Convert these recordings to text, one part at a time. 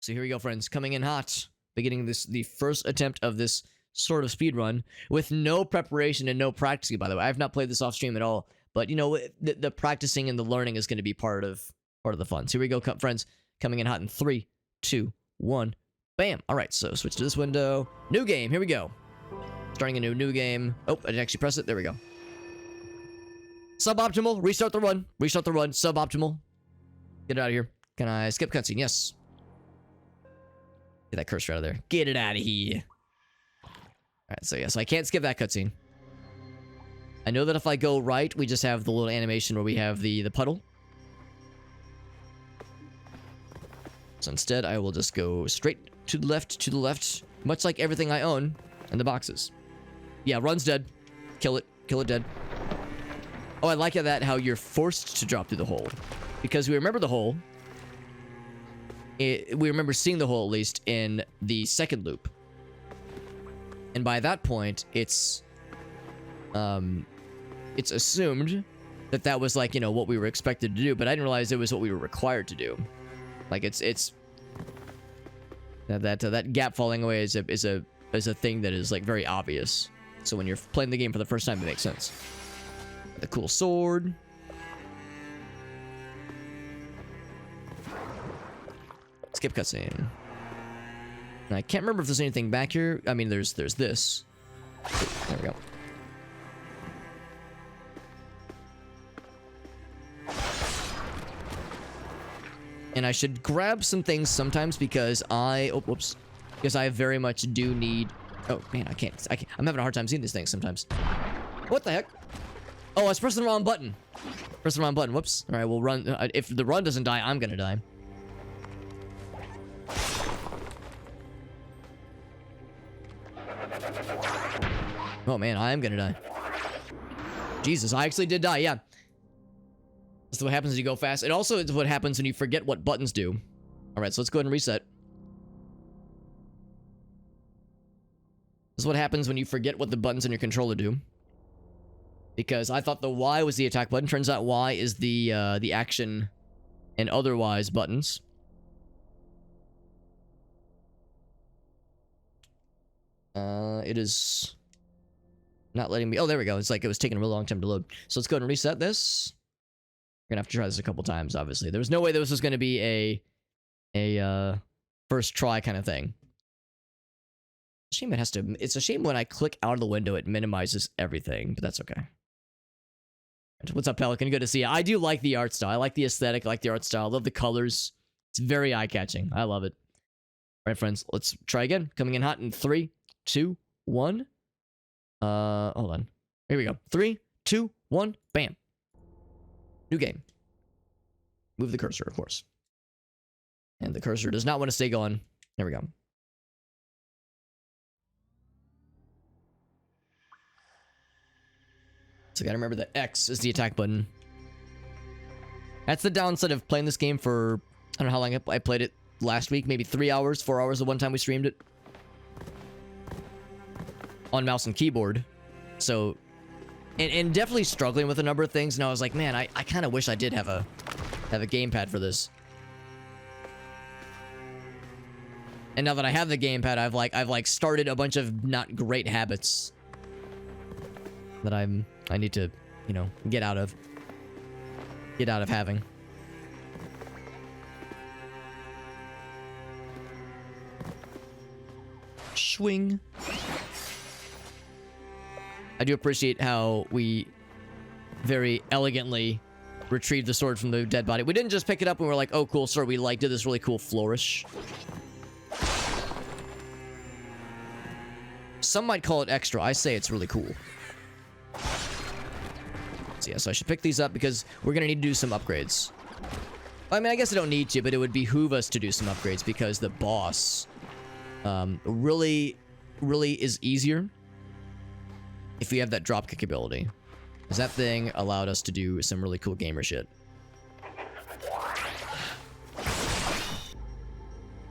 So here we go, friends. Coming in hot. Beginning the first attempt of this sort of speed run with no preparation and no practicing, by the way. I have not played this off stream at all, but you know, the practicing and the learning is going to be part of the fun. So here we go, friends. Coming in hot in 3, 2, 1. Bam. All right, so switch to this window. New game. Here we go. Starting a new game. Oh, I didn't actually press it. There we go. Suboptimal. Restart the run. Restart the run. Suboptimal. Get it out of here. Can I skip cutscene? Yes. Get that cursor out of there. Get it out of here. Alright, so yes, I can't skip that cutscene. I know that if I go right, we just have the little animation where we have the puddle. So instead, I will just go straight to the left, much like everything I own in the boxes. Yeah, run's dead. Kill it dead. Oh, I like how you're forced to drop through the hole. Because we remember the hole. We remember seeing the hole, at least, in the second loop. And by that point, it's assumed that was like, you know, what we were expected to do, but I didn't realize it was what we were required to do. Like it's that gap falling away is a thing that is like very obvious. So when you're playing the game for the first time, it makes sense. The cool sword. Skip cutscene. And I can't remember if there's anything back here. I mean, there's this. There we go. And I should grab some things sometimes because because I very much do need. Oh man, I can't. I'm having a hard time seeing these things sometimes. What the heck? Oh, I was pressing the wrong button. Press the wrong button. Whoops. All right, we'll run. If the run doesn't die, I'm gonna die. Oh man, I am gonna die. Jesus, I actually did die, yeah. That's what happens as you go fast. It also is what happens when you forget what buttons do. Alright, so let's go ahead and reset. This is what happens when you forget what the buttons on your controller do. Because I thought the Y was the attack button. Turns out Y is the action and otherwise buttons. It is not letting me. Oh, there we go. It's like it was taking a real long time to load. So let's go ahead and reset this. We're gonna have to try this a couple times, obviously. There was no way this was gonna be a first try kind of thing. Shame it has to. It's a shame when I click out of the window, it minimizes everything, but that's okay. What's up, Pelican? Good to see you. I do like the art style. I like the aesthetic. I like the art style. I love the colors. It's very eye-catching. I love it. All right, friends. Let's try again. Coming in hot in 3, 2, 1. Hold on. Here we go. 3, 2, 1. Bam. New game. Move the cursor, of course. And the cursor does not want to stay going. There we go. So I gotta remember that X is the attack button. That's the downside of playing this game for, I don't know how long I played it last week. Maybe 3 hours, 4 hours the one time we streamed it. On mouse and keyboard. So, and definitely struggling with a number of things. And I was like, man, I kind of wish I did have a gamepad for this. And now that I have the gamepad, I've started a bunch of not great habits that I need to, you know, get out of having. Swing. I do appreciate how we very elegantly retrieved the sword from the dead body. We didn't just pick it up and we're like, oh, cool, sir. We did this really cool flourish. Some might call it extra. I say it's really cool. So yeah, so I should pick these up because we're going to need to do some upgrades. I mean, I guess I don't need to, but it would behoove us to do some upgrades because the boss really is easier if we have that drop kick ability. Because that thing allowed us to do some really cool gamer shit.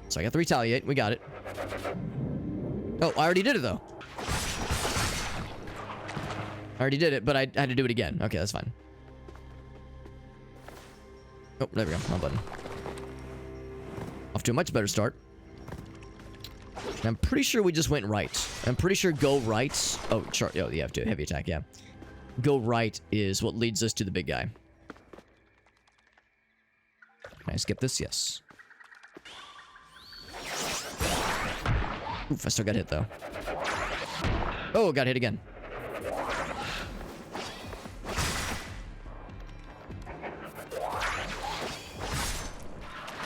So I got the retaliate. We got it. Oh, I already did it, though. I already did it, but I had to do it again. Okay, that's fine. Oh, there we go. Wrong button. Off to a much better start. And I'm pretty sure we just went right. I'm pretty sure go right. Oh, sure. Oh, you have to heavy attack. Yeah. Go right is what leads us to the big guy. Can I skip this? Yes. Oof, I still got hit though. Oh, got hit again.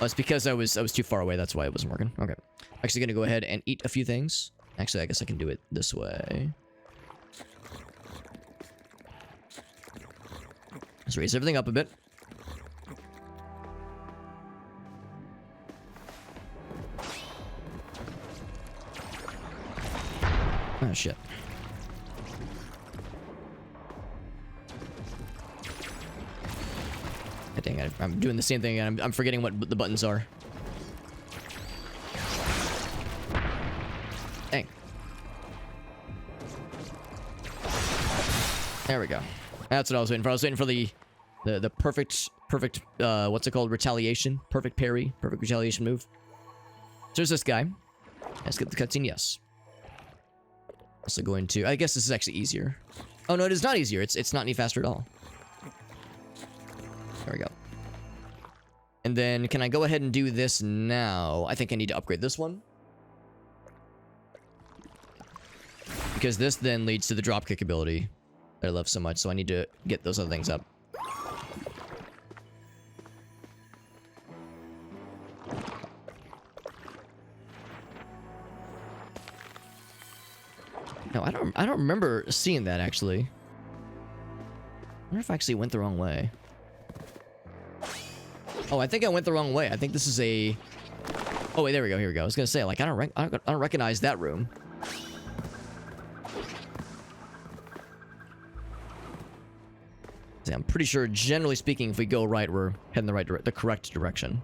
Oh, it's because I was too far away. That's why it wasn't working. Okay. Actually gonna go ahead and eat a few things. Actually, I guess I can do it this way. Let's raise everything up a bit. Oh, shit. Dang, I'm doing the same thing and I'm forgetting what the buttons are. Dang. There we go. That's what I was waiting for. I was waiting for the perfect, what's it called? Retaliation. Perfect parry. Perfect retaliation move. So there's this guy. Let's get the cutscene, yes. Also going to, I guess this is actually easier. Oh no, it is not easier. It's not any faster at all. There we go. And then, can I go ahead and do this now? I think I need to upgrade this one. Because this then leads to the dropkick ability that I love so much, so I need to get those other things up. No, I don't remember seeing that, actually. I wonder if I actually went the wrong way. Oh, I think I went the wrong way. I think this is a... Oh, wait, there we go. Here we go. I was gonna say, like, I don't recognize that room. See, I'm pretty sure, generally speaking, if we go right, we're heading the correct direction.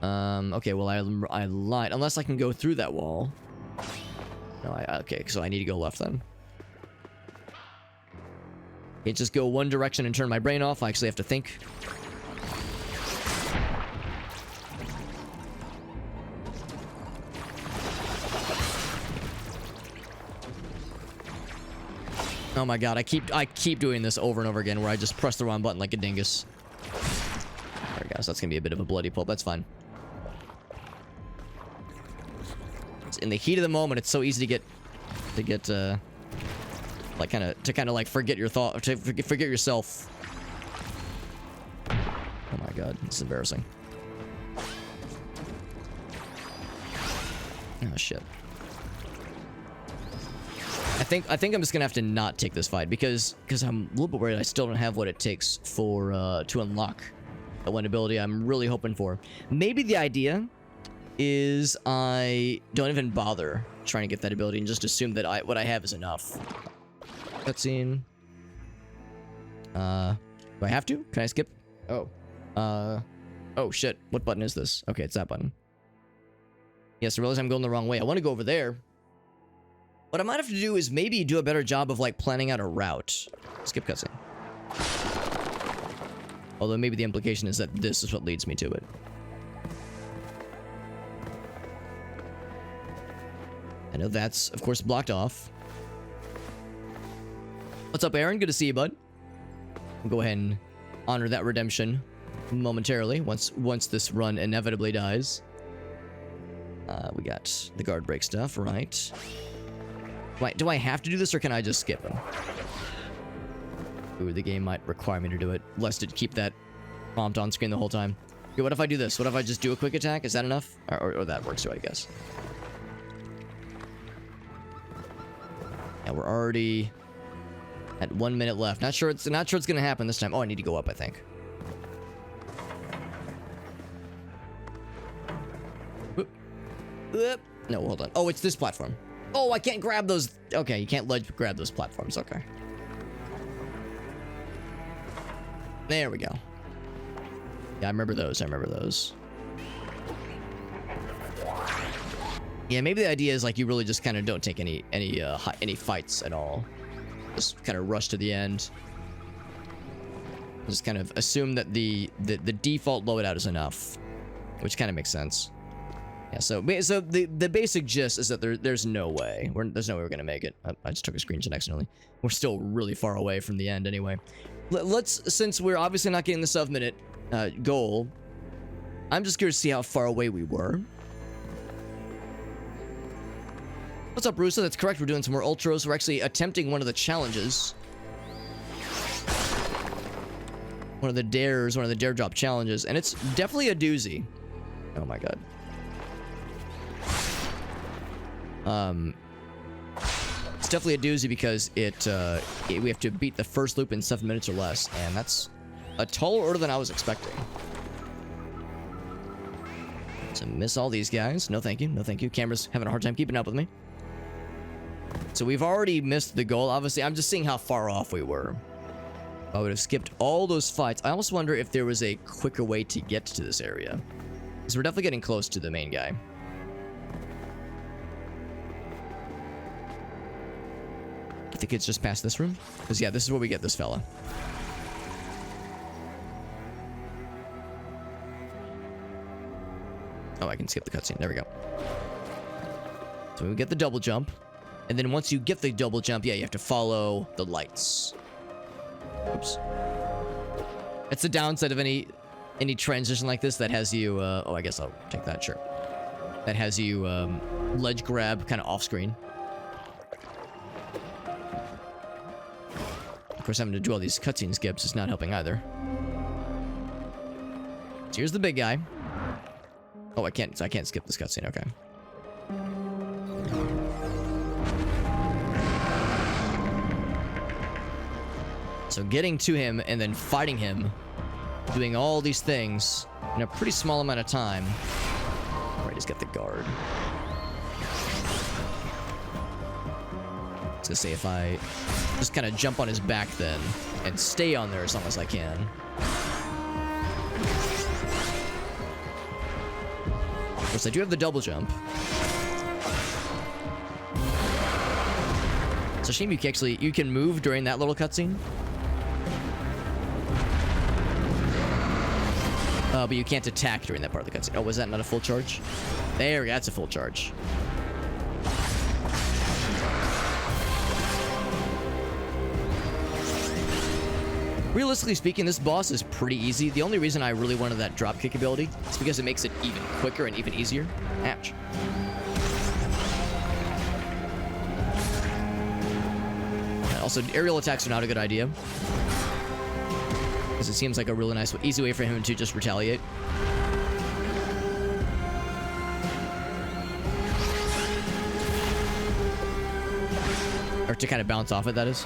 Okay, well, I lied. Unless I can go through that wall. No, okay, so I need to go left then. Can't just go one direction and turn my brain off. I actually have to think. Oh my god, I keep doing this over and over again where I just press the wrong button like a dingus. There we go, so that's gonna be a bit of a bloody pulp. That's fine. It's in the heat of the moment, it's so easy to get like kind of like forget your thought, to forget yourself. Oh my god, this is embarrassing. Oh shit. I think I'm just gonna have to not take this fight because I'm a little bit worried I still don't have what it takes for to unlock the one ability I'm really hoping for. Maybe the idea is I don't even bother trying to get that ability and just assume that what I have is enough. Cutscene. Do I have to? Can I skip? Oh. Oh shit. What button is this? Okay, it's that button. Yes, I realize I'm going the wrong way. I want to go over there. What I might have to do is maybe do a better job of, like, planning out a route. Skip cutscene. Although maybe the implication is that this is what leads me to it. I know that's, of course, blocked off. What's up, Aaron? Good to see you, bud. We'll go ahead and honor that redemption momentarily once this run inevitably dies. We got the guard break stuff, right? Do I have to do this, or can I just skip him? Ooh, the game might require me to do it, lest it keep that prompt on screen the whole time. Okay, what if I do this? What if I just do a quick attack? Is that enough? Or that works too, I guess. Yeah, we're already at 1 minute left. Not sure it's gonna happen this time. Oh, I need to go up, I think. Whoop. Whoop. No, hold on. Oh, it's this platform. Oh, I can't grab those. Okay, you can't grab those platforms. Okay. There we go. Yeah, I remember those. Yeah, maybe the idea is like you really just kind of don't take any fights at all. Just kind of rush to the end. Just kind of assume that the default loadout is enough. which kind of makes sense. Yeah, so the basic gist is that there's no way. There's no way we're going to make it. I just took a screenshot accidentally. We're still really far away from the end anyway. Since we're obviously not getting the 7-minute goal, I'm just curious to see how far away we were. What's up, Rusa? That's correct. We're doing some more Ultros. We're actually attempting one of the challenges. One of the dares, one of the dare drop challenges. And it's definitely a doozy. Oh my god. It's definitely a doozy because we have to beat the first loop in 7 minutes or less. And that's a taller order than I was expecting. So miss all these guys. No thank you. No thank you. Camera's having a hard time keeping up with me. So we've already missed the goal. Obviously, I'm just seeing how far off we were. I would have skipped all those fights. I almost wonder if there was a quicker way to get to this area. Because we're definitely getting close to the main guy. I think it's just past this room. Because, yeah, this is where we get this fella. Oh, I can skip the cutscene. There we go. So we get the double jump. And then once you get the double jump, yeah, you have to follow the lights. Oops. It's the downside of any transition like this that has you... oh, I guess I'll take that, sure. That has you ledge grab kind of off screen. Of course, having to do all these cutscene skips is not helping either. So here's the big guy. Oh, I can't skip this cutscene. Okay. So getting to him and then fighting him, doing all these things in a pretty small amount of time. All right, just get the guard. I was gonna say if I just kind of jump on his back then and stay on there as long as I can. Of course, I do have the double jump. It's a shame you can move during that little cutscene. But you can't attack during that part of the cutscene. Oh, was that not a full charge? There we go. That's a full charge. Realistically speaking, this boss is pretty easy. The only reason I really wanted that drop kick ability is because it makes it even quicker and even easier. Ouch. And also, aerial attacks are not a good idea. Because it seems like a really nice, easy way for him to just retaliate. Or to kind of bounce off it, that is.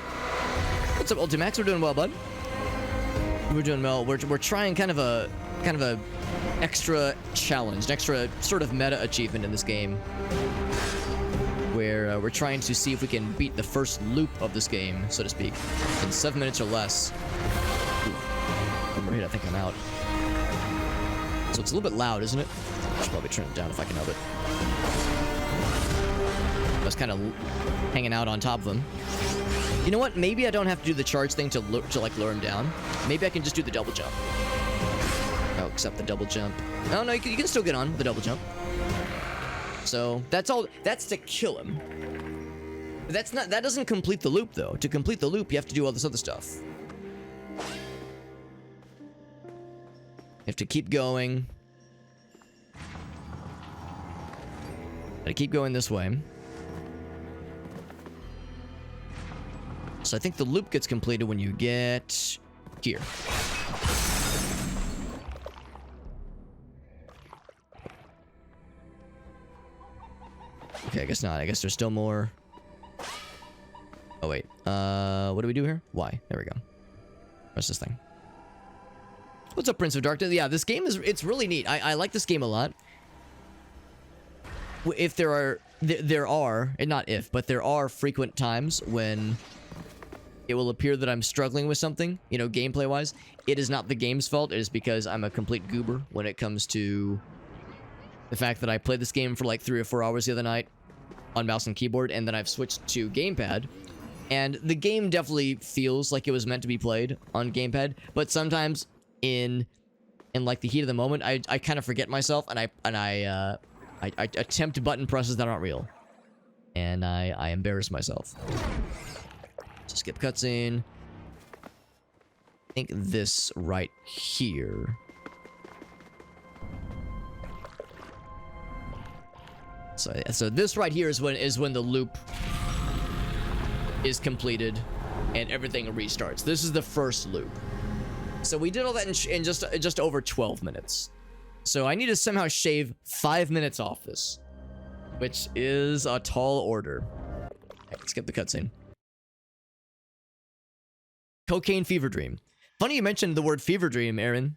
What's up, Ultimax? We're doing well, bud. We're doing well. We're trying kind of a extra challenge, an extra sort of meta achievement in this game, where we're trying to see if we can beat the first loop of this game, so to speak, in 7 minutes or less. Hit, I think I'm out. So it's a little bit loud, isn't it? I should probably turn it down if I can help it. I was kind of hanging out on top of him. You know what? Maybe I don't have to do the charge thing to like lure him down. Maybe I can just do the double jump. Oh, except the double jump. Oh no, you can still get on with the double jump. So that's all. That's to kill him. That's not. That doesn't complete the loop though. To complete the loop, you have to do all this other stuff. You have to keep going. Gotta keep going this way. So I think the loop gets completed when you get here. Okay, I guess not. I guess there's still more. Oh, wait. What do we do here? Y. There we go. What's this thing? What's up, Prince of Darkness? Yeah, this game it's really neat. I like this game a lot. If there are, and not if, but there are frequent times when it will appear that I'm struggling with something, you know, gameplay-wise. It is not the game's fault. It is because I'm a complete goober when it comes to the fact that I played this game for like 3 or 4 hours the other night on mouse and keyboard, and then I've switched to gamepad. And the game definitely feels like it was meant to be played on gamepad, but sometimes in in like the heat of the moment, I kind of forget myself, and I attempt button presses that aren't real, and I embarrass myself. So skip cutscene. I think this right here. So this right here is when the loop is completed and everything restarts. This is the first loop. So we did all that in just over 12 minutes. So I need to somehow shave 5 minutes off this, which is a tall order. Okay, skip the cutscene. Cocaine Fever Dream. Funny you mentioned the word fever dream, Aaron.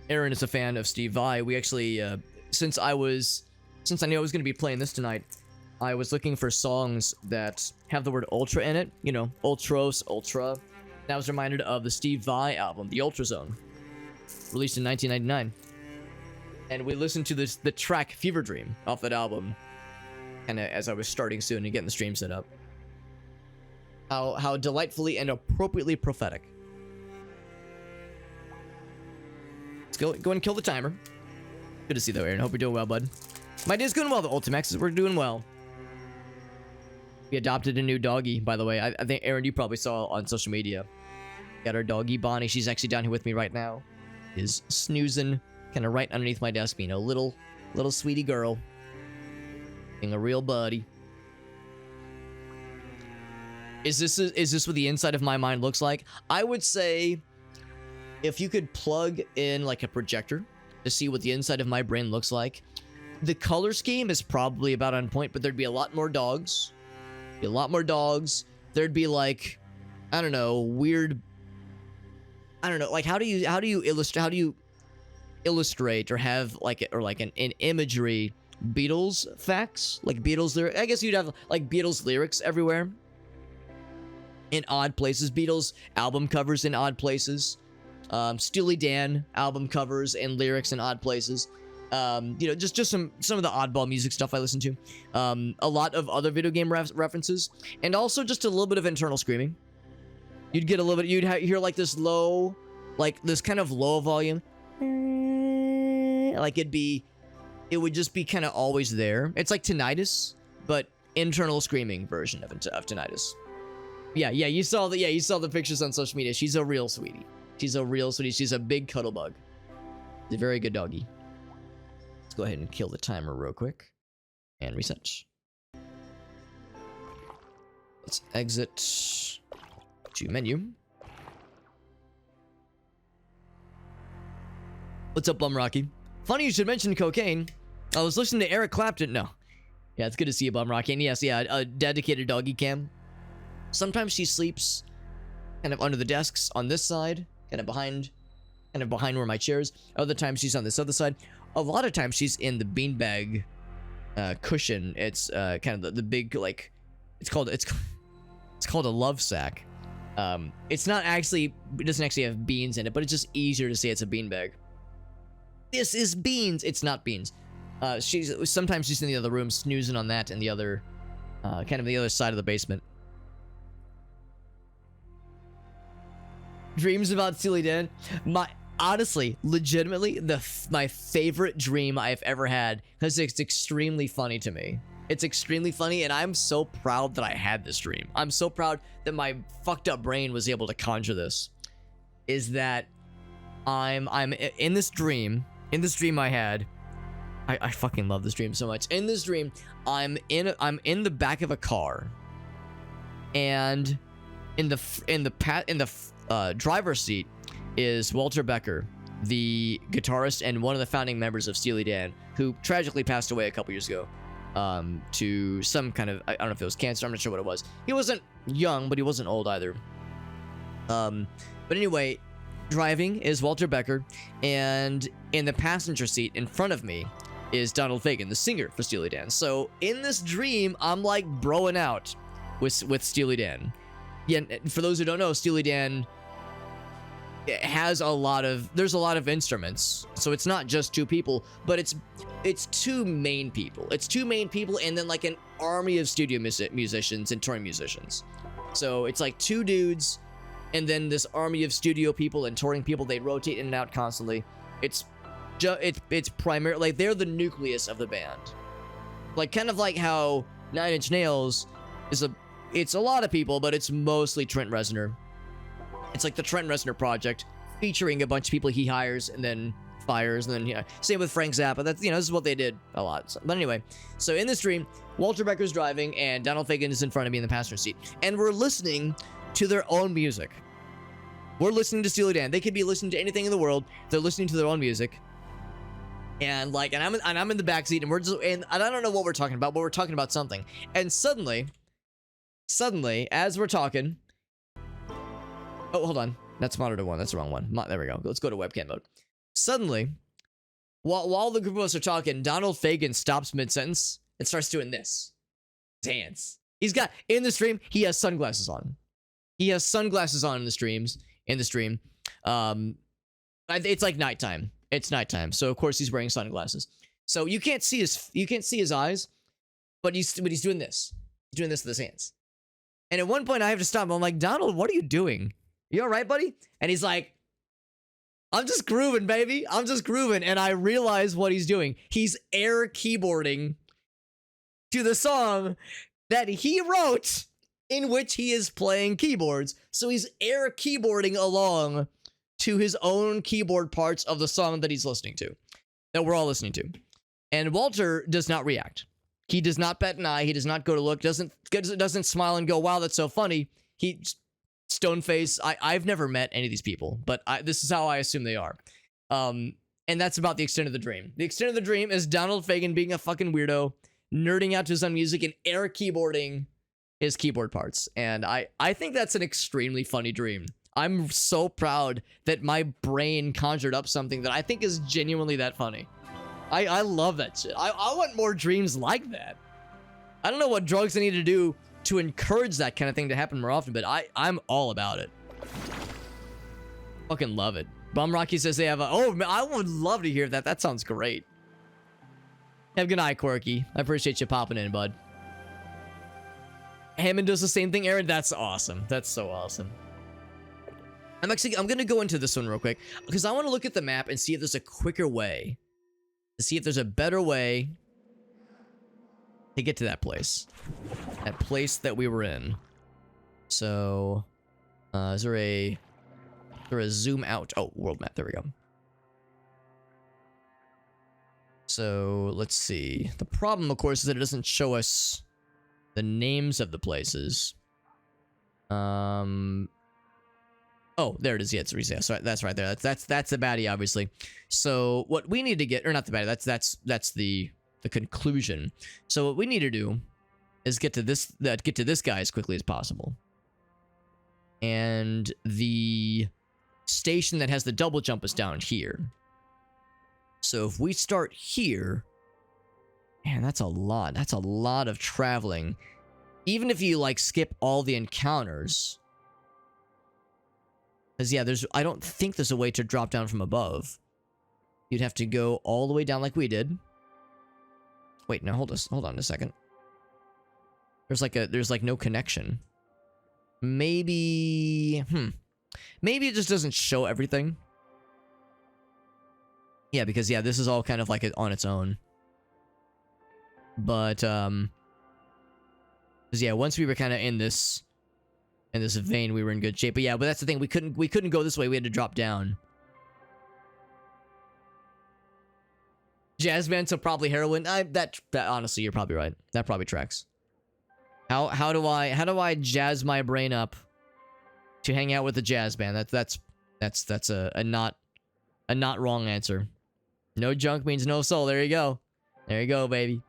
Aaron is a fan of Steve Vai. We actually, since I knew I was going to be playing this tonight, I was looking for songs that have the word ultra in it. You know, Ultros, Ultra. And I was reminded of the Steve Vai album, The Ultra Zone, released in 1999. And we listened to the track Fever Dream off that album, kind of as I was starting soon and getting the stream set up. How delightfully and appropriately prophetic. Let's go and kill the timer. Good to see you though, Aaron. Hope you're doing well, bud. My day's going well, the Ultimax. We're doing well. We adopted a new doggy, by the way. I think, Aaron, you probably saw on social media. Got our doggy, Bonnie. She's actually down here with me right now. Is snoozing kind of right underneath my desk, being a little sweetie girl. Being a real buddy. Is this what the inside of my mind looks like? I would say if you could plug in like a projector to see what the inside of my brain looks like, the color scheme is probably about on point, but there'd be a lot more dogs. There'd be like, I don't know, weird, I don't know, like how do you illustrate or have like an imagery Beatles facts, like Beatles lyrics. I guess you'd have like Beatles lyrics everywhere. In odd places, Beatles album covers in odd places, Steely Dan album covers and lyrics in odd places. You know, just some of the oddball music stuff I listen to. A lot of other video game references, and also just a little bit of internal screaming. You'd get a little bit. You'd hear like this low, like this kind of low volume. Like it would just be kind of always there. It's like tinnitus, but internal screaming version of tinnitus. Yeah, you saw the pictures on social media. She's a real sweetie. She's a big cuddle bug. She's a very good doggy. Let's go ahead and kill the timer real quick. And reset. Let's exit to menu. What's up, Bum Rocky? Funny you should mention cocaine. I was listening to Eric Clapton. No. Yeah, it's good to see you, Bum Rocky. And yes, yeah, a dedicated doggy cam. Sometimes she sleeps kind of under the desks on this side, kind of behind where my chair is. Other times she's on this other side. A lot of times she's in the beanbag cushion. It's kind of the big, like, it's called a love sack. It doesn't actually have beans in it, but it's just easier to say it's a beanbag. This is beans. It's not beans. Sometimes she's in the other room snoozing on that, and the other kind of the other side of the basement. Dreams about Steely Dan. Honestly, legitimately, my favorite dream I've ever had, because it's extremely funny to me. It's extremely funny, and I'm so proud that I had this dream. I'm so proud that my fucked up brain was able to conjure this. Is that I'm in this dream. In this dream I had, I fucking love this dream so much. In this dream, I'm in the back of a car, and in the driver's seat is Walter Becker, the guitarist and one of the founding members of Steely Dan, who tragically passed away a couple years ago to some kind of, I don't know if it was cancer, I'm not sure what it was. He wasn't young, but he wasn't old either. But anyway, driving is Walter Becker, and in the passenger seat in front of me is Donald Fagen, the singer for Steely Dan. So in this dream, I'm like broing out with Steely Dan. Yeah, for those who don't know, Steely Dan has there's a lot of instruments, so it's not just two people, but it's two main people. It's two main people, and then like an army of studio musicians and touring musicians. So it's like two dudes and then this army of studio people and touring people, they rotate in and out constantly. It's primarily like they're the nucleus of the band. Like kind of like how Nine Inch Nails is it's a lot of people, but it's mostly Trent Reznor. It's like the Trent Reznor project, featuring a bunch of people he hires and then fires, and then yeah. Same with Frank Zappa. That's, you know, this is what they did a lot. So, but anyway, so in this dream, Walter Becker's driving and Donald Fagen is in front of me in the passenger seat, and we're listening to their own music. We're listening to Steely Dan. They could be listening to anything in the world. They're listening to their own music. And like, and I'm in the backseat, and we're just, and I don't know what we're talking about, but we're talking about something. And suddenly, as we're talking, oh, hold on, that's monitor 1. That's the wrong one. There we go. Let's go to webcam mode. Suddenly, while the group of us are talking, Donald Fagen stops mid-sentence and starts doing this. His hands. He's got, in the stream, he has sunglasses on. He has sunglasses on in the stream. It's like nighttime. It's nighttime, so of course he's wearing sunglasses. So you can't see his eyes, but he's doing this. He's doing this with his hands. And at one point I have to stop him. I'm like, Donald, what are you doing? You all right, buddy? And he's like, I'm just grooving, baby. I'm just grooving. And I realize what he's doing. He's air keyboarding to the song that he wrote, in which he is playing keyboards. So he's air keyboarding along to his own keyboard parts of the song that he's listening to, that we're all listening to. And Walter does not react. He does not bat an eye. He does not go to look. Doesn't smile and go, wow, that's so funny. He stone face. I've never met any of these people, but this is how I assume they are. And that's about the extent of the dream. The extent of the dream is Donald Fagen being a fucking weirdo, nerding out to his own music and air keyboarding his keyboard parts. And I think that's an extremely funny dream. I'm so proud that my brain conjured up something that I think is genuinely that funny. I love that shit. I want more dreams like that. I don't know what drugs I need to do to encourage that kind of thing to happen more often, but I'm all about it. Fucking love it. Bum Rocky says they have a... Oh, man, I would love to hear that. That sounds great. Have a good night, Quirky. I appreciate you popping in, bud. Hammond does the same thing, Aaron. That's awesome. That's so awesome. I'm going to go into this one real quick, because I want to look at the map and see if there's a quicker way. To see if there's a better way to get to that place. That place that we were in. So, is there a zoom out? Oh, world map. There we go. So, let's see. The problem, of course, is that it doesn't show us the names of the places. Oh, there it is. Yeah, it's reset. So that's right there. That's the baddie, obviously. So what we need to get, or not the baddie, that's the conclusion. So what we need to do is get to this guy as quickly as possible. And the station that has the double jump is down here. So if we start here, man, that's a lot. That's a lot of traveling. Even if you like skip all the encounters. Because, yeah, I don't think there's a way to drop down from above. You'd have to go all the way down like we did. Wait, now hold on a second. There's like no connection. Maybe, maybe it just doesn't show everything. Yeah, because, yeah, this is all kind of like on its own. But, because, yeah, once we were kind of in this vein, we were in good shape. But yeah, but that's the thing. We couldn't go this way. We had to drop down. Jazz band, so probably heroin. That honestly, you're probably right. That probably tracks. How do I jazz my brain up to hang out with the jazz band? That's a not wrong answer. No junk means no soul. There you go. There you go, baby.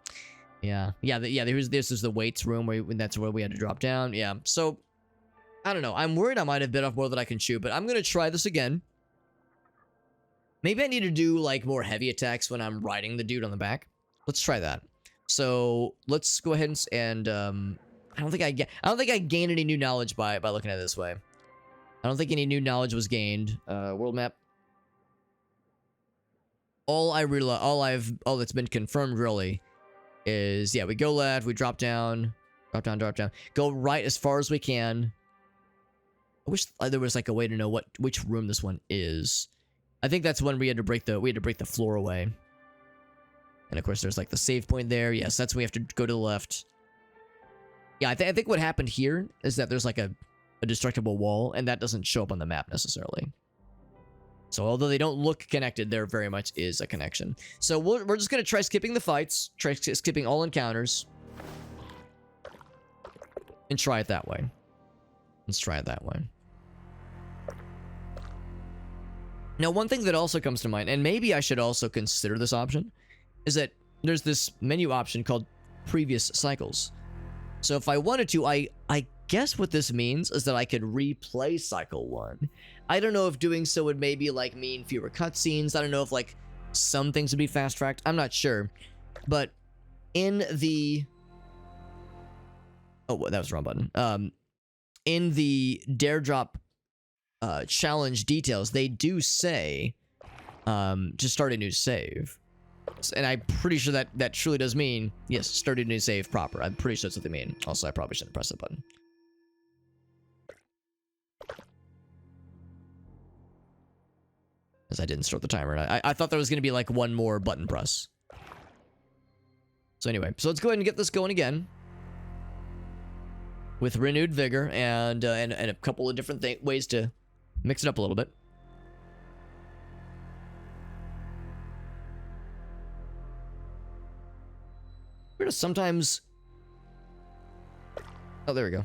Yeah. This is the weights room that's where we had to drop down. Yeah. So. I don't know. I'm worried I might have bit off more than I can chew, but I'm going to try this again. Maybe I need to do, like, more heavy attacks when I'm riding the dude on the back. Let's try that. So, let's go ahead and I don't think I gained any new knowledge by looking at it this way. I don't think any new knowledge was gained. World map. All that's been confirmed, really, is, yeah, we go left, we drop down, go right as far as we can. I wish there was like a way to know which room this one is. I think that's when we had to break the floor away. And of course, there's like the save point there. Yes, that's when we have to go to the left. Yeah, I think what happened here is that there's like a destructible wall, and that doesn't show up on the map necessarily. So although they don't look connected, there very much is a connection. So we're just gonna try skipping the fights, try skipping all encounters, and try it that way. Let's try it that way. Now, one thing that also comes to mind, and maybe I should also consider this option, is that there's this menu option called Previous Cycles. So if I wanted to, I guess what this means is that I could replay Cycle 1. I don't know if doing so would maybe, like, mean fewer cutscenes. I don't know if, like, some things would be fast-tracked. I'm not sure. But in the... Oh, that was the wrong button. In the Dare Drop challenge details, they do say to start a new save. And I'm pretty sure that truly does mean, yes, start a new save proper. I'm pretty sure that's what they mean. Also, I probably shouldn't press the button. As I didn't start the timer. I thought there was going to be like one more button press. So anyway, so let's go ahead and get this going again. With renewed vigor and a couple of different ways to mix it up a little bit. Sometimes... Oh, there we go.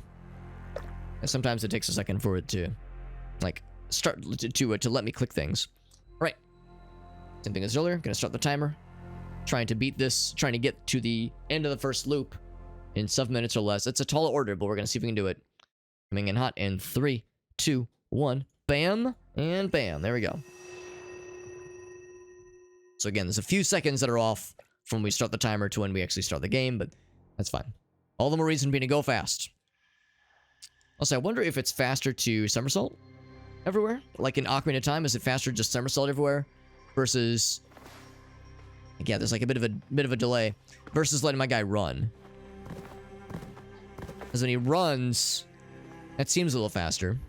And sometimes it takes a second for it to, like, start to let me click things. All right. Same thing as earlier. Gonna start the timer. Trying to beat this. Trying to get to the end of the first loop in 7 minutes or less. It's a tall order, but we're gonna see if we can do it. Coming in hot in 3, 2, 1. Bam and bam. There we go. So again, there's a few seconds that are off from when we start the timer to when we actually start the game, but that's fine. All the more reason being to go fast. Also, I wonder if it's faster to somersault everywhere? Like in Ocarina of Time, is it faster to just somersault everywhere? Versus... Yeah, there's like a bit of a delay. Versus letting my guy run. Because when he runs, that seems a little faster.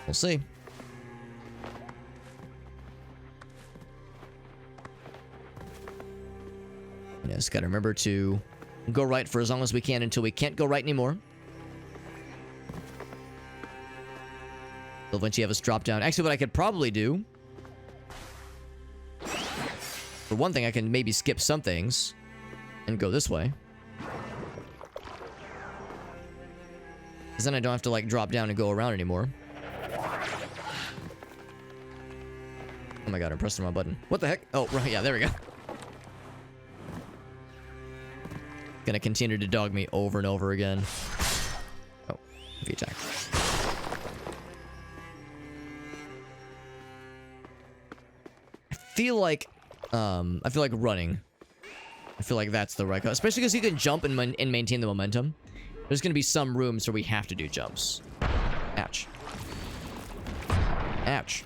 We'll see. Yeah, just gotta remember to go right for as long as we can until we can't go right anymore. They'll eventually have us drop down. Actually, what I could probably do... For one thing, I can maybe skip some things and go this way. Because then I don't have to, like, drop down and go around anymore. Oh my god, I'm pressing the wrong button. What the heck? Oh, right, yeah, there we go. Gonna continue to dog me over and over again. Oh, V attack. I feel like running. I feel like that's the right call. Especially because you can jump and maintain the momentum. There's gonna be some rooms where we have to do jumps. Ouch. Ouch.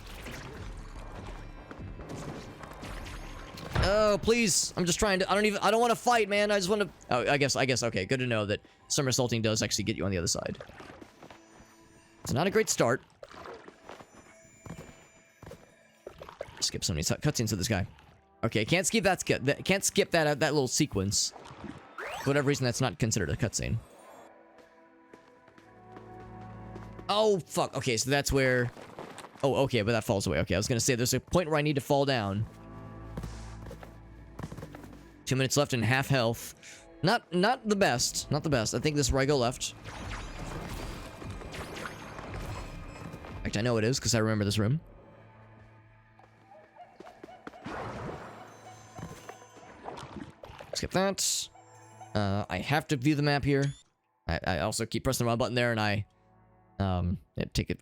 Oh, please. I'm just trying to... I don't want to fight, man. I just want to... Oh, I guess, okay. Good to know that somersaulting does actually get you on the other side. It's not a great start. Skip so many cutscenes with this guy. Okay, can't skip that little sequence. For whatever reason, that's not considered a cutscene. Oh, fuck. Okay, so that's where... Oh, okay, but that falls away. Okay, I was gonna say, there's a point where I need to fall down. 2 minutes left and half health. Not the best. Not the best. I think this is where I go left. In fact, I know it is, because I remember this room. Skip that. I have to view the map here. I also keep pressing the wrong button there, and I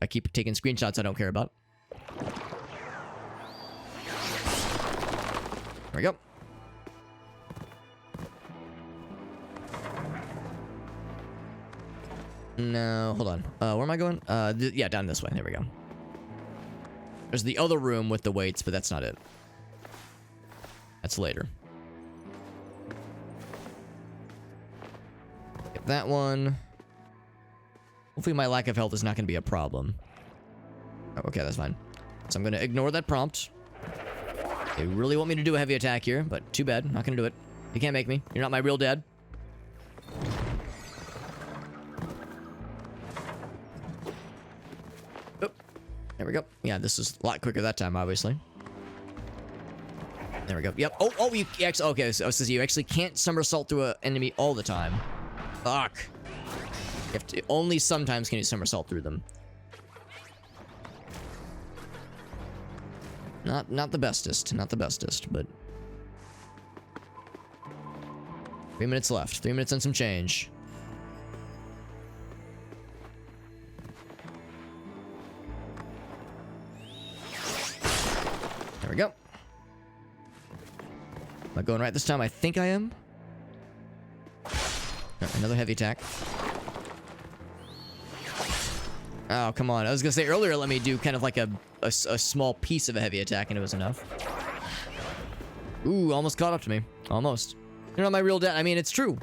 keep taking screenshots I don't care about. There we go. No, hold on. Where am I going? Yeah, down this way. There we go. There's the other room with the weights, but that's not it. That's later. got that one. Hopefully my lack of health is not going to be a problem. Oh, okay, that's fine. So I'm going to ignore that prompt. They really want me to do a heavy attack here, but too bad. Not going to do it. You can't make me. You're not my real dad. Oh, there we go. Yeah, this is a lot quicker that time, obviously. There we go. Yep. Oh, you actually... Okay, so you actually can't somersault through an enemy all the time. Fuck. You have to... Only sometimes can you somersault through them. Not the bestest. Not the bestest, but... 3 minutes left. 3 minutes and some change. There we go. Am I going right this time? I think I am. Oh, another heavy attack. Oh, come on. I was gonna say earlier, let me do kind of like a small piece of a heavy attack, and it was enough. Ooh, almost caught up to me. Almost. You're not my real dad. I mean, it's true.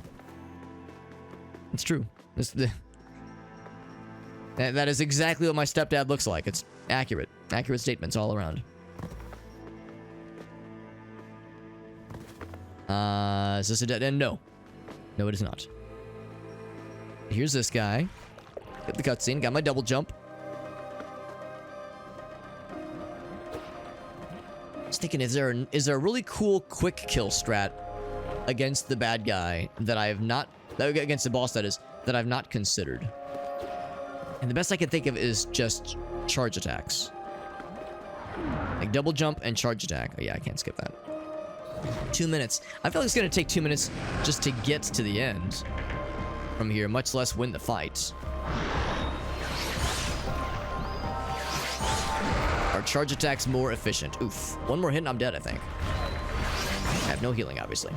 It's true. That is exactly what my stepdad looks like. It's accurate. Accurate statements all around. Is this a dead end? No. No, it is not. Here's this guy. Get the cutscene. Got my double jump. I was thinking, is there a really cool quick kill strat against the bad guy that I have not... Against the boss, that is, that I've not considered? And the best I can think of is just charge attacks. Like double jump and charge attack. Oh yeah, I can't skip that. 2 minutes. I feel like it's going to take 2 minutes just to get to the end from here, much less win the fight. Are charge attacks more efficient? Oof. One more hit and I'm dead, I think. I have no healing, obviously.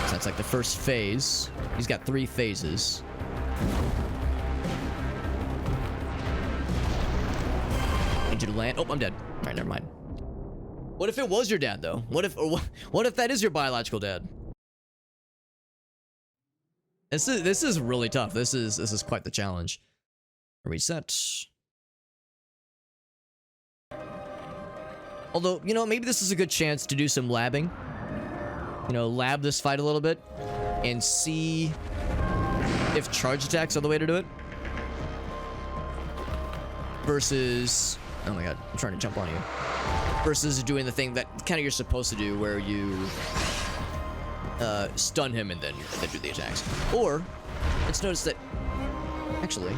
So that's like the first phase. He's got 3 phases. Need you to land. Oh, I'm dead. All right, never mind. What if it was your dad, though? What if that is your biological dad? This is really tough. This is quite the challenge. Reset. Although, you know, maybe this is a good chance to do some labbing. You know, lab this fight a little bit and see if charge attacks are the way to do it. Versus... Oh my god, I'm trying to jump on you. Versus doing the thing that kind of you're supposed to do where you stun him and then do the attacks. Or, let's notice that... Actually...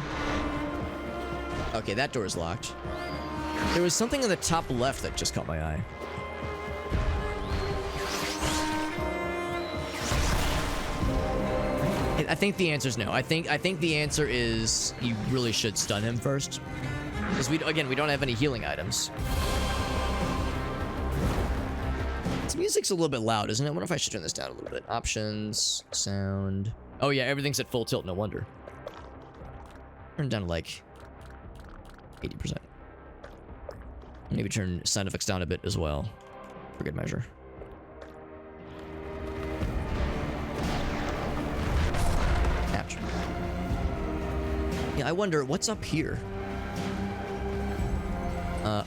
Okay, that door is locked. There was something in the top left that just caught my eye. I think the answer is no. I think the answer is you really should stun him first. Because we don't have any healing items. This music's a little bit loud, isn't it? I wonder if I should turn this down a little bit. Options, sound. Oh yeah, everything's at full tilt, no wonder. Turn it down to like 80%. Maybe turn sound effects down a bit as well, for good measure. Ouch. Yeah, I wonder what's up here.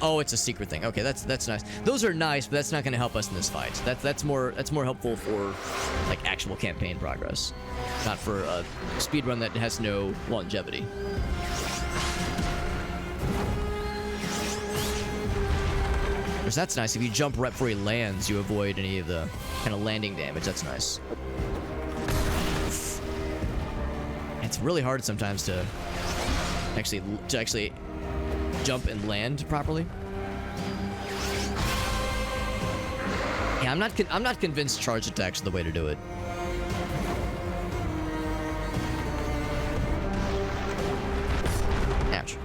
Oh, it's a secret thing. Okay, that's nice. Those are nice, but that's not going to help us in this fight. That's more helpful for like actual campaign progress, not for a speedrun that has no longevity. Because that's nice. If you jump right before he lands, you avoid any of the kind of landing damage. That's nice. It's really hard sometimes to actually jump and land properly. Yeah, I'm not convinced charge attacks are the way to do it. Ouch.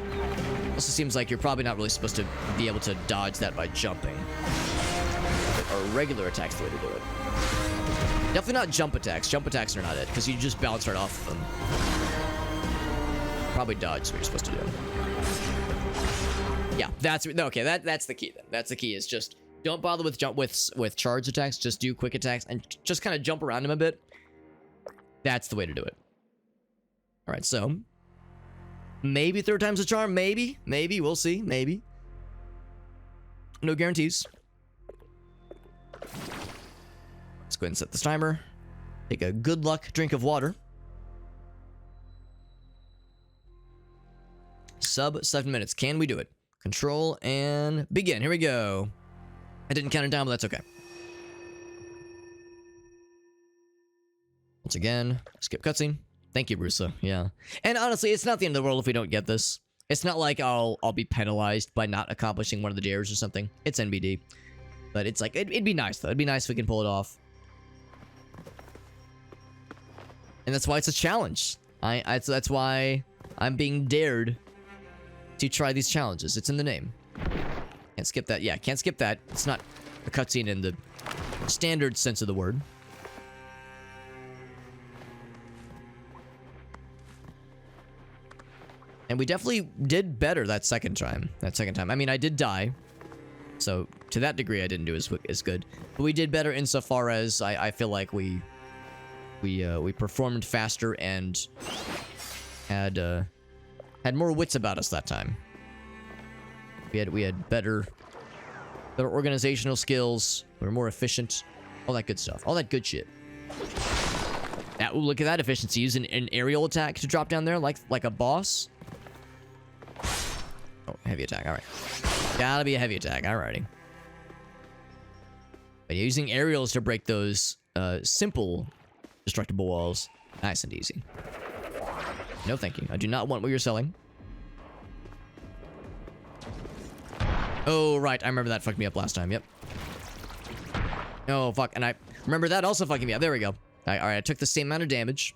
Also seems like you're probably not really supposed to be able to dodge that by jumping. Or regular attacks the way to do it. Definitely not jump attacks. Jump attacks are not it, because you just bounce right off of them. Probably dodge is what you're supposed to do. Yeah, that's the key then. That's the key, is just Don't bother with with charge attacks. Just do quick attacks and just kind of jump around him a bit. That's the way to do it. All right, so maybe third time's a charm. Maybe we'll see. Maybe. No guarantees. Let's go ahead and set this timer. Take a good luck drink of water. Sub 7 minutes. Can we do it? Control and begin. Here we go. I didn't count it down, but that's okay. Once again, skip cutscene. Thank you, Rusa. Yeah. And honestly, it's not the end of the world if we don't get this. It's not like I'll be penalized by not accomplishing one of the dares or something. It's NBD. But it's like, it'd be nice, though. It'd be nice if we can pull it off. And that's why it's a challenge. That's why I'm being dared to try these challenges. It's in the name. Can't skip that. Yeah, can't skip that. It's not a cutscene in the standard sense of the word. And we definitely did better that second time. I mean, I did die. So, to that degree, I didn't do as good. But we did better insofar as I feel like we performed faster and had more wits about us that time. We had better organizational skills. We were more efficient. All that good stuff. All that good shit. Ooh, look at that efficiency. Using an aerial attack to drop down there like a boss. Oh, heavy attack. All right. Gotta be a heavy attack. Alrighty. But yeah, using aerials to break those simple destructible walls. Nice and easy. No thank you. I do not want what you're selling. Oh, right. I remember that fucked me up last time. Yep. Oh, fuck. And I remember that also fucking me up. There we go. Alright, I took the same amount of damage.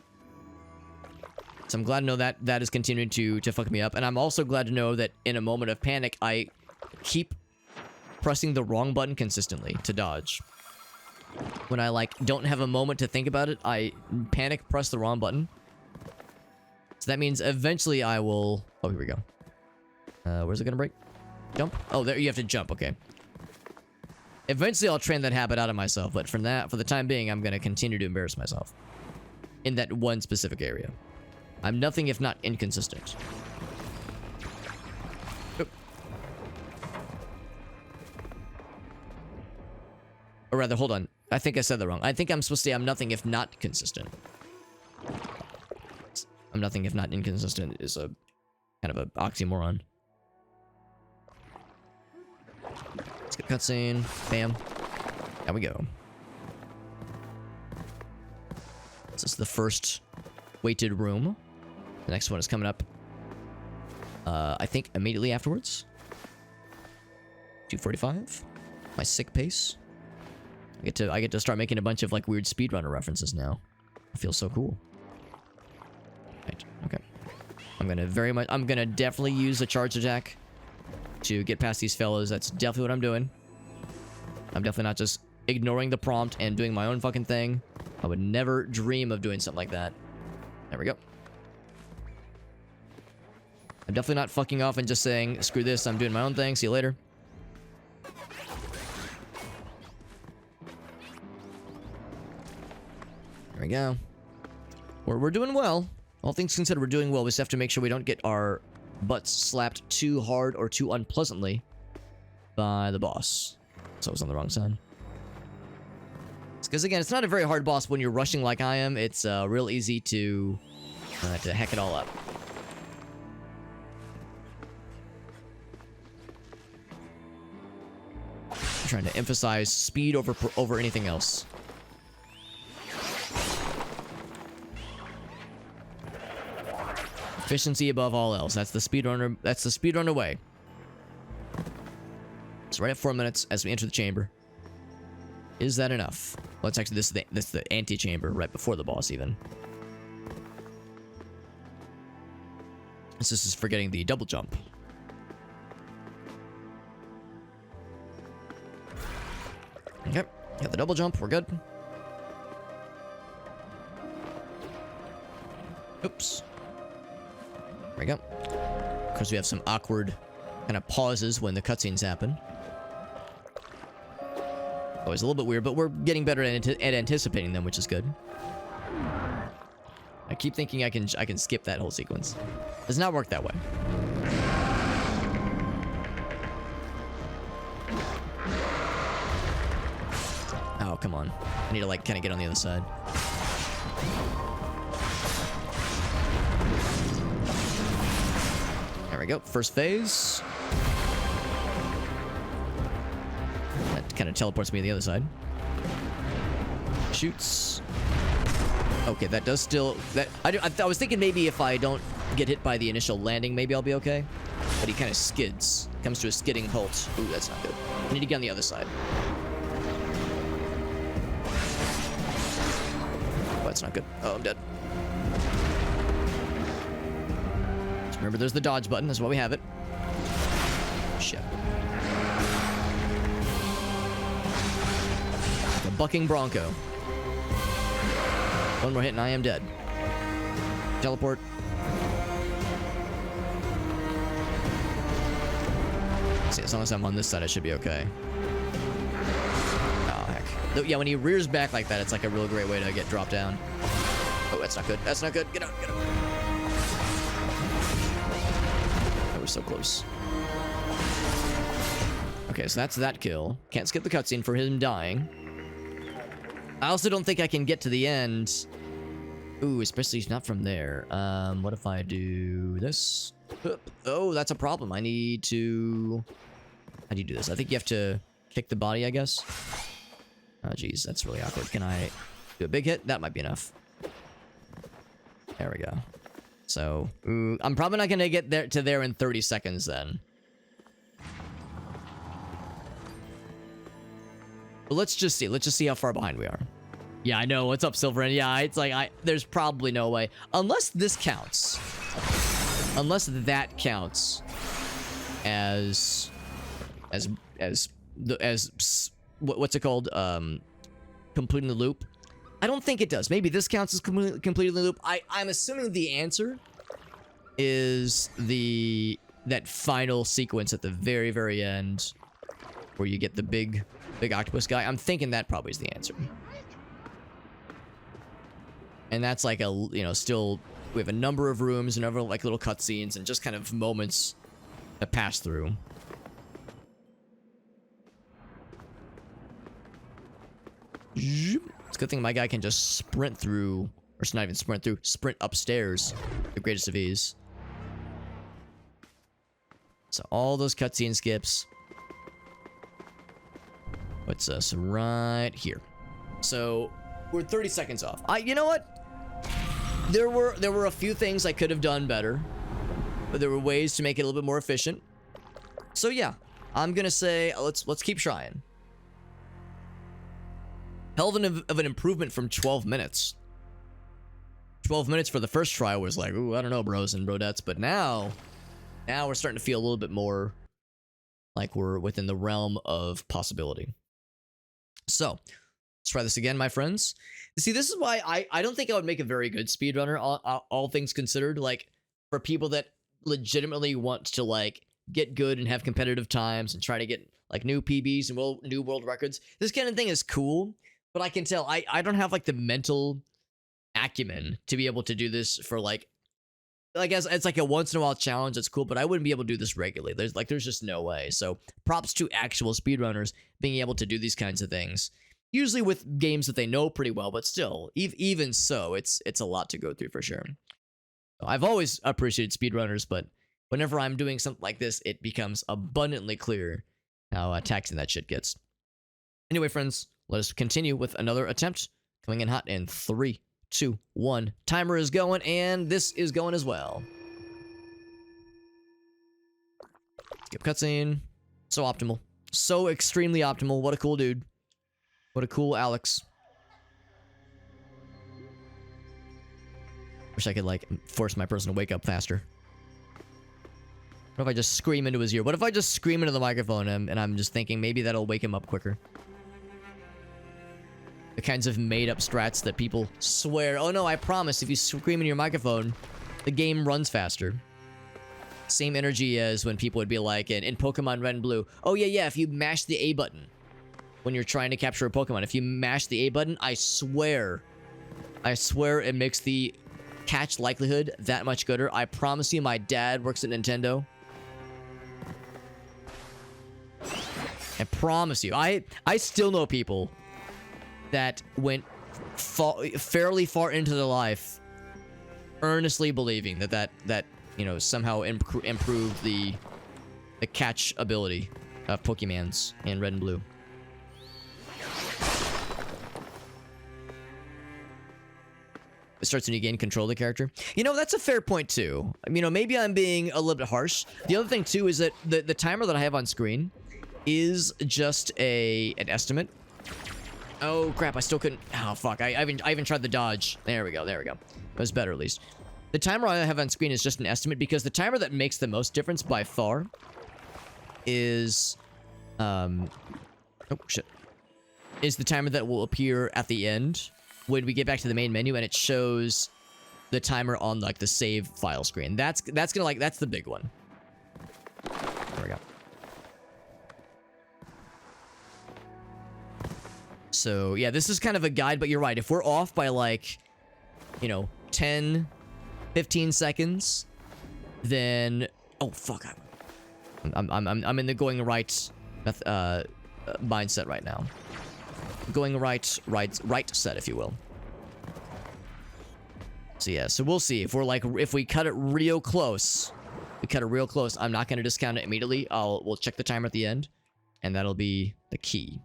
So I'm glad to know that that is continuing to fuck me up. And I'm also glad to know that in a moment of panic, I keep pressing the wrong button consistently to dodge. When I, like, don't have a moment to think about it, I panic press the wrong button. So that means eventually I will... Oh, here we go. Where's it gonna break? Jump? Oh, there, you have to jump, okay. Eventually I'll train that habit out of myself, but for the time being, I'm gonna continue to embarrass myself. In that one specific area. I'm nothing if not inconsistent. Oop. Or rather, hold on. I think I said that wrong. I think I'm supposed to say I'm nothing if not consistent. I'm nothing if not inconsistent is a kind of an oxymoron. Let's get cutscene. Bam. There we go. This is the first weighted room. The next one is coming up. I think immediately afterwards. 2:45. My sick pace. I get to start making a bunch of like weird speedrunner references now. I feel so cool. Right. Okay. I'm gonna definitely use a charge attack to get past these fellas. That's definitely what I'm doing. I'm definitely not just ignoring the prompt and doing my own fucking thing. I would never dream of doing something like that. There we go. I'm definitely not fucking off and just saying, screw this, I'm doing my own thing, see you later. There we go. We're doing well. All things considered, we're doing well. We just have to make sure we don't get our butts slapped too hard or too unpleasantly by the boss. So I was on the wrong side. Because again, it's not a very hard boss when you're rushing like I am. It's real easy to heck it all up. I'm trying to emphasize speed over anything else. Efficiency above all else. That's the speedrunner. That's the speedrunner way. It's right at 4 minutes as we enter the chamber. Is that enough? Well, it's actually this is the anti-chamber right before the boss even. This is for getting the double jump. Okay, got the double jump. We're good. Oops. There we go. Of course, we have some awkward kind of pauses when the cutscenes happen. Always a little bit weird, but we're getting better at anticipating them, which is good. I keep thinking I can skip that whole sequence. Does not work that way. Oh, come on. I need to, like, kind of get on the other side. There we go. First phase. That kind of teleports me to the other side. Shoots. Okay, that does still... I was thinking maybe if I don't get hit by the initial landing, maybe I'll be okay. But he kind of skids. Comes to a skidding halt. Ooh, that's not good. I need to get on the other side. Oh, that's not good. Oh, I'm dead. Just remember, there's the dodge button. That's why we have it. Shit. The bucking bronco. One more hit and I am dead. Teleport. See, as long as I'm on this side, I should be okay. Oh, heck. Yeah, when he rears back like that, it's like a real great way to get dropped down. Oh, that's not good. That's not good. Get out, get out. That was so close. Okay, so that's that kill. Can't skip the cutscene for him dying. I also don't think I can get to the end. Ooh, especially not from there. What if I do this? Oh, that's a problem. I need to... How do you do this? I think you have to kick the body, I guess. Oh, geez, that's really awkward. Can I do a big hit? That might be enough. There we go. So, I'm probably not going to get there in 30 seconds then. But let's just see. Let's just see how far behind we are. Yeah, I know. What's up, Silver? Yeah, it's like, there's probably no way. Unless this counts. Unless that counts as what's it called? Completing the loop. I don't think it does. Maybe this counts as completing the loop. I'm assuming the answer is that final sequence at the very, very end where you get the big octopus guy. I'm thinking that probably is the answer. And that's like still, we have a number of rooms, a number of like little cutscenes, and just kind of moments to pass through. It's a good thing my guy can just sprint through, or it's not even sprint through, sprint upstairs, the greatest of ease. So all those cutscene skips. Puts us right here. So we're 30 seconds off. You know what? There were a few things I could have done better, but there were ways to make it a little bit more efficient. So yeah, I'm gonna say let's keep trying. Hell of an improvement from 12 minutes. 12 minutes for the first try was like, ooh, I don't know, bros and brodettes, but now we're starting to feel a little bit more like we're within the realm of possibility. So, let's try this again, my friends. See, this is why I don't think I would make a very good speedrunner, all things considered. Like, for people that legitimately want to, like, get good and have competitive times and try to get, like, new PBs and new world records. This kind of thing is cool, but I can tell I don't have, like, the mental acumen to be able to do this for, like as it's like a once-in-a-while challenge. It's cool, but I wouldn't be able to do this regularly. There's just no way. So, props to actual speedrunners being able to do these kinds of things. Usually with games that they know pretty well, but still, even so, it's a lot to go through for sure. I've always appreciated speedrunners, but whenever I'm doing something like this, it becomes abundantly clear how taxing that shit gets. Anyway, friends, let us continue with another attempt. Coming in hot in 3, 2, 1. Timer is going, and this is going as well. Skip cutscene. So optimal. So extremely optimal. What a cool dude. What a cool Alex. Wish I could, like, force my person to wake up faster. What if I just scream into his ear? What if I just scream into the microphone and I'm just thinking maybe that'll wake him up quicker? The kinds of made-up strats that people swear, oh no, I promise, if you scream in your microphone, the game runs faster. Same energy as when people would be like, in Pokemon Red and Blue, oh yeah, if you mash the A button, when you're trying to capture a Pokemon. If you mash the A button, I swear it makes the catch likelihood that much gooder. I promise you, my dad works at Nintendo. I promise you. I still know people that went fairly far into their life earnestly believing that you know, somehow improved the catch ability of Pokemons in Red and Blue. It starts when you gain control of the character. You know, that's a fair point too. You know, maybe I'm being a little bit harsh. The other thing too is that the timer that I have on screen is just an estimate. Oh crap, I still couldn't. Oh fuck, I even tried the dodge. There we go. It was better at least. The timer I have on screen is just an estimate because the timer that makes the most difference by far is oh shit, is the timer that will appear at the end when we get back to the main menu and it shows the timer on like the save file screen. That's gonna like, that's the big one. There we go. So yeah, this is kind of a guide, but you're right. If we're off by like, you know, 10, 15 seconds, then oh fuck, I'm in the going right mindset right now. Going right set, if you will. So yeah, so we'll see if we're like, if we cut it real close. I'm not going to discount it immediately. We'll check the timer at the end, and that'll be the key.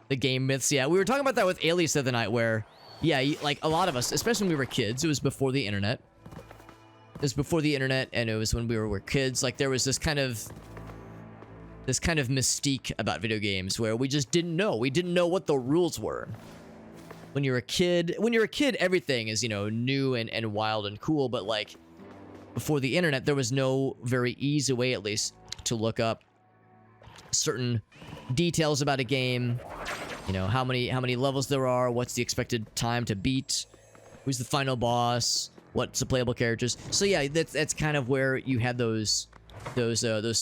The game myths, yeah, we were talking about that with Alias the other night, where yeah, like a lot of us, especially when we were kids, it was before the internet. And it was when we were kids. Like there was this kind of mystique about video games where we just didn't know. We didn't know what the rules were. When you're a kid, everything is, you know, new and wild and cool. But like before the internet, there was no very easy way, at least, to look up certain details about a game. You know, how many levels there are, what's the expected time to beat, who's the final boss, what's the playable characters. So yeah, that's kind of where you had those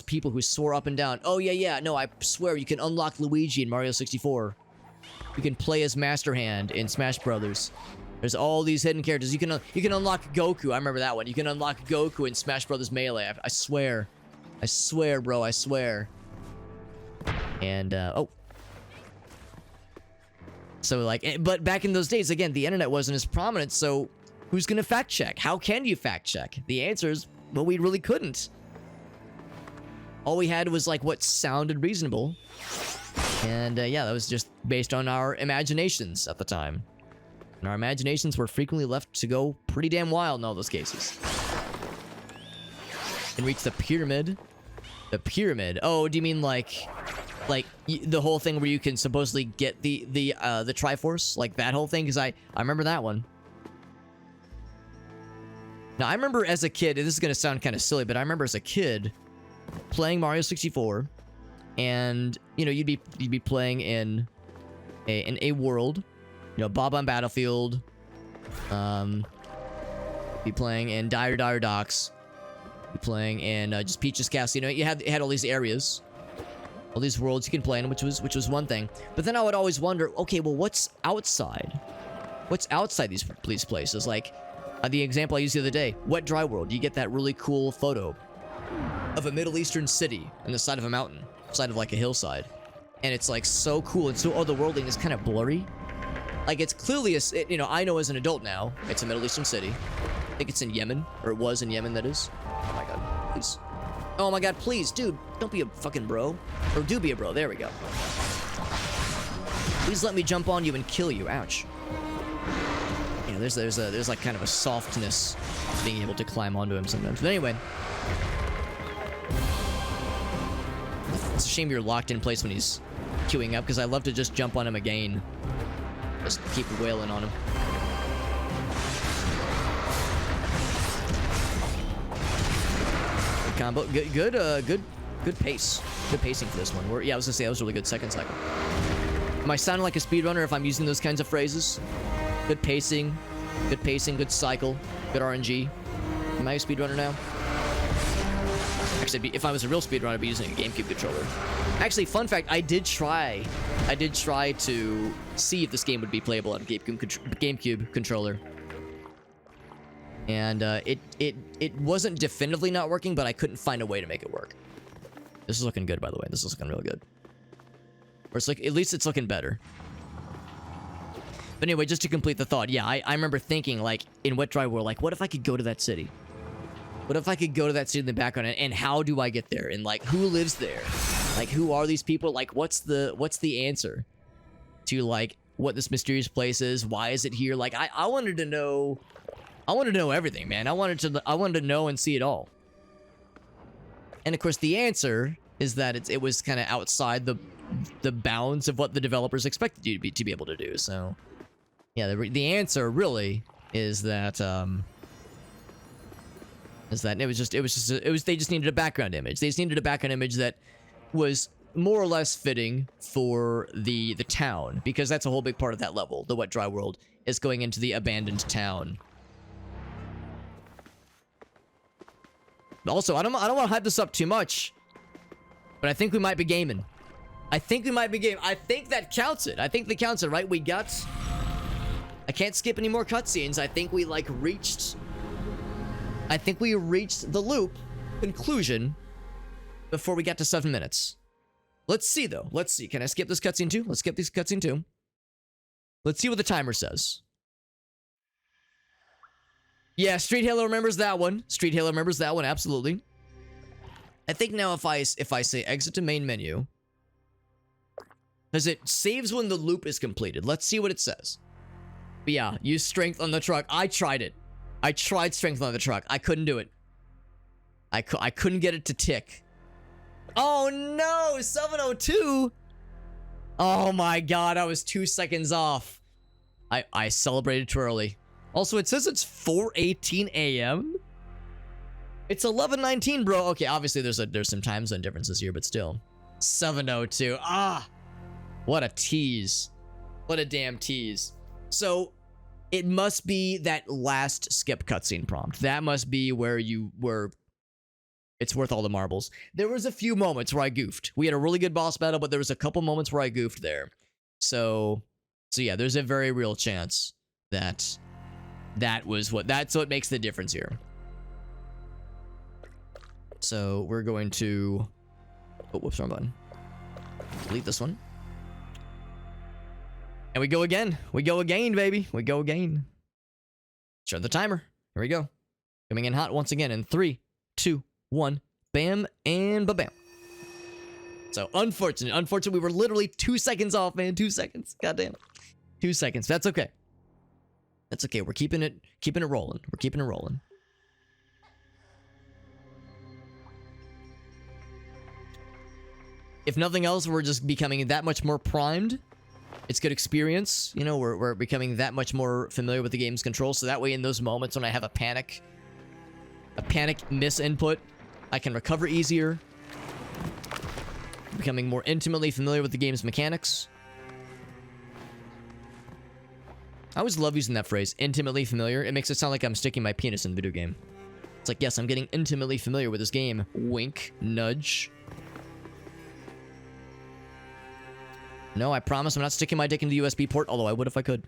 people who swore up and down, oh yeah, no, I swear you can unlock Luigi in Mario 64. You can play as Master Hand in Smash Brothers. There's all these hidden characters. You can unlock Goku. I remember that one. You can unlock Goku in Smash Brothers Melee. I swear, bro, I swear. And oh. So like, but back in those days, again, the internet wasn't as prominent, so who's gonna fact check? How can you fact check? The answer is, well, we really couldn't. All we had was like what sounded reasonable. And yeah, that was just based on our imaginations at the time. And our imaginations were frequently left to go pretty damn wild in all those cases. And reach the pyramid. The pyramid. Oh, do you mean like the whole thing where you can supposedly get the Triforce, like that whole thing? Because I remember that one. Now I remember as a kid, and this is gonna sound kind of silly, but I remember as a kid playing Mario 64, and you know, you'd be playing in a world, you know, Bob on Battlefield, be playing in Dire Docks, be playing in just Peach's Castle. You know, it had all these areas. All these worlds you can play in, which was one thing. But then I would always wonder, okay, well, what's outside? What's outside these places? Like, the example I used the other day, Wet Dry World. You get that really cool photo of a Middle Eastern city on the side of a mountain, side of like a hillside. And it's like so cool. And so, the worlding is kind of blurry. Like, it's clearly, you know, I know as an adult now, it's a Middle Eastern city. I think it's in Yemen, or it was in Yemen, that is. Oh my god, please. Oh my god, please, dude, don't be a fucking bro. Or do be a bro, there we go. Please let me jump on you and kill you, ouch. Yeah, there's like kind of a softness being able to climb onto him sometimes. But anyway. It's a shame you're locked in place when he's queuing up, because I love to just jump on him again. Just keep wailing on him. Combo, good pace. Good pacing for this one. Yeah, I was gonna say that was really good second cycle. Am I sounding like a speedrunner if I'm using those kinds of phrases? Good pacing, good cycle, good RNG. Am I a speedrunner now? Actually, if I was a real speedrunner, I'd be using a GameCube controller. Actually, fun fact, I did try to see if this game would be playable on a GameCube controller. And it wasn't definitively not working, but I couldn't find a way to make it work. This is looking good, by the way. This is looking real good. Or it's like, at least it's looking better. But anyway, just to complete the thought, yeah, I remember thinking, like, in Wet Dry World, like, what if I could go to that city? What if I could go to that city in the background, and how do I get there? And, like, who lives there? Like, who are these people? Like, what's the answer to, like, what this mysterious place is? Why is it here? Like, I wanted to know... I wanted to know everything, man. I wanted to know and see it all. And of course, the answer is that it was kind of outside the bounds of what the developers expected you to be able to do. So, yeah, the answer really is that they just needed a background image. They just needed a background image that was more or less fitting for the town, because that's a whole big part of that level. The Wet Dry World is going into the abandoned town. Also, I don't want to hype this up too much, but I think we might be gaming. I think that counts it. I think that counts it, right? I can't skip any more cutscenes. I think we reached the loop conclusion before we got to 7 minutes. Let's see, though. Let's see. Can I skip this cutscene too? Let's skip this cutscene too. Let's see what the timer says. Yeah, Street Halo remembers that one. Street Halo remembers that one, absolutely. I think now if I say exit to main menu, because it saves when the loop is completed. Let's see what it says. But yeah, use strength on the truck. I tried it. I tried strength on the truck. I couldn't do it. I couldn't get it to tick. Oh no, 702. Oh my god, I was 2 seconds off. I celebrated too early. Also, it says it's 4:18 a.m. It's 11:19, bro. Okay, obviously there's some time zone differences here, but still. 7:02. Ah, what a tease. What a damn tease. So, it must be that last skip cutscene prompt. That must be where it's worth all the marbles. There was a few moments where I goofed. We had a really good boss battle, but there was a couple moments where I goofed there. So yeah, there's a very real chance that that's what makes the difference here. So we're going to, oh, whoops, wrong button. Delete this one. And we go again. We go again, baby. We go again. Start the timer. Here we go. Coming in hot once again in 3, 2, 1. Bam and ba-bam. So unfortunate. We were literally 2 seconds off, man. 2 seconds. Goddamn. 2 seconds. That's okay. That's okay. We're keeping it rolling. We're keeping it rolling. If nothing else, we're just becoming that much more primed. It's good experience. You know, we're becoming that much more familiar with the game's controls. So that way, in those moments when I have a panic miss input, I can recover easier. Becoming more intimately familiar with the game's mechanics. I always love using that phrase, intimately familiar. It makes it sound like I'm sticking my penis in the video game. It's like, yes, I'm getting intimately familiar with this game. Wink, nudge. No, I promise I'm not sticking my dick in the USB port, although I would if I could.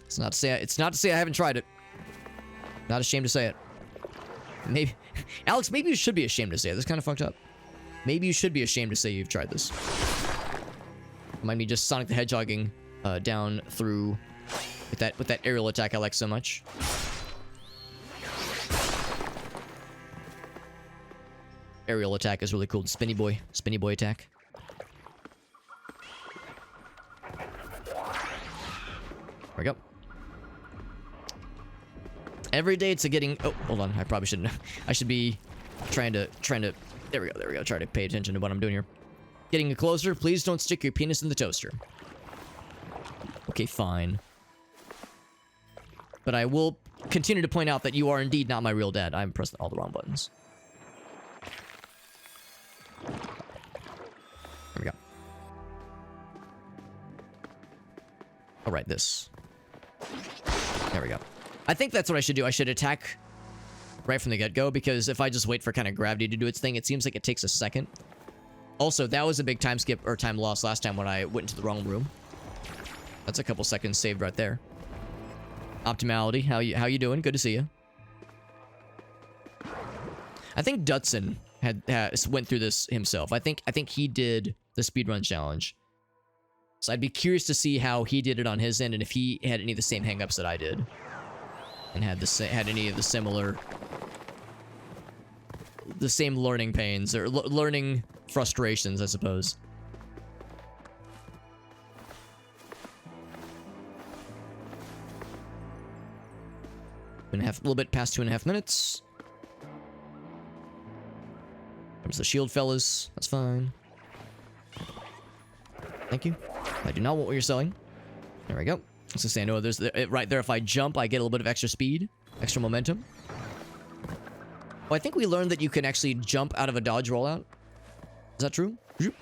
It's not to say I haven't tried it. Not ashamed to say it. Maybe, Alex, maybe you should be ashamed to say it. This is kind of fucked up. Maybe you should be ashamed to say you've tried this. Mind me just Sonic the Hedgehogging down through with that aerial attack I like so much. Aerial attack is really cool. Spinny boy attack. There we go. Every day it's a getting... Oh, hold on. I probably shouldn't... I should be trying to... There we go. Try to pay attention to what I'm doing here. Getting closer. Please don't stick your penis in the toaster. Okay, fine. But I will continue to point out that you are indeed not my real dad. I'm pressing all the wrong buttons. There we go. All right, this. There we go. I think that's what I should do. I should attack right from the get-go, because if I just wait for kind of gravity to do its thing, it seems like it takes a second. Also, that was a big time skip or time loss last time when I went into the wrong room. That's a couple seconds saved right there. Optimality, how you doing? Good to see you. I think Dutson went through this himself. I think he did the speedrun challenge. So I'd be curious to see how he did it on his end and if he had any of the same hangups that I did. And had any of the same learning pains or learning frustrations, I suppose. A little bit past 2.5 minutes. Comes the shield, fellas. That's fine. Thank you. I do not want what you're selling. There we go. Let's just say I know there's right there. If I jump, I get a little bit of extra speed, extra momentum. Oh, I think we learned that you can actually jump out of a dodge rollout. Is that true?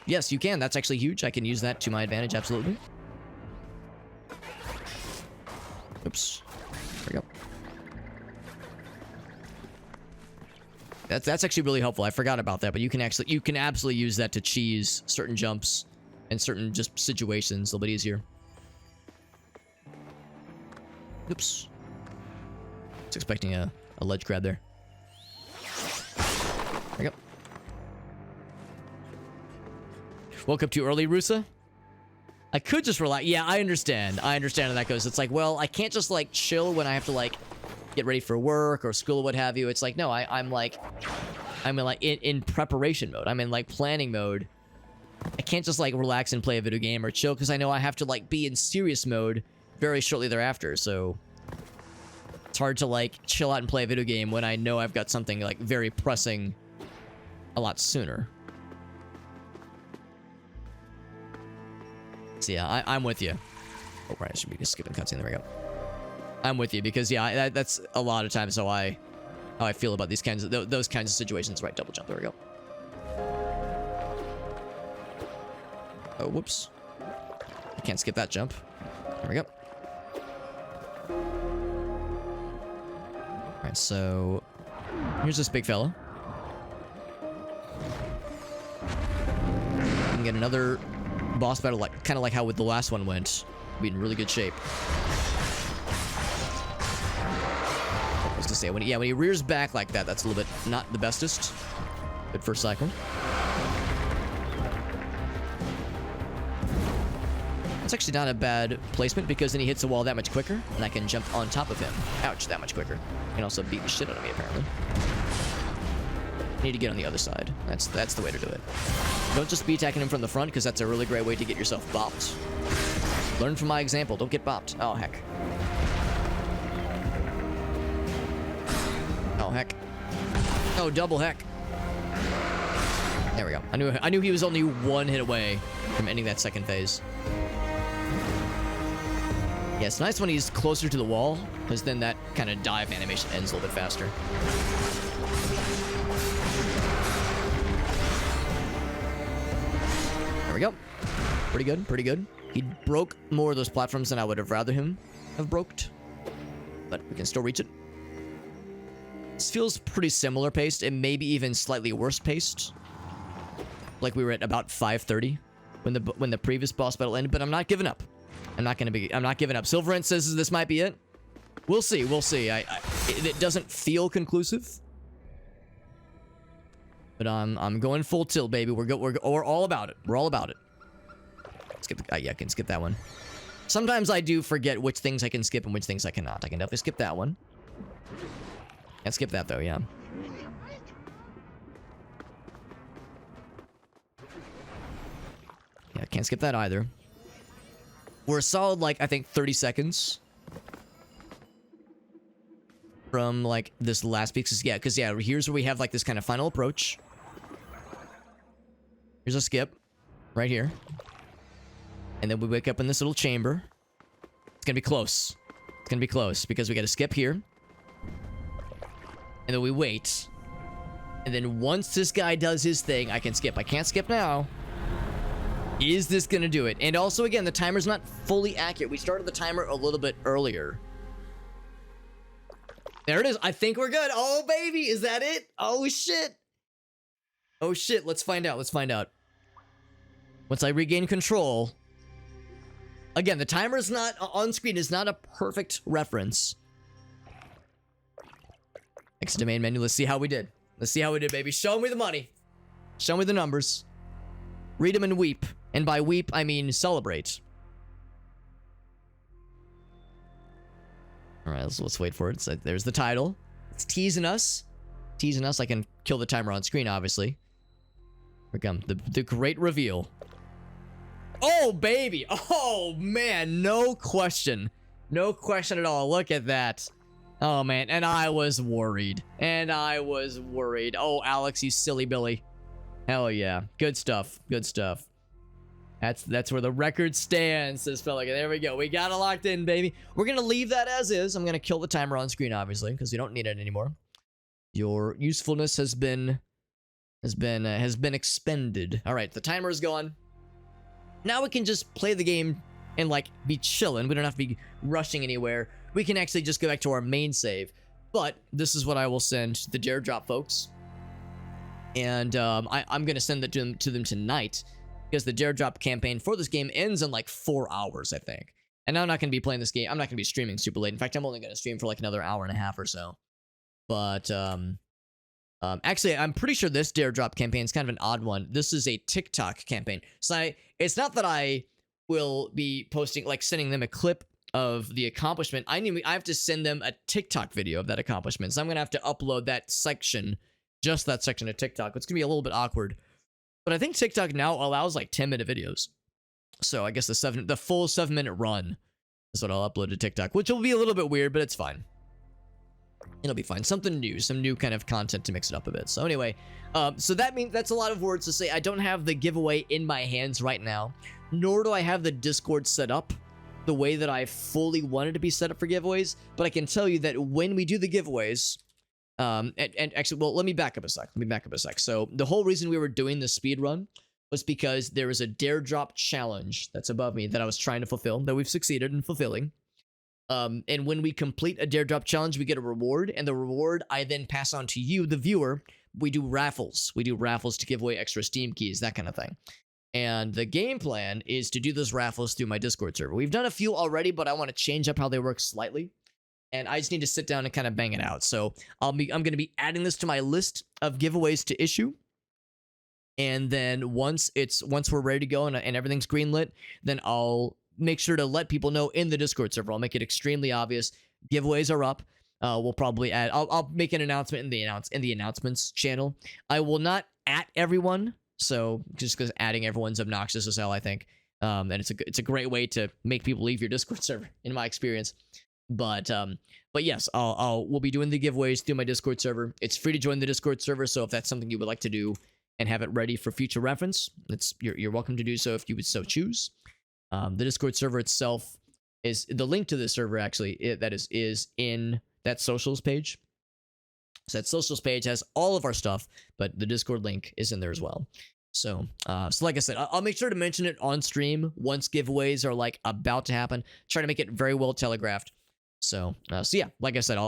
Yes, you can. That's actually huge. I can use that to my advantage, absolutely. Oops. There we go. That's actually really helpful. I forgot about that, but you can absolutely use that to cheese certain jumps and certain just situations a little bit easier. Oops. I was expecting a ledge grab there. There we go. Woke up too early, Rusa? I could just relax. Yeah, I understand. I understand how that goes. It's like, well, I can't just like chill when I have to like get ready for work or school or what have you. It's like, no, I'm in preparation mode. I'm in like planning mode. I can't just like relax and play a video game or chill because I know I have to like be in serious mode very shortly thereafter. So it's hard to like chill out and play a video game when I know I've got something like very pressing a lot sooner. So yeah, I'm with you. Oh, right, I should be just skipping cutscene. There we go. I'm with you because yeah, that's a lot of times how I feel about these kinds of those kinds of situations. Right, double jump. There we go. Oh, whoops. I can't skip that jump. There we go. All right, so here's this big fella. We can get another boss battle, like kind of like how with the last one went. Be in really good shape. I was gonna say when he rears back like that, that's a little bit not the bestest. Good first cycle. It's actually not a bad placement because then he hits the wall that much quicker, and I can jump on top of him. Ouch, that much quicker. And also beat the shit out of me apparently. Need to get on the other side. That's the way to do it. Don't just be attacking him from the front because that's a really great way to get yourself bopped. Learn from my example. Don't get bopped. Oh heck. Oh heck. Oh double heck. There we go. I knew he was only one hit away from ending that second phase. Yeah, it's nice when he's closer to the wall because then that kind of dive animation ends a little bit faster. There we go. Pretty good, pretty good. He broke more of those platforms than I would have rather him have broked. But we can still reach it. This feels pretty similar paced and maybe even slightly worse paced. Like we were at about 5:30 when the previous boss battle ended, but I'm not giving up. I'm not giving up. Silverant says this might be it. We'll see, we'll see. It doesn't feel conclusive. But I'm going full tilt, baby. We're all about it. We're all about it. Skip. Yeah, I can skip that one. Sometimes I do forget which things I can skip and which things I cannot. I can definitely skip that one. Can't skip that though. Yeah. Yeah, can't skip that either. We're a solid, like, I think 30 seconds from, like, this last piece. Because, yeah, here's where we have, like, this kind of final approach. Here's a skip. Right here. And then we wake up in this little chamber. It's gonna be close. It's gonna be close, because we gotta skip here. And then we wait. And then once this guy does his thing, I can skip. I can't skip now. Is this gonna do it? And also, again, the timer's not fully accurate. We started the timer a little bit earlier. There it is. I think we're good. Oh, baby. Is that it? Oh, shit. Oh, shit. Let's find out. Let's find out. Once I regain control. Again, the timer is not on screen. Is not a perfect reference. Exit to main menu. Let's see how we did. Let's see how we did, baby. Show me the money. Show me the numbers. Read them and weep. And by weep, I mean celebrate. All right, let's wait for it. So there's the title. It's teasing us. Teasing us. I can kill the timer on screen, obviously. Here we come. The great reveal. Oh, baby. Oh, man. No question. No question at all. Look at that. Oh, man. And I was worried. Oh, Alex, you silly Billy. Hell yeah. Good stuff. Good stuff. That's where the record stands, says Pelican. There we go. We got it locked in, baby. We're going to leave that as is. I'm going to kill the timer on screen, obviously, because we don't need it anymore. Your usefulness has been expended. All right, the timer is gone. Now we can just play the game and, like, be chilling. We don't have to be rushing anywhere. We can actually just go back to our main save. But this is what I will send the Dare Drop folks. And I'm going to send it to them tonight. Because the Dare Drop campaign for this game ends in like 4 hours, I think. And I'm not going to be playing this game. I'm not going to be streaming super late. In fact, I'm only going to stream for like another hour and a half or so. But actually, I'm pretty sure this Dare Drop campaign is kind of an odd one. This is a TikTok campaign. So it's not that I will be posting, like sending them a clip of the accomplishment. I have to send them a TikTok video of that accomplishment. So I'm going to have to upload that section, just that section of TikTok. It's going to be a little bit awkward. But I think TikTok now allows like 10-minute videos. So I guess the full 7-minute run is what I'll upload to TikTok, which will be a little bit weird, but it's fine. It'll be fine. Something new, some new kind of content to mix it up a bit. So anyway, so that means that's a lot of words to say. I don't have the giveaway in my hands right now, nor do I have the Discord set up the way that I fully wanted to be set up for giveaways. But I can tell you that when we do the giveaways, and actually, well, let me back up a sec. So the whole reason we were doing the speed run was because there was a Dare Drop challenge that's above me that I was trying to fulfill, that we've succeeded in fulfilling. And when we complete a Dare Drop challenge, we get a reward, and the reward I then pass on to you, the viewer. We do raffles. We do raffles to give away extra Steam keys, that kind of thing. And the game plan is to do those raffles through my Discord server. We've done a few already, but I want to change up how they work slightly. And I just need to sit down and kind of bang it out. So I'm going to be adding this to my list of giveaways to issue. And then once we're ready to go and everything's greenlit, then I'll make sure to let people know in the Discord server. I'll make it extremely obvious. Giveaways are up. We'll probably add. I'll make an announcement in the announcements channel. I will not at everyone. So just because adding everyone's obnoxious as hell, I think. And it's a great way to make people leave your Discord server, in my experience. But yes, we'll be doing the giveaways through my Discord server. It's free to join the Discord server, so if that's something you would like to do and have it ready for future reference, you're welcome to do so if you would so choose. The Discord server itself is the link to the server actually is in that socials page. So that socials page has all of our stuff, but the Discord link is in there as well. So like I said, I'll make sure to mention it on stream once giveaways are like about to happen. Try to make it very well telegraphed. So yeah, like I said,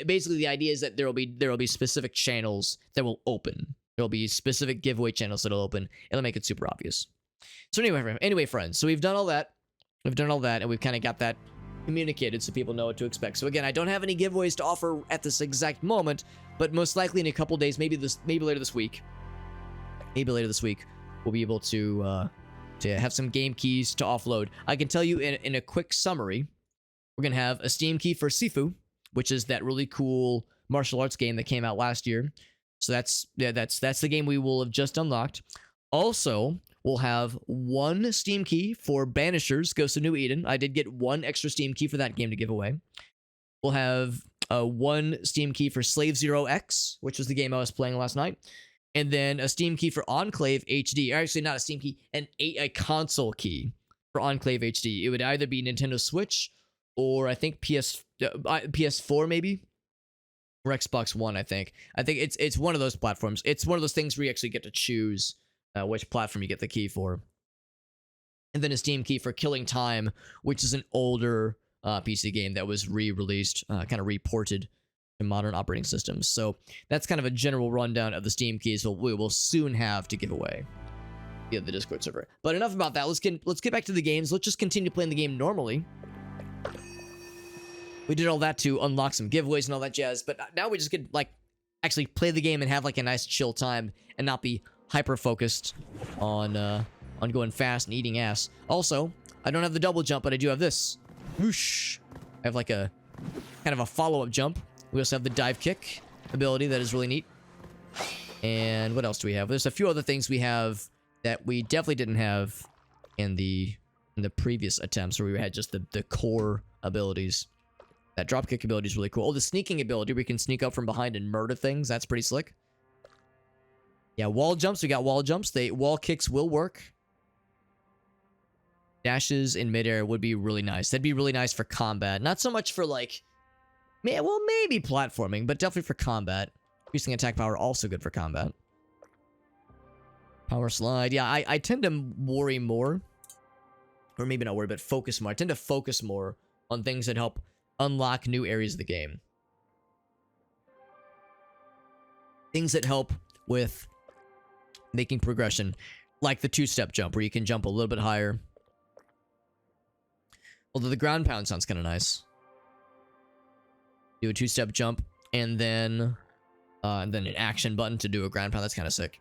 basically the idea is that there will be specific channels that will open. There'll be specific giveaway channels that'll open. It'll make it super obvious. So anyway, friends. So we've done all that. And we've kind of got that communicated so people know what to expect. So again, I don't have any giveaways to offer at this exact moment, but most likely in a couple days, maybe later this week, we'll be able to have some game keys to offload. I can tell you in a quick summary, we're gonna have a Steam key for Sifu, which is that really cool martial arts game that came out last year. So that's the game we will have just unlocked. Also, we'll have one Steam key for Banishers, Ghost of New Eden. I did get one extra Steam key for that game to give away. We'll have one Steam key for Slave Zero X, which was the game I was playing last night. And then a Steam key for Enclave HD. Or actually, not a Steam key, a console key for Enclave HD. It would either be Nintendo Switch or I think PS4 maybe, or Xbox One. I think it's one of those platforms. It's one of those things where you actually get to choose which platform you get the key for. And then a Steam key for Killing Time, which is an older PC game that was re-released, kind of reported to modern operating systems. So that's kind of a general rundown of the Steam keys we will soon have to give away via the Discord server. But enough about that. Let's get back to the games. Let's just continue playing the game normally. We did all that to unlock some giveaways and all that jazz, but now we just get like actually play the game and have like a nice chill time and not be hyper focused on going fast and eating ass. Also, I don't have the double jump, but I do have this. Whoosh! I have like a kind of a follow-up jump. We also have the dive kick ability that is really neat. And what else do we have? There's a few other things we have that we definitely didn't have in the previous attempts where we had just the core abilities. That dropkick ability is really cool. Oh, the sneaking ability, we can sneak up from behind and murder things. That's pretty slick. Yeah, wall jumps. We got wall jumps. Wall kicks will work. Dashes in midair would be really nice. That'd be really nice for combat. Not so much for like, well, maybe platforming, but definitely for combat. Increasing attack power, also good for combat. Power slide. Yeah, I tend to worry more. Or maybe not worry, but focus more. I tend to focus more on things that help unlock new areas of the game. Things that help with making progression, like the two-step jump, where you can jump a little bit higher. Although the ground pound sounds kind of nice. Do a two-step jump, and then an action button to do a ground pound. That's kind of sick.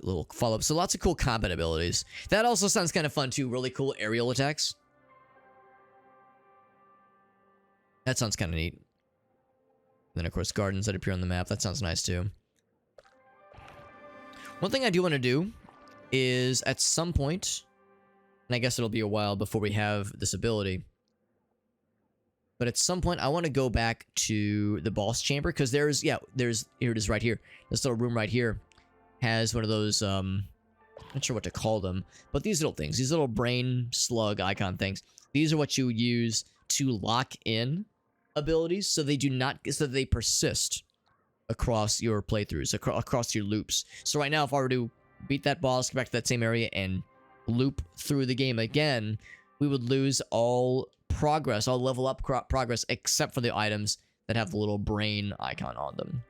Little follow-up. So lots of cool combat abilities. That also sounds kind of fun too. Really cool aerial attacks. That sounds kind of neat. And then of course gardens that appear on the map. That sounds nice too. One thing I do want to do is at some point, and I guess it'll be a while before we have this ability, but at some point I want to go back to the boss chamber, because here it is right here. This little room right here has one of those, not sure what to call them, but these little things, these little brain slug icon things, these are what you use to lock in abilities so they persist across your playthroughs, across your loops. So right now, if I were to beat that boss, go back to that same area, and loop through the game again, we would lose all progress, all level up progress, except for the items that have the little brain icon on them.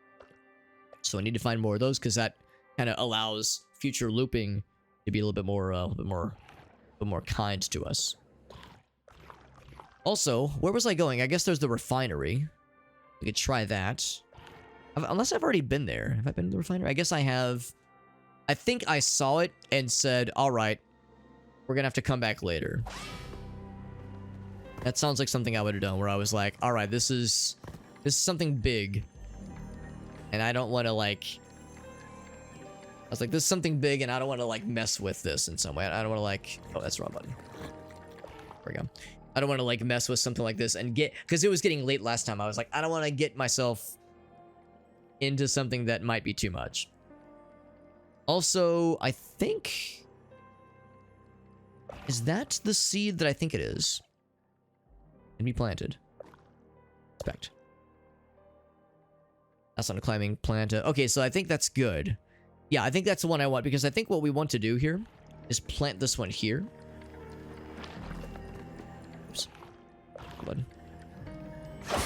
So I need to find more of those, because that kind of allows future looping to be a little bit more kind to us. Also, where was I going? I guess there's the refinery. We could try that. Unless I've already been there. Have I been to the refinery? I guess I have. I think I saw it and said, alright, we're gonna have to come back later. That sounds like something I would have done, where I was like, alright, this is something big. And I don't want to, like... I was like, this is something big, and I don't want to, like, mess with this in some way. I don't want to, like... Oh, that's the wrong button. There we go. I don't want to, like, mess with something like this and get... Because it was getting late last time. I was like, I don't want to get myself into something that might be too much. Also, I think... Is that the seed that I think it is? Can be planted. Expect. That's not a climbing plant. Okay, so I think that's good. Yeah, I think that's the one I want, because I think what we want to do here is plant this one here. Oops. Button. I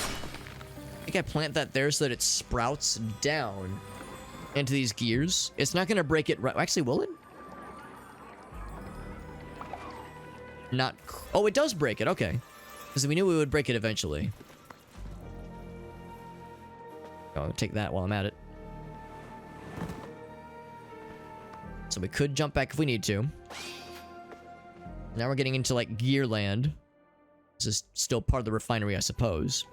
think I plant that there so that it sprouts down into these gears. It's not going to break it right. Actually, will it? Not. Oh, it does break it. Okay. Because we knew we would break it eventually. I'll take that while I'm at it. So we could jump back if we need to. Now we're getting into, like, gear land. This is still part of the refinery, I suppose.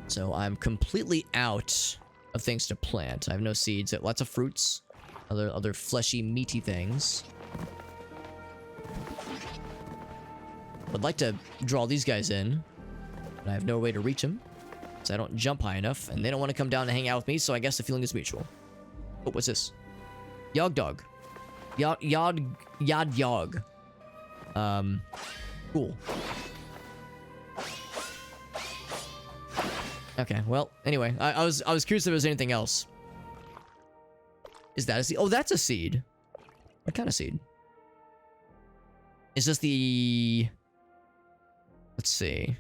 So I'm completely out of things to plant. I have no seeds. Lots of fruits. Other fleshy, meaty things. Would like to draw these guys in, but I have no way to reach them, because I don't jump high enough, and they don't want to come down and hang out with me, so I guess the feeling is mutual. Oh, what's this? Yog dog. Yod. Cool. Okay, well, anyway, I was curious if there was anything else. Is that a seed? Oh, that's a seed. What kind of seed? Is this the... Let's see.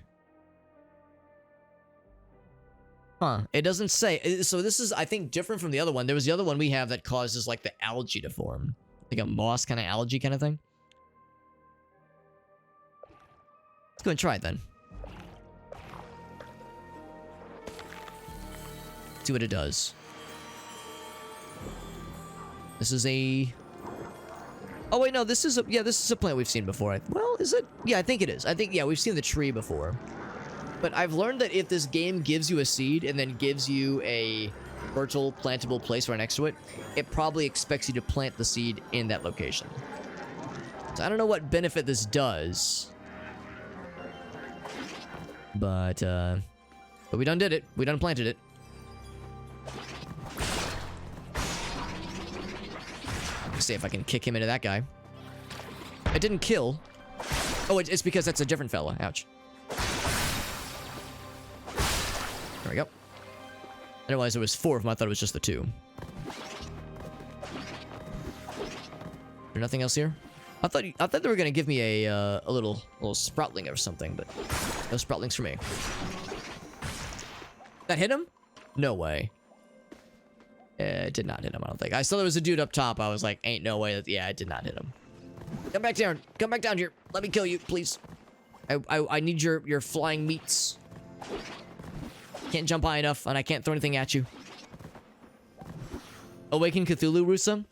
Huh. It doesn't say. So this is, I think, different from the other one. There was the other one we have that causes, like, the algae to form. Like a moss kind of algae kind of thing. Let's go and try it then. See what it does. This is a... Oh wait, no, this is a... Yeah, this is a plant we've seen before. Well, is it? Yeah, I think it is. I think, yeah, we've seen the tree before. But I've learned that if this game gives you a seed and then gives you a fertile, plantable place right next to it, it probably expects you to plant the seed in that location. So I don't know what benefit this does. But we done did it. We done planted it. Let's see if I can kick him into that guy. It didn't kill. Oh, it's because that's a different fella. Ouch. There we go. I didn't realize there was 4 of them. I thought it was just the 2. Is there nothing else here? I thought they were gonna give me a little sproutling or something, but no sproutlings for me. That hit him? No way. It did not hit him, I don't think. I saw there was a dude up top. I was like, ain't no way. Yeah, it did not hit him. Come back down. Come back down here. Let me kill you, please. I need your flying meats. Can't jump high enough, and I can't throw anything at you. Awaken Cthulhu, Rusa?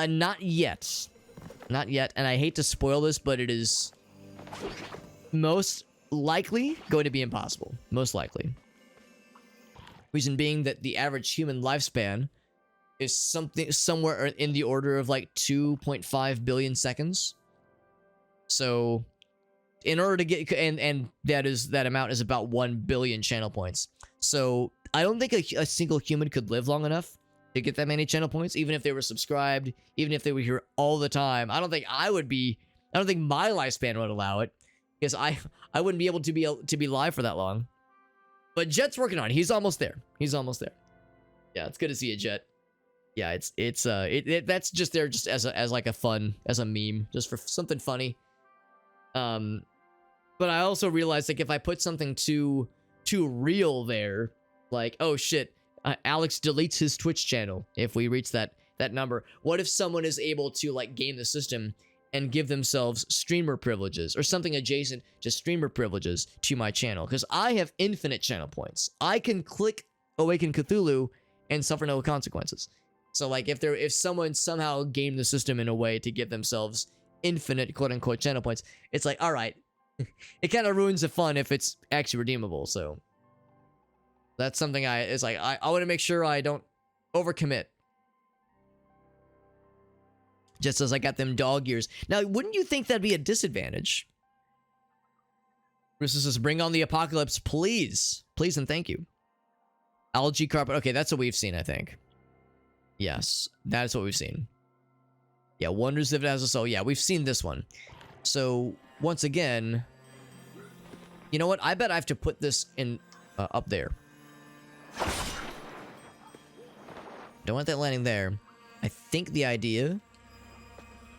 Not yet. Not yet, and I hate to spoil this, but it is most likely going to be impossible. Most likely. Reason being that the average human lifespan is somewhere in the order of like 2.5 billion seconds. So, in order to get, and that amount is about 1 billion channel points. So, I don't think a single human could live long enough to get that many channel points, even if they were subscribed, even if they were here all the time. I don't think my lifespan would allow it, because I wouldn't be able to be live for that long. But Jet's working on it. He's almost there. He's almost there. Yeah, it's good to see you, Jet. Yeah, that's just there just as like a fun, as a meme, just for something funny. But I also realized, like, if I put something too real there, like, oh shit, Alex deletes his Twitch channel if we reach that number. What if someone is able to, like, game the system and give themselves streamer privileges or something adjacent to streamer privileges to my channel? Because I have infinite channel points. I can click Awaken Cthulhu and suffer no consequences. So, like, if someone somehow gamed the system in a way to give themselves infinite quote-unquote channel points, it's like, alright. It kind of ruins the fun if it's actually redeemable, so... That's something I want to make sure I don't overcommit. Just as I got them dog ears. Now, wouldn't you think that'd be a disadvantage? Bruce says, bring on the apocalypse, please. Please and thank you. Algae carpet. Okay, that's what we've seen, I think. Yes, that's what we've seen. Yeah, wonders if it has a soul. Yeah, we've seen this one. So, once again... You know what? I bet I have to put this in up there. Don't want that landing there. I think the idea...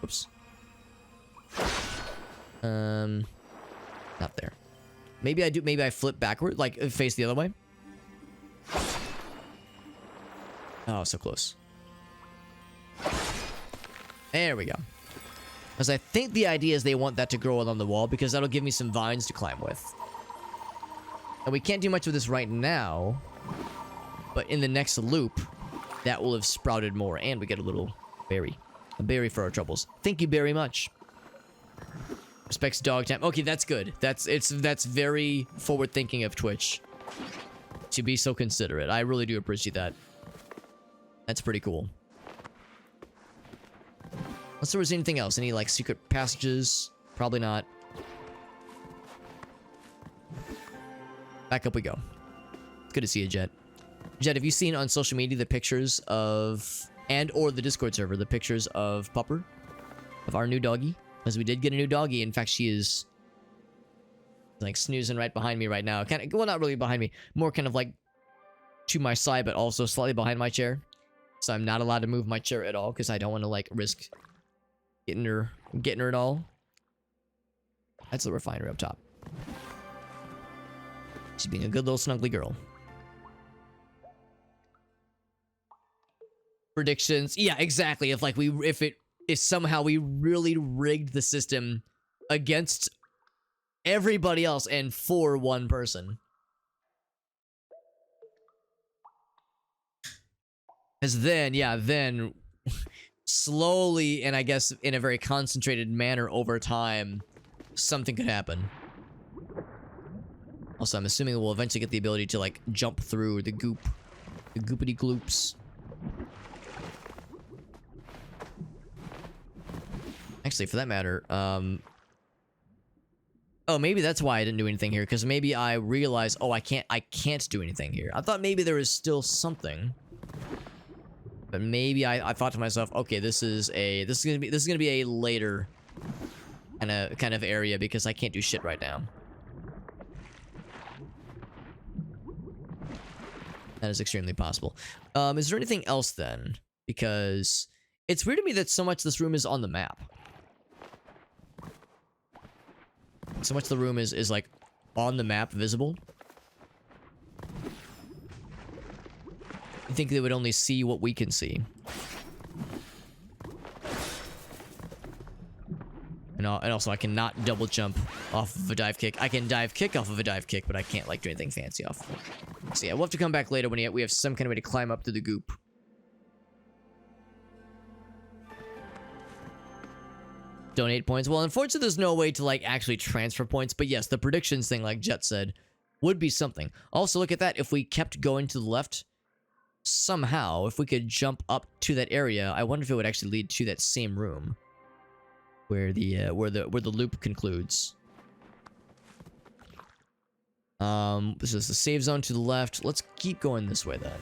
Oops. Not there. Maybe I do. Maybe I flip backward, like face the other way. Oh, so close. There we go. Because I think the idea is they want that to grow along the wall, because that'll give me some vines to climb with. And we can't do much with this right now, but in the next loop, that will have sprouted more, and we get a little berry. A berry for our troubles. Thank you very much. Respects dog time. Okay, that's good. That's very forward thinking of Twitch to be so considerate. I really do appreciate that. That's pretty cool. Unless there was anything else, any like secret passages? Probably not. Back up we go. It's good to see you, Jet. Jet, have you seen on social media the pictures of, and or the Discord server, the pictures of Pupper? Of our new doggy? Because we did get a new doggy. In fact, she is like snoozing right behind me right now. Kind of, well, not really behind me. More kind of like to my side, but also slightly behind my chair. So I'm not allowed to move my chair at all because I don't want to like risk getting her at all. That's the refinery up top. She's being a good little snuggly girl. Predictions. Yeah, exactly. If somehow we really rigged the system against everybody else and for one person. Because then slowly, and I guess in a very concentrated manner over time, something could happen. Also, I'm assuming we'll eventually get the ability to, like, jump through the goop. The goopity gloops. Actually, for that matter, oh, maybe that's why I didn't do anything here, because maybe I realized, oh, I can't do anything here. I thought maybe there was still something. But maybe I thought to myself, okay, this is gonna be a later kind of area because I can't do shit right now. That is extremely possible. Is there anything else then? Because it's weird to me that so much of this room is on the map. So much of the room is like on the map visible. I think they would only see what we can see. And also, I cannot double jump off of a dive kick. I can dive kick off of a dive kick, but I can't like do anything fancy off of it. So yeah, we'll have to come back later when we have some kind of way to climb up to the goop. Donate points. Well, unfortunately, there's no way to like actually transfer points. But yes, the predictions thing, like Jet said, would be something. Also, look at that. If we kept going to the left, somehow, if we could jump up to that area, I wonder if it would actually lead to that same room where the loop concludes. This is the save zone to the left. Let's keep going this way then.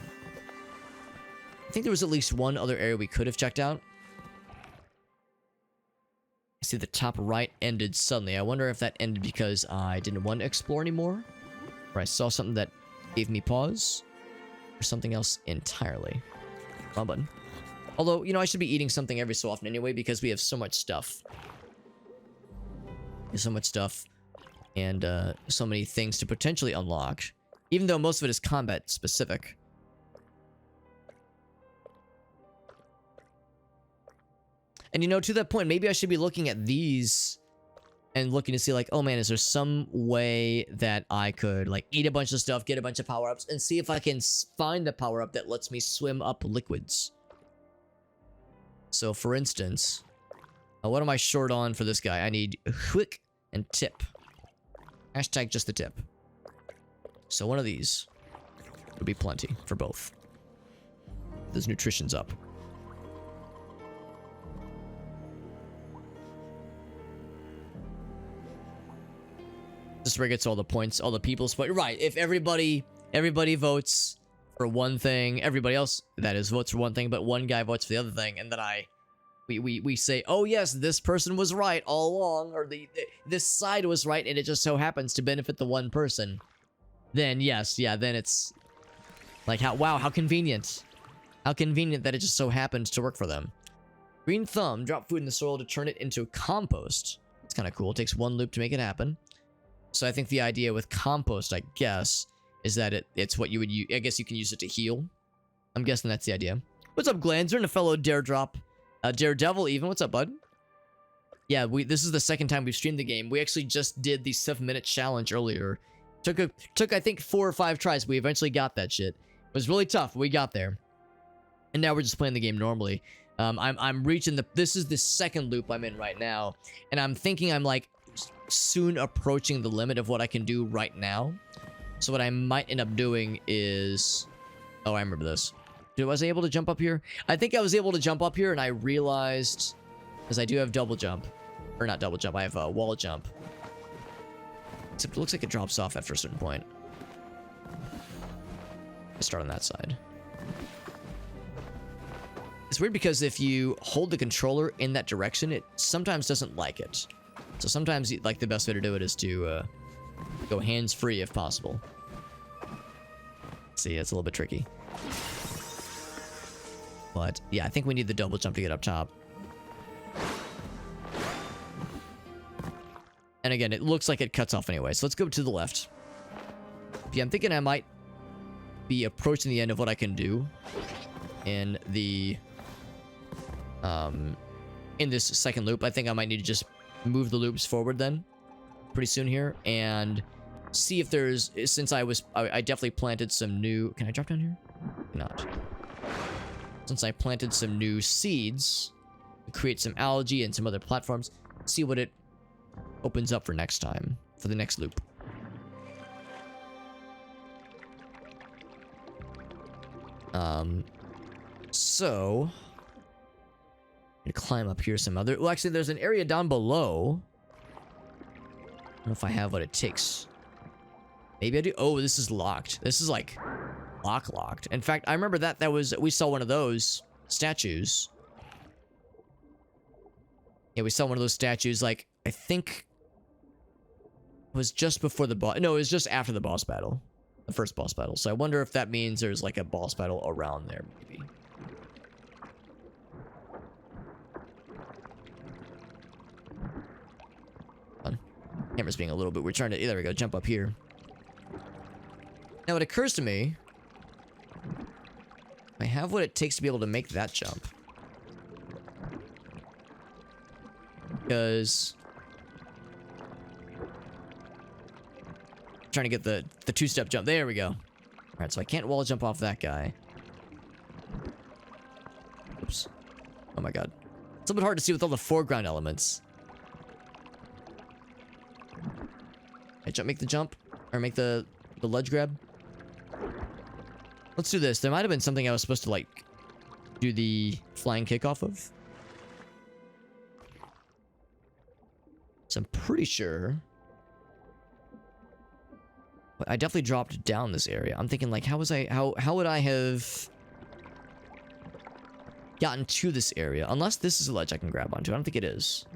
I think there was at least one other area we could have checked out. I see the top right ended suddenly. I wonder if that ended because I didn't want to explore anymore, or I saw something that gave me pause, or something else entirely. Wrong button. Although, you know, I should be eating something every so often anyway because we have so much stuff. There's so much stuff and so many things to potentially unlock, even though most of it is combat specific. And you know, to that point, maybe I should be looking at these and looking to see like, oh man, is there some way that I could like eat a bunch of stuff, get a bunch of power-ups, and see if I can find the power-up that lets me swim up liquids. So for instance, what am I short on for this guy? I need quick and tip. Hashtag just the tip. So one of these would be plenty for both. This nutrition's up. This is where it gets all the points, all the people's point. Right, if everybody votes for one thing, everybody else, that is, votes for one thing, but one guy votes for the other thing, and then we say, oh yes, this person was right all along, or this side was right, and it just so happens to benefit the one person. Then yes, yeah, then it's like, how convenient. How convenient that it just so happened to work for them. Green thumb, drop food in the soil to turn it into compost. It's kind of cool. It takes one loop to make it happen. So I think the idea with compost, I guess, is that it's what you would use. I guess you can use it to heal. I'm guessing that's the idea. What's up, Glanzer, and a fellow Daredevil even. What's up, bud? Yeah, this is the second time we've streamed the game. We actually just did the 7-minute challenge earlier. Took I think 4 or 5 tries. We eventually got that shit. It was really tough. We got there. And now we're just playing the game normally. I'm reaching this is the second loop I'm in right now. And I'm thinking I'm like soon approaching the limit of what I can do right now. So what I might end up doing is... Oh, I remember this. Was I able to jump up here? I think I was able to jump up here and I realized... Because I do have double jump. Or not double jump, I have a wall jump. Except it looks like it drops off after a certain point. Let's start on that side. It's weird because if you hold the controller in that direction, it sometimes doesn't like it. So sometimes, like, the best way to do it is to go hands-free if possible. See, it's a little bit tricky. But yeah, I think we need the double jump to get up top. And again, it looks like it cuts off anyway. So let's go to the left. Yeah, I'm thinking I might be approaching the end of what I can do in the in this second loop. I think I might need to just move the loops forward then pretty soon here and see if there's, since I definitely planted some new, can I drop down here? Not. Since I planted some new seeds to create some algae and some other platforms, see what it opens up for next time, for the next loop. So I'm gonna climb up here some other, well, actually there's an area down below. I don't know if I have what it takes. Maybe I do. Oh, this is locked. This is like locked. In fact, I remember that was, we saw one of those statues. Yeah, we saw one of those statues, like, I think it was just before the boss. No, it was just after the boss battle. The first boss battle. So I wonder if that means there's like a boss battle around there, maybe. Camera's being a little bit, we're trying to, there we go, jump up here. Now it occurs to me, I have what it takes to be able to make that jump. Because I'm trying to get the two-step jump. There we go. Alright, so I can't wall jump off that guy. Oops. Oh my god. It's a little bit hard to see with all the foreground elements. Make the jump, or make the ledge grab. Let's do this. There might have been something I was supposed to like do the flying kick off of. So I'm pretty sure. But I definitely dropped down this area. I'm thinking like, how would I have gotten to this area? Unless this is a ledge I can grab onto. I don't think it is.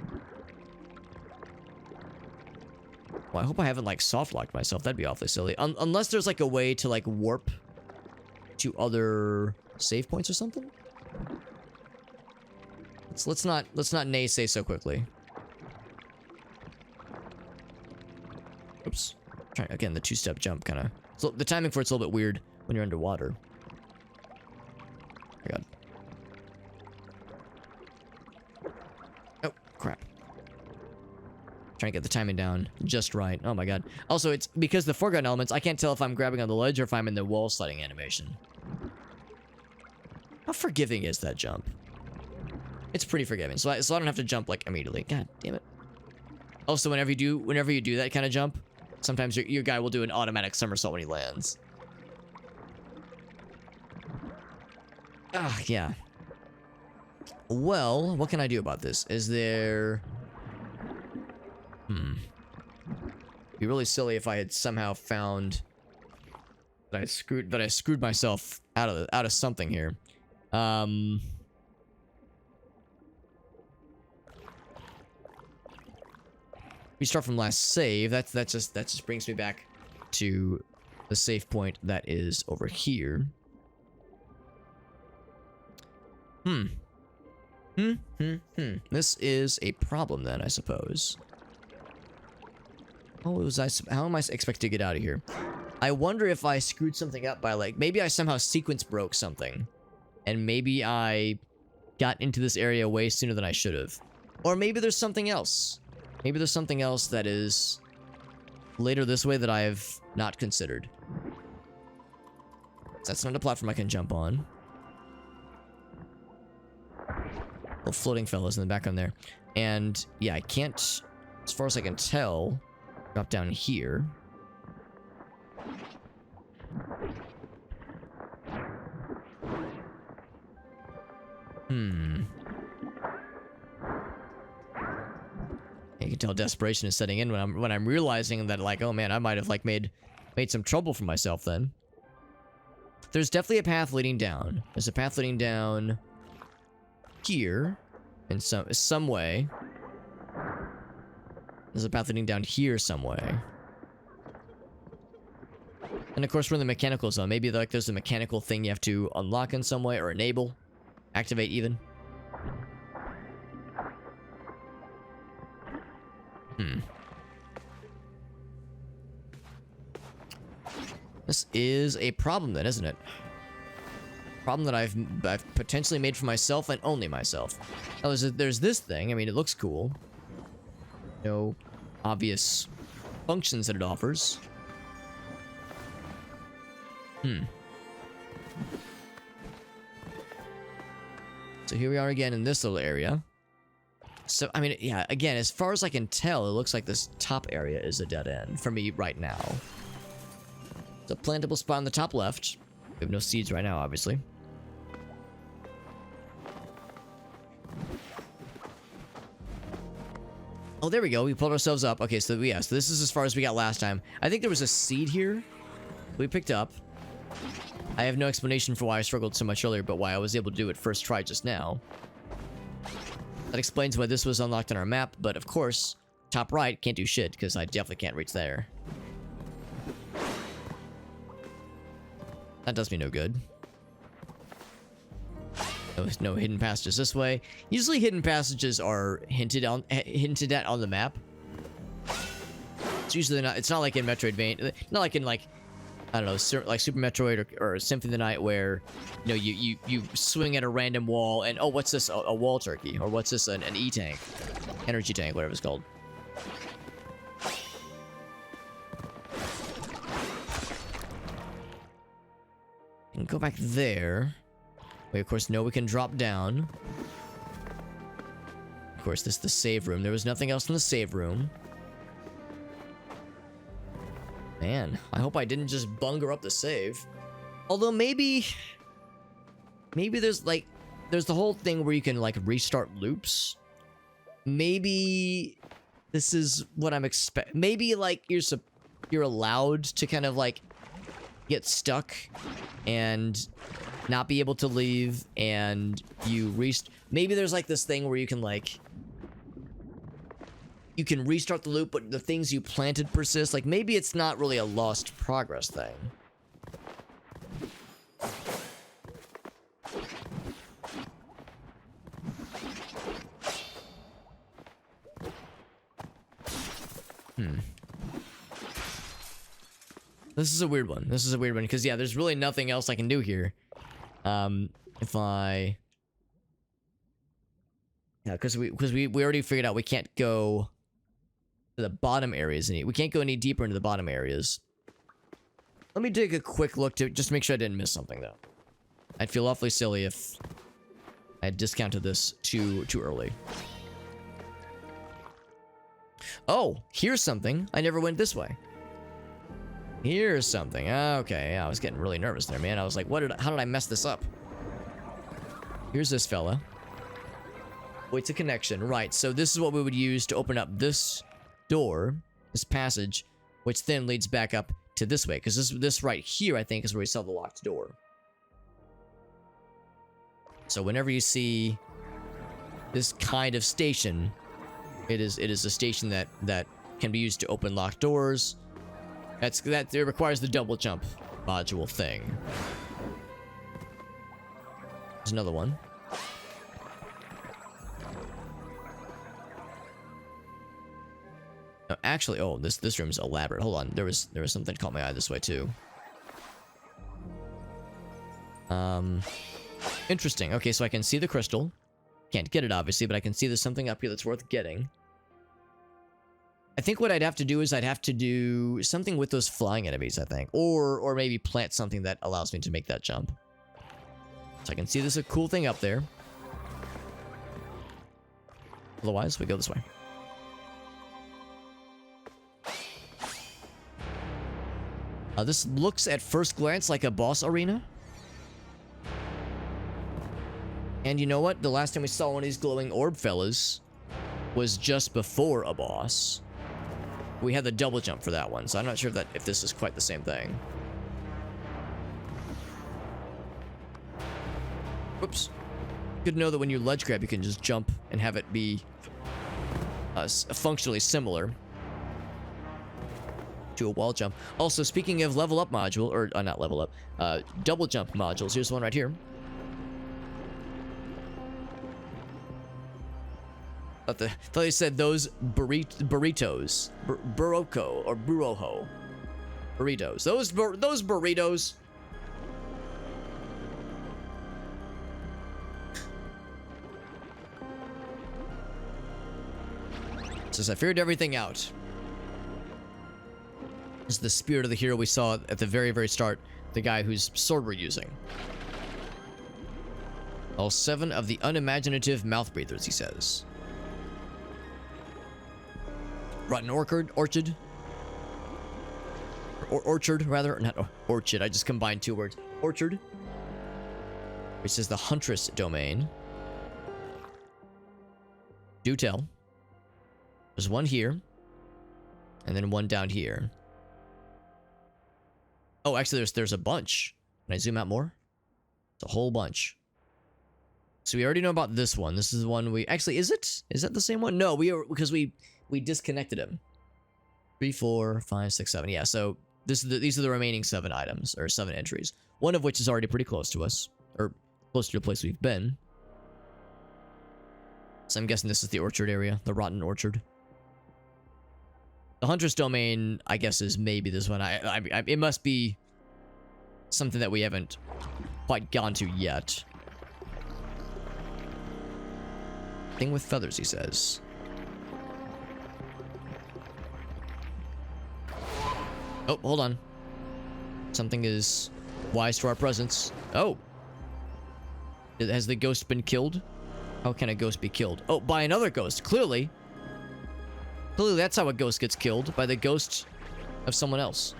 Well, I hope I haven't, like, soft-locked myself. That'd be awfully silly. Unless there's, like, a way to, like, warp to other save points or something? Let's not naysay so quickly. Oops. Trying, again, the two-step jump, kind of... So the timing for it's a little bit weird when you're underwater. Oh, my god. Oh, crap. Trying to get the timing down just right. Oh my god. Also, it's because the foreground elements, I can't tell if I'm grabbing on the ledge or if I'm in the wall sliding animation. How forgiving is that jump? It's pretty forgiving. So I don't have to jump like immediately. God damn it. Also, whenever you do that kind of jump, sometimes your guy will do an automatic somersault when he lands. Ah, yeah. Well, what can I do about this? Is there... It'd be really silly if I had somehow found that I screwed myself out of something here. We start from last save. That just brings me back to the save point that is over here. This is a problem then, I suppose. How am I expected to get out of here? I wonder if I screwed something up by, like, maybe I somehow sequence broke something. And maybe I got into this area way sooner than I should have. Or maybe there's something else. Maybe there's something else that is later this way that I've not considered. That's not a platform I can jump on. Little floating fellows in the background there. And, yeah, I can't, as far as I can tell... Drop down here. You can tell desperation is setting in when I'm realizing that, like, oh man, I might have like made some trouble for myself then. There's definitely a path leading down. There's a path leading down here in some way. There's a path leading down here some way. And of course we're in the mechanical zone. Maybe like there's a mechanical thing you have to unlock in some way or enable. Activate even. This is a problem then, isn't it? Problem that I've potentially made for myself and only myself. Oh, there's this thing. I mean, it looks cool. No obvious functions that it offers. So here we are again in this little area. So, I mean, yeah, again, as far as I can tell, it looks like this top area is a dead end for me right now. It's a plantable spot on the top left. We have no seeds right now, obviously. Oh, there we go. We pulled ourselves up. Okay, so yeah, so this is as far as we got last time. I think there was a seed here we picked up. I have no explanation for why I struggled so much earlier, but why I was able to do it first try just now. That explains why this was unlocked on our map, but of course, top right can't do shit, because I definitely can't reach there. That does me no good. No hidden passages this way. Usually hidden passages are hinted at on the map. It's usually not, it's not like in Metroidvania, not like in like, I don't know, like Super Metroid or Symphony of the Night where, you know, you swing at a random wall and, oh, what's this? A wall turkey. Or what's this? An E-tank. Energy tank, whatever it's called. And go back there. We, of course, know we can drop down. Of course, this is the save room. There was nothing else in the save room. Man, I hope I didn't just bunger up the save. Although maybe there's like, there's the whole thing where you can like restart loops. Maybe this is what I'm expecting. Maybe like you're allowed to kind of like get stuck and not be able to leave, and you maybe there's like this thing where you can like, you can restart the loop, but the things you planted persist. Like, maybe it's not really a lost progress thing. This is a weird one. This is a weird one, because, yeah, there's really nothing else I can do here. If I... Yeah, because we already figured out we can't go to the bottom areas. We can't go any deeper into the bottom areas. Let me take a quick look to just make sure I didn't miss something, though. I'd feel awfully silly if I had discounted this too early. Oh, here's something. I never went this way. Here's something. Okay, yeah, I was getting really nervous there, man. I was like, how did I mess this up? Here's this fella. Waits a connection. Right, so this is what we would use to open up this door, this passage, which then leads back up to this way, because this right here, I think, is where we saw the locked door. So whenever you see this kind of station, it is a station that can be used to open locked doors. It requires the double jump module thing. There's another one. No, actually, oh, this room's elaborate. Hold on, there was something that caught my eye this way too. Interesting. Okay, so I can see the crystal. Can't get it obviously, but I can see there's something up here that's worth getting. I think what I'd have to do is I'd have to do something with those flying enemies, I think. Or maybe plant something that allows me to make that jump. So I can see there's a cool thing up there. Otherwise, we go this way. This looks at first glance like a boss arena. And you know what? The last time we saw one of these glowing orb fellas was just before a boss. We had the double jump for that one, so I'm not sure if this is quite the same thing. Whoops. Good to know that when you ledge grab, you can just jump and have it be functionally similar to a wall jump. Also, speaking of level up module, or not level up, double jump modules, here's one right here. Thought they said those burritos. Burroko or burroho. Burritos. Those burritos. Says I figured everything out. This is the spirit of the hero we saw at the very start. The guy whose sword we're using. All 7 of the unimaginative mouth breathers, he says. Rotten orchard. Orchard, rather. Not orchard. I just combined 2 words. Orchard. Which is the Huntress domain. Do tell. There's one here. And then one down here. Oh, actually, there's a bunch. Can I zoom out more? It's a whole bunch. So we already know about this one. This is the one we... Actually, is it? Is that the same one? No, because we disconnected him. 3, 4, 5, 6, 7. Yeah, so these are the remaining 7 items, or 7 entries. One of which is already pretty close to us. Or close to the place we've been. So I'm guessing this is the orchard area. The rotten orchard. The Huntress domain, I guess, is maybe this one. It must be something that we haven't quite gone to yet. Thing with feathers, he says. Oh, hold on. Something is wise to our presence. Oh. Has the ghost been killed? How can a ghost be killed? Oh, by another ghost. Clearly. Clearly, that's how a ghost gets killed. By the ghost of someone else.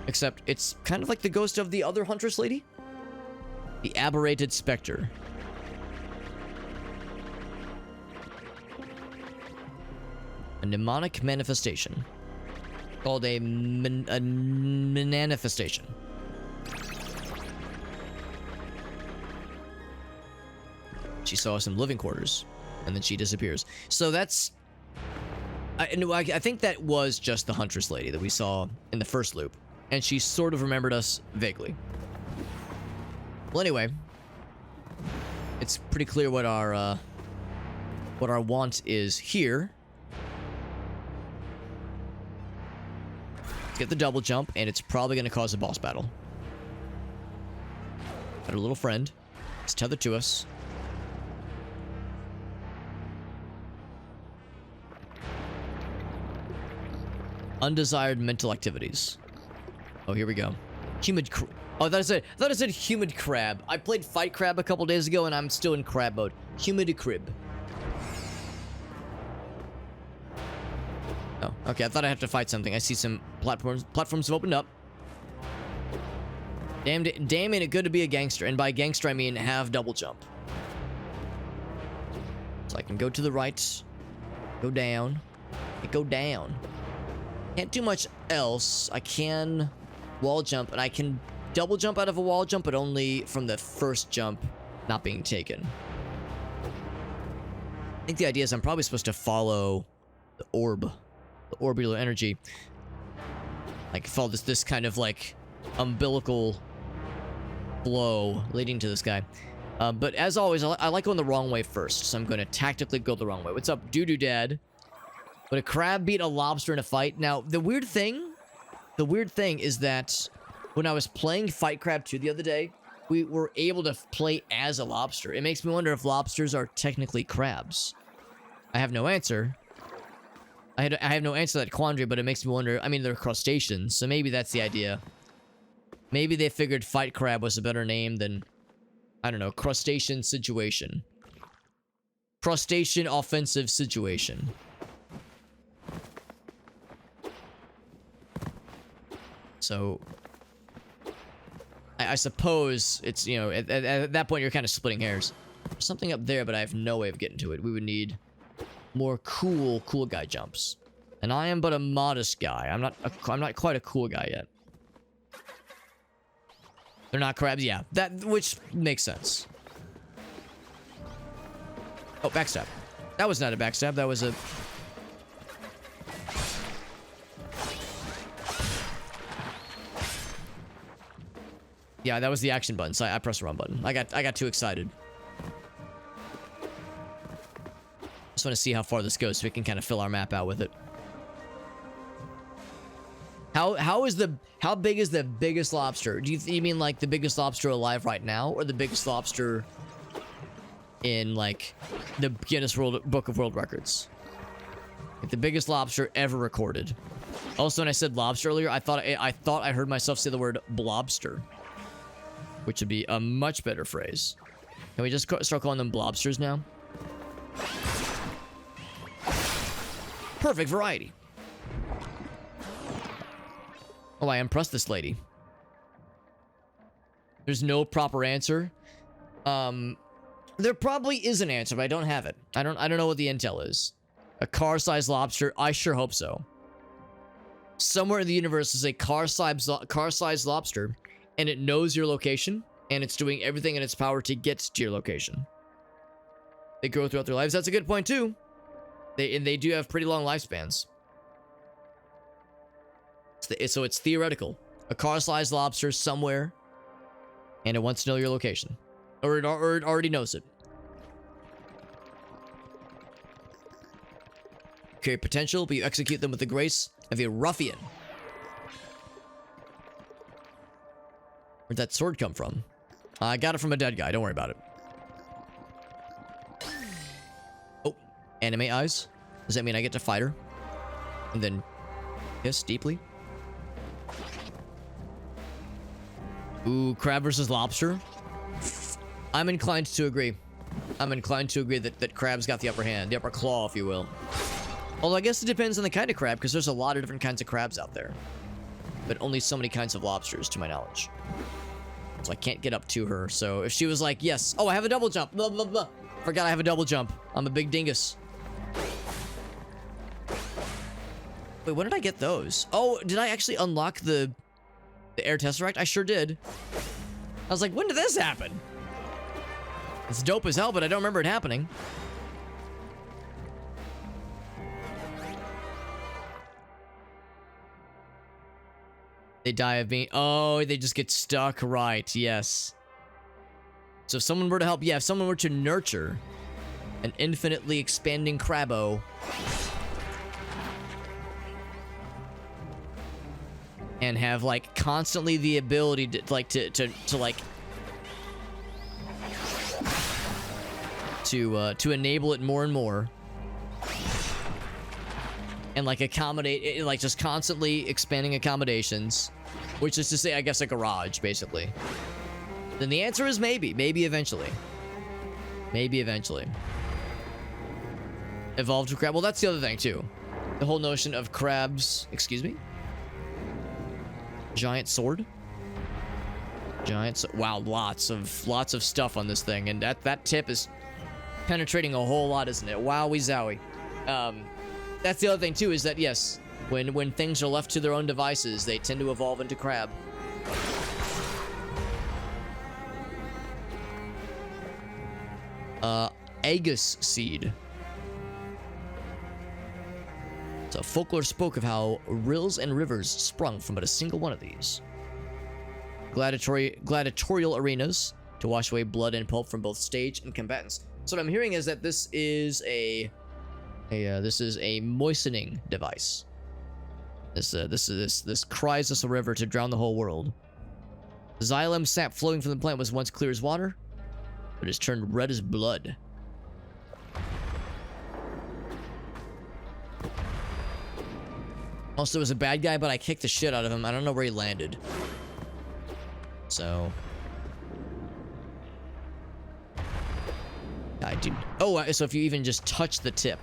Except, it's kind of like the ghost of the other Huntress lady. The aberrated specter. A mnemonic manifestation. Called a manifestation. She saw us in living quarters. And then she disappears. So that's... I think that was just the Huntress lady that we saw in the first loop. And she sort of remembered us vaguely. Well, anyway. It's pretty clear what our want is here. Let's get the double jump, and it's probably going to cause a boss battle. Got our little friend. It's tethered to us. Undesired mental activities. Oh, here we go. Oh, I thought I said humid crab. I played Fight Crab a couple days ago, and I'm still in crab mode. Humid crib. Oh, okay. I thought I had to fight something. I see some platforms. Platforms have opened up. Damn, ain't it good to be a gangster? And by gangster, I mean have double jump. So I can go to the right, go down, and go down. Can't do much else. I can wall jump, and I can double jump out of a wall jump, but only from the first jump not being taken. I think the idea is I'm probably supposed to follow the orb, the orbital energy. Like follow this kind of like umbilical flow leading to this guy. But as always, I like going the wrong way first, so I'm going to tactically go the wrong way. What's up, doo-doo dad? But a crab beat a lobster in a fight. Now, the weird thing is that when I was playing Fight Crab 2 the other day, we were able to play as a lobster. It makes me wonder if lobsters are technically crabs. I have no answer. I have no answer to that quandary, but it makes me wonder. I mean, they're crustaceans, so maybe that's the idea. Maybe they figured Fight Crab was a better name than, I don't know, crustacean situation. Crustacean offensive situation. So, I suppose it's, you know, at that point you're kind of splitting hairs. There's something up there, but I have no way of getting to it. We would need more cool guy jumps. And I am but a modest guy. I'm not quite a cool guy yet. They're not crabs, yeah. Which makes sense. Oh, backstab. That was not a backstab. That was a... Yeah, that was the action button, so I pressed the wrong button. I got too excited. also want to see how far this goes so we can kind of fill our map out with it. How big is the biggest lobster? Do you mean like the biggest lobster alive right now, or the biggest lobster in like the Guinness Book of World Records? Like the biggest lobster ever recorded. Also, when I said lobster earlier, I thought I heard myself say the word blobster, which would be a much better phrase. Can we just start calling them blobsters now? Perfect variety. Oh, I impressed this lady. There's no proper answer. There probably is an answer, but I don't have it. I don't know what the intel is. A car-sized lobster? I sure hope so. Somewhere in the universe is a car-sized lobster, and it knows your location, and it's doing everything in its power to get to your location. They grow throughout their lives. That's a good point too. They do have pretty long lifespans. So it's theoretical. A car-sized lobster somewhere, and it wants to know your location. Or it already knows it. Carry potential, but you execute them with the grace of a ruffian. Where'd that sword come from? I got it from a dead guy. Don't worry about it. Oh, anime eyes. Does that mean I get to fight her? And then kiss deeply? Ooh, crab versus lobster? I'm inclined to agree. I'm inclined to agree that crab's got the upper hand. The upper claw, if you will. Although I guess it depends on the kind of crab, because there's a lot of different kinds of crabs out there. But only so many kinds of lobsters, to my knowledge. So I can't get up to her. So if she was like, yes. Oh, I have a double jump. Blah, blah, blah. Forgot I have a double jump. I'm a big dingus. Wait, when did I get those? Oh, did I actually unlock the air tesseract? I sure did. I was like, when did this happen? It's dope as hell, but I don't remember it happening. They die of being... Oh, they just get stuck. Right, yes. So if someone were to help... Yeah, if someone were to nurture an infinitely expanding crabbo... and have, like, constantly the ability to, like, to enable it more and more. And, like, accommodate... It, like, just constantly expanding accommodations. Which is to say, I guess, a garage, basically. Then the answer is maybe. Maybe eventually. Maybe eventually. Evolve to crab. Well, that's the other thing, too. The whole notion of crabs... Excuse me? Giant sword? Wow, lots of stuff on this thing. And that tip is penetrating a whole lot, isn't it? Wowie zowie. That's the other thing, too, is that, yes... When things are left to their own devices, they tend to evolve into crab. Aegis seed. So folklore spoke of how rills and rivers sprung from but a single one of these. Gladiatorial arenas to wash away blood and pulp from both stage and combatants. So what I'm hearing is that this is a moistening device. This cries us a river to drown the whole world. The xylem sap flowing from the plant was once clear as water, but has turned red as blood. Also, was a bad guy, but I kicked the shit out of him. I don't know where he landed. So... I do... Oh, so if you even just touch the tip.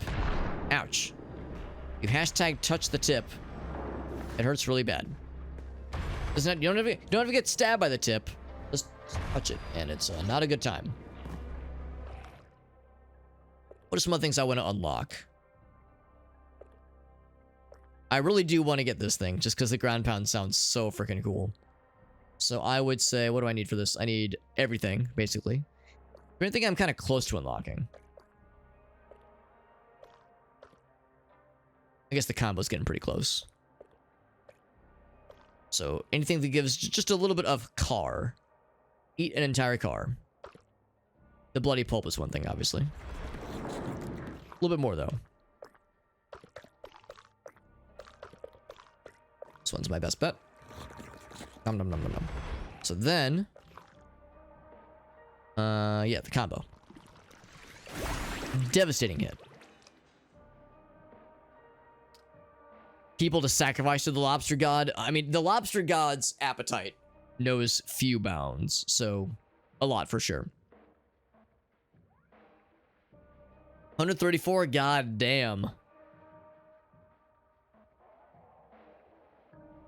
Ouch. You hashtag touch the tip. It hurts really bad. You don't have to get stabbed by the tip. Just touch it, and it's not a good time. What are some other things I want to unlock? I really do want to get this thing, just because the ground pound sounds so freaking cool. So I would say, what do I need for this? I need everything, basically. I think I'm kind of close to unlocking. I guess the combo's getting pretty close. So anything that gives just a little bit of car. Eat an entire car. The bloody pulp is one thing, obviously. little bit more, though. This one's my best bet. Nom nom nom nom nom. So then... yeah, the combo. Devastating hit. People to sacrifice to the lobster god. I mean, the lobster god's appetite knows few bounds, so a lot for sure. 134, god damn.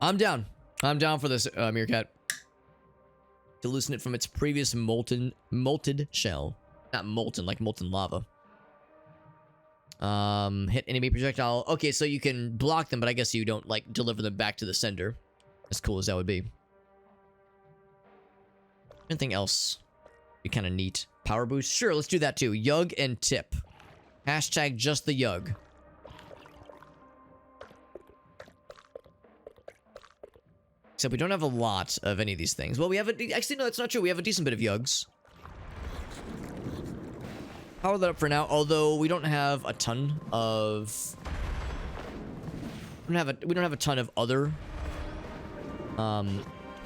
I'm down. I'm down for this, meerkat. To loosen it from its previous molted shell. Not molten, like molten lava. Hit enemy projectile. Okay, so you can block them, but I guess you don't, like, deliver them back to the sender. As cool as that would be. Anything else be kind of neat? Power boost? Sure, let's do that too. Yug and tip. Hashtag just the yug. Except we don't have a lot of any of these things. Well, we have a... Actually, no, that's not true. We have a decent bit of yugs. Power that up for now, although we don't have a ton of... We don't have a ton of other... not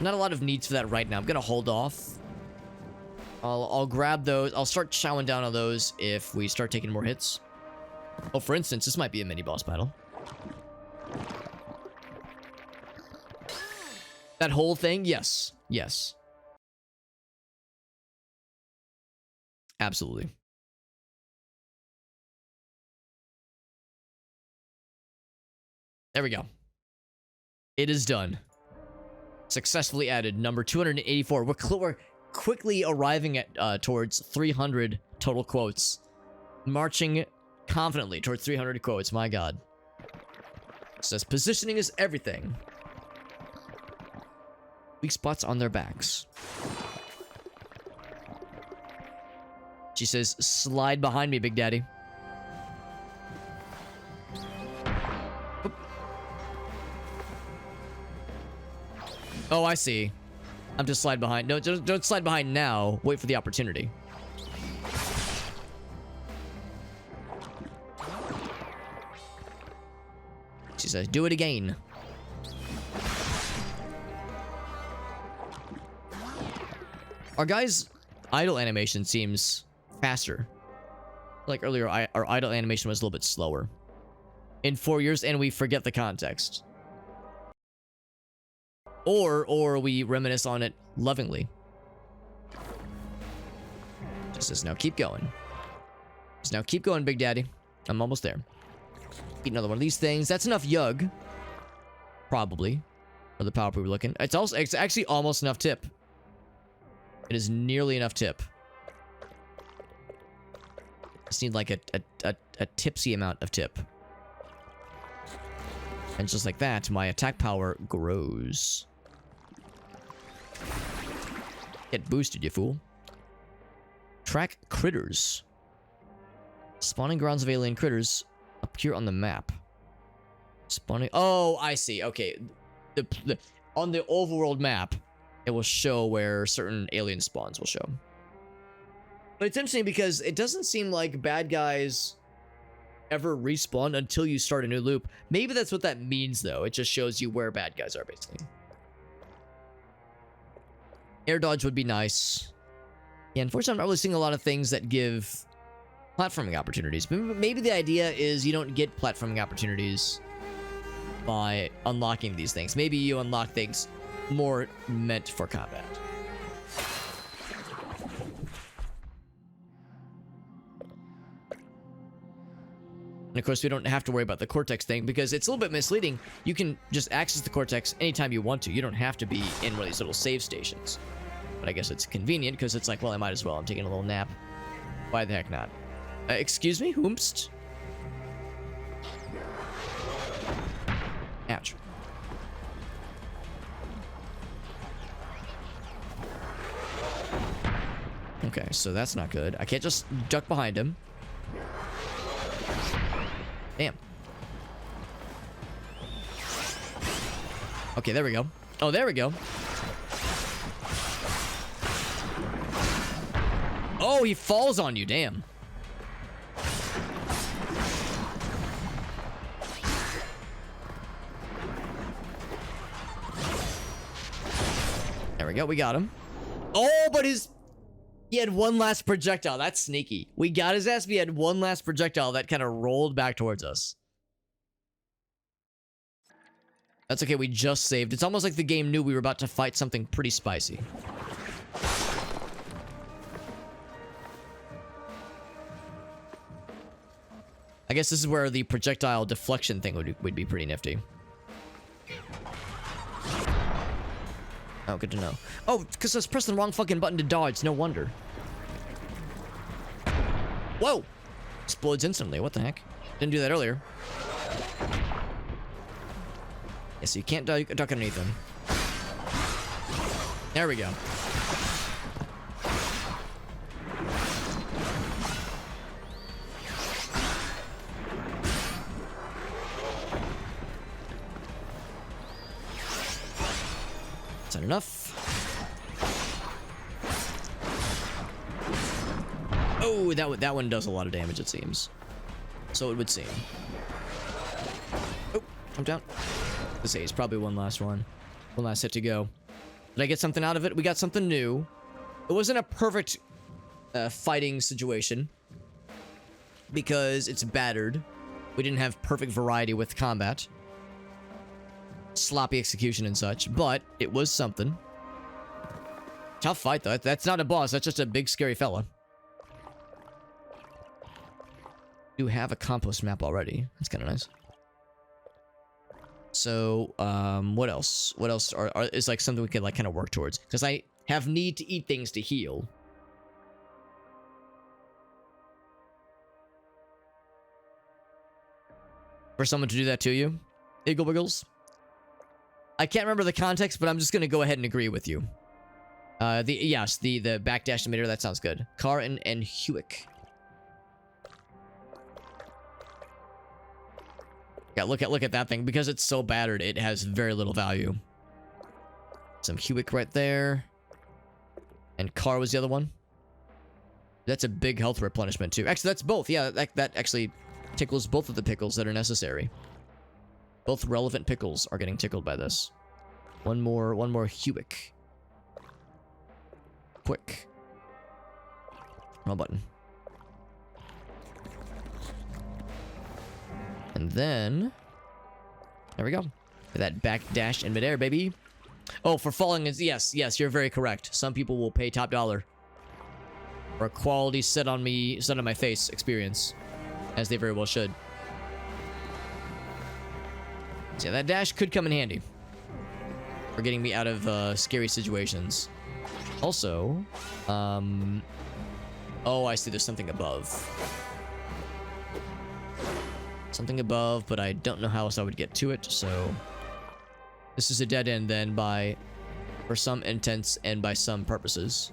a lot of needs for that right now. I'm gonna hold off. I'll grab those. I'll start chowing down on those if we start taking more hits. Oh, for instance, this might be a mini boss battle. That whole thing? Yes. Yes. Absolutely. There we go. It is done. Successfully added. Number 284. We're quickly arriving at towards 300 total quotes. Marching confidently towards 300 quotes. My god. It says positioning is everything. Weak spots on their backs. She says, slide behind me, Big Daddy. Oop. Oh, I see. I'm just slide behind. No, don't slide behind now. Wait for the opportunity. She says, do it again. Our guy's idle animation seems faster. Like earlier, our idle animation was a little bit slower. In 4 years, and we forget the context. Or we reminisce on it lovingly. Just says, now keep going. Just now keep going, Big Daddy. I'm almost there. Eat another one of these things. That's enough yug. Probably. For the power we were looking. It's actually almost enough tip. It is nearly enough tip. Just need like a tipsy amount of tip. And just like that, my attack power grows. Get boosted, you fool. Track critters. Spawning grounds of alien critters appear on the map. Spawning... Oh, I see. Okay. On the overworld map, it will show where certain alien spawns will show. But it's interesting because it doesn't seem like bad guys ever respawn until you start a new loop. Maybe that's what that means, though. It just shows you where bad guys are, basically. Air dodge would be nice. Yeah, unfortunately, I'm not really seeing a lot of things that give platforming opportunities. Maybe the idea is you don't get platforming opportunities by unlocking these things. Maybe you unlock things more meant for combat. And of course, we don't have to worry about the Cortex thing because it's a little bit misleading. You can just access the Cortex anytime you want to. You don't have to be in one of these little save stations. But I guess it's convenient because it's like, well, I might as well. I'm taking a little nap. Why the heck not? Excuse me? Whoomst? Ouch. Okay, so that's not good. I can't just duck behind him. Damn. Okay, there we go. Oh, there we go. Oh, he falls on you. Damn. we go. We got him. Oh, but he had one last projectile. That's sneaky. We got his ass, but he had one last projectile that kind of rolled back towards us. That's okay. We just saved. It's almost like the game knew we were about to fight something pretty spicy. I guess this is where the projectile deflection thing would be pretty nifty. Oh, good to know. Oh, because I was pressing the wrong fucking button to dodge. No wonder. Whoa! Explodes instantly. What the heck? Didn't do that earlier. Yeah, so you can't duck underneath them. There we go. Is that enough? Oh, that one does a lot of damage, it seems. So it would seem. Oh, jump down. Let's say it's probably one last one. One last hit to go. Did I get something out of it? We got something new. It wasn't a perfect fighting situation because it's battered. We didn't have perfect variety with combat. Sloppy execution and such, but it was something. Tough fight though. That's not a boss. That's just a big scary fella. Do have a compost map already. That's kind of nice. So, what else? What else is like something we could like kind of work towards? Because I have need to eat things to heal. For someone to do that to you, Iggle Wiggles. I can't remember the context, but I'm just gonna go ahead and agree with you. The backdash emitter, that sounds good. Car and Hewick. Yeah, look at that thing. Because it's so battered, it has very little value. Some Hewick right there. And Car was the other one. That's a big health replenishment too. Actually, that's both. Yeah, that actually tickles both of the pickles that are necessary. Both relevant pickles are getting tickled by this. One more Hewick. Quick. Wrong button. And then... there we go. That backdash in midair, baby. Oh, for falling is... yes, you're very correct. Some people will pay top dollar for a quality set on my face experience. As they very well should. So yeah, that dash could come in handy for getting me out of scary situations. Also, oh, I see there's something above. Something above, but I don't know how else I would get to it, so... this is a dead end then for some intents and by some purposes.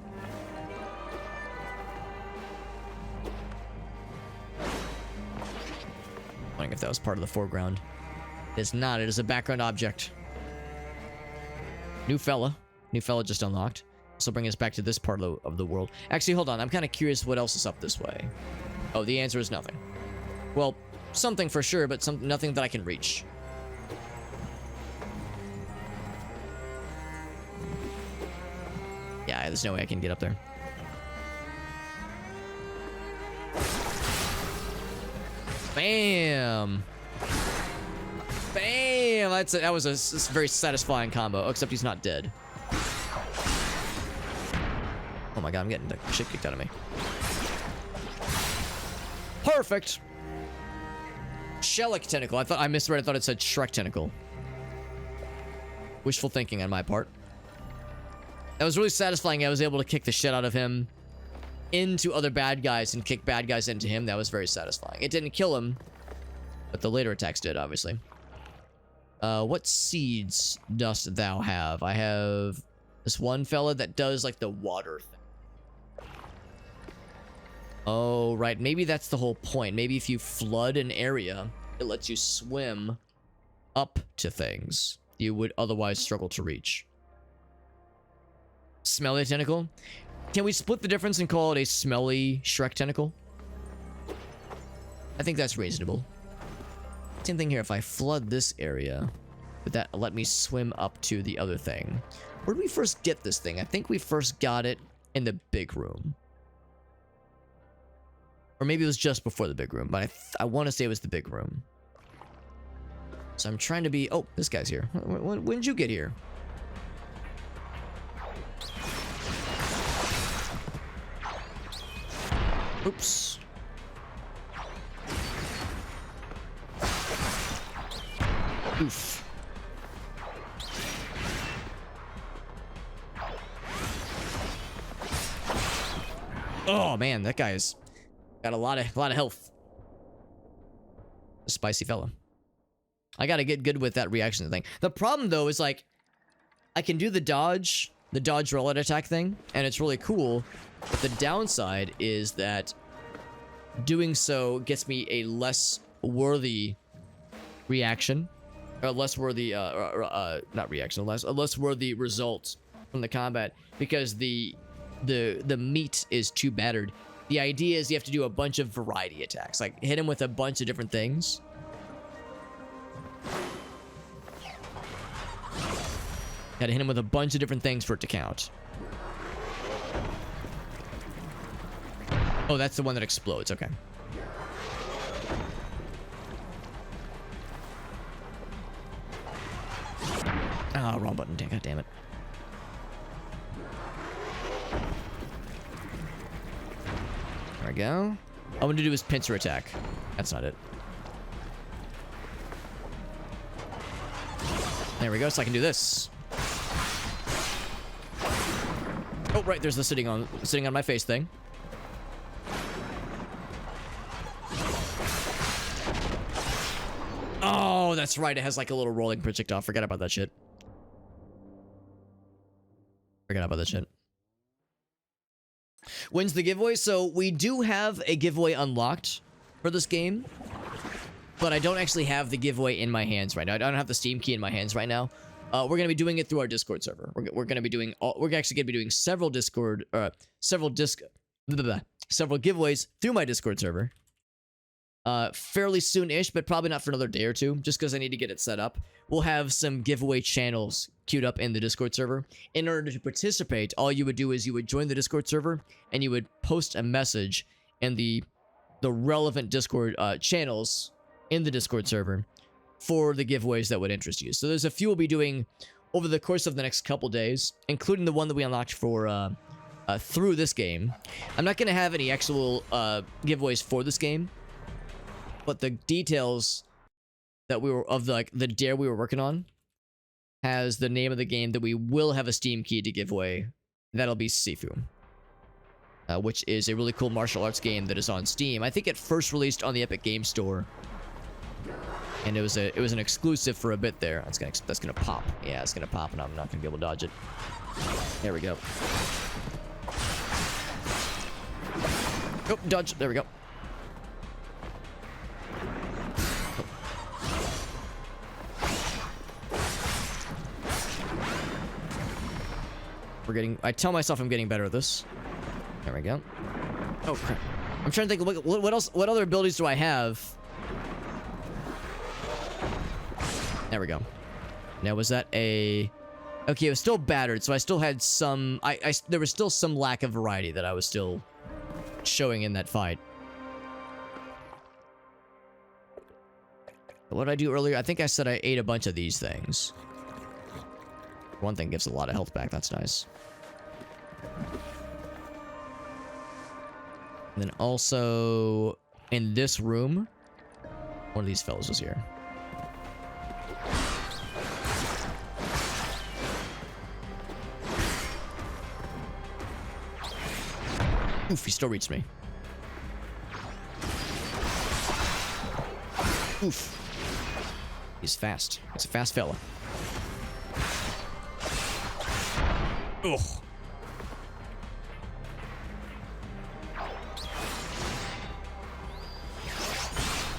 Wondering if that was part of the foreground. It is not. It is a background object. New fella just unlocked. This will bring us back to this part of the world. Actually, hold on. I'm kind of curious what else is up this way. Oh, the answer is nothing. Well, something for sure, but nothing that I can reach. Yeah, there's no way I can get up there. Bam! Bam! That was a very satisfying combo, except he's not dead. Oh my god, I'm getting the shit kicked out of me. Perfect! Shellick tentacle. I misread. I thought it said Shrek tentacle. Wishful thinking on my part. That was really satisfying. I was able to kick the shit out of him into other bad guys and kick bad guys into him. That was very satisfying. It didn't kill him, but the later attacks did, obviously. What seeds dost thou have? I have this one fella that does like the water thing. Oh, right. Maybe that's the whole point. Maybe if you flood an area, it lets you swim up to things you would otherwise struggle to reach. Smelly tentacle? Can we split the difference and call it a smelly Shrek tentacle? I think that's reasonable. Same thing here. If I flood this area, But that let me swim up to the other thing. Where did we first get this thing? I think we first got it in the big room. Or maybe it was just before the big room, but I want to say it was the big room. So I'm trying to be... Oh, this guy's here. When did you get here? Oops. Oof. Oh man, that guy's got a lot of health. A spicy fella. I gotta get good with that reaction thing. The problem though is like, I can do the dodge rollout attack thing, and it's really cool. But the downside is that doing so gets me a less worthy reaction, or less worthy, not reaction, a less worthy result from the combat, because the meat is too battered. The idea is you have to do a bunch of variety attacks, like hit him with a bunch of different things. Gotta hit him with a bunch of different things for it to count. Oh, that's the one that explodes. Okay. Ah, wrong button. God damn it. There we go. All I'm gonna do is pincer attack. That's not it. There we go. So I can do this. Oh, right. There's the sitting on my face thing. Oh, that's right. It has like a little rolling projectile. Forget about that shit. When's the giveaway? So we do have a giveaway unlocked for this game, but I don't actually have the giveaway in my hands right now. I don't have the Steam key in my hands right now. We're gonna be doing it through our Discord server. We're gonna be doing actually gonna be doing several several giveaways through my Discord server. Fairly soon-ish, but probably not for another day or two, just because I need to get it set up. We'll have some giveaway channels queued up in the Discord server. In order to participate, all you would do is you would join the Discord server, and you would post a message in the relevant Discord channels in the Discord server for the giveaways that would interest you. So there's a few we'll be doing over the course of the next couple days, including the one that we unlocked for through this game. I'm not going to have any actual giveaways for this game, but the details that we were of the dare we were working on has the name of the game that we will have a Steam key to give away. That'll be Sifu, which is a really cool martial arts game that is on Steam. I think it first released on the Epic Games Store, and it was an exclusive for a bit there. That's gonna pop. Yeah, it's gonna pop, and I'm not gonna be able to dodge it. There we go. Oh, dodge. There we go. I tell myself I'm getting better at this. There we go. Oh crap. I'm trying to think what other abilities do I have? There we go. Now was that a... Okay, it was still battered, so I still had some... there was still some lack of variety that I was still showing in that fight. What did I do earlier? I think I said I ate a bunch of these things. One thing gives a lot of health back. That's nice. And then also in this room, one of these fellas was here. Oof, he still reached me. Oof. He's fast. He's a fast fella. Ugh.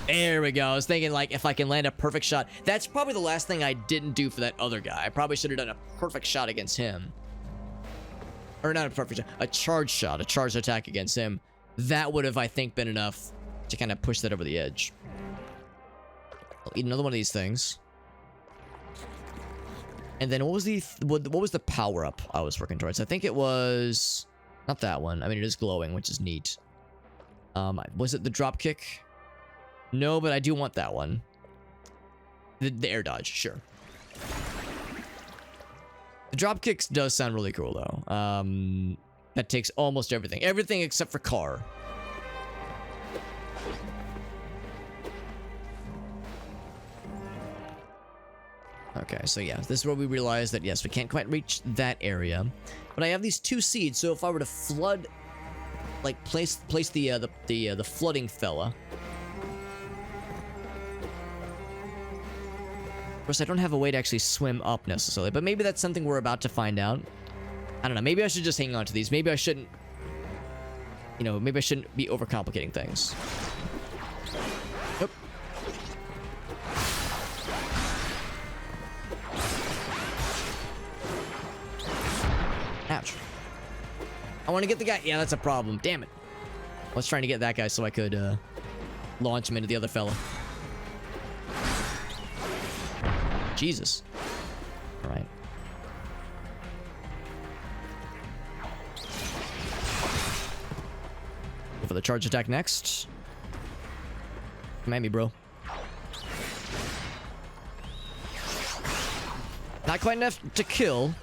There we go. I was thinking, like, if I can land a perfect shot. That's probably the last thing I didn't do for that other guy. I probably should have done a perfect shot against him. Or not a perfect shot. A charge shot. A charged attack against him. That would have, I think, been enough to kind of push that over the edge. I'll eat another one of these things. And then what was the power up I was working towards? I think it was not that one. I mean, it is glowing, which is neat. Was it the drop kick? No, but I do want that one. The air dodge, sure. The drop kicks does sound really cool though. That takes almost everything. Everything except for car. Okay, so yeah, this is where we realize that yes, we can't quite reach that area. But I have these 2 seeds, so if I were to flood, like place the flooding fella. Of course, I don't have a way to actually swim up necessarily, but maybe that's something we're about to find out. I don't know, maybe I should just hang on to these. Maybe I shouldn't, you know, maybe I shouldn't be overcomplicating things. Nope. Ouch. I want to get the guy. Yeah, that's a problem. Damn it. I was trying to get that guy so I could launch him into the other fella. Jesus. All right. Go for the charge attack next. Come at me, bro. Not quite enough to kill.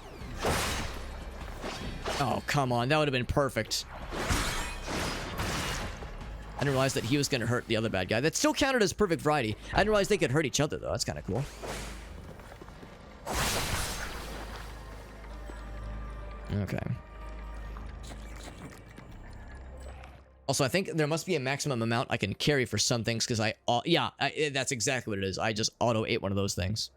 Oh, come on. That would have been perfect. I didn't realize that he was going to hurt the other bad guy. That still counted as perfect variety. I didn't realize they could hurt each other, though. That's kind of cool. Okay. Also, I think there must be a maximum amount I can carry for some things, because that's exactly what it is. I just auto-ate one of those things.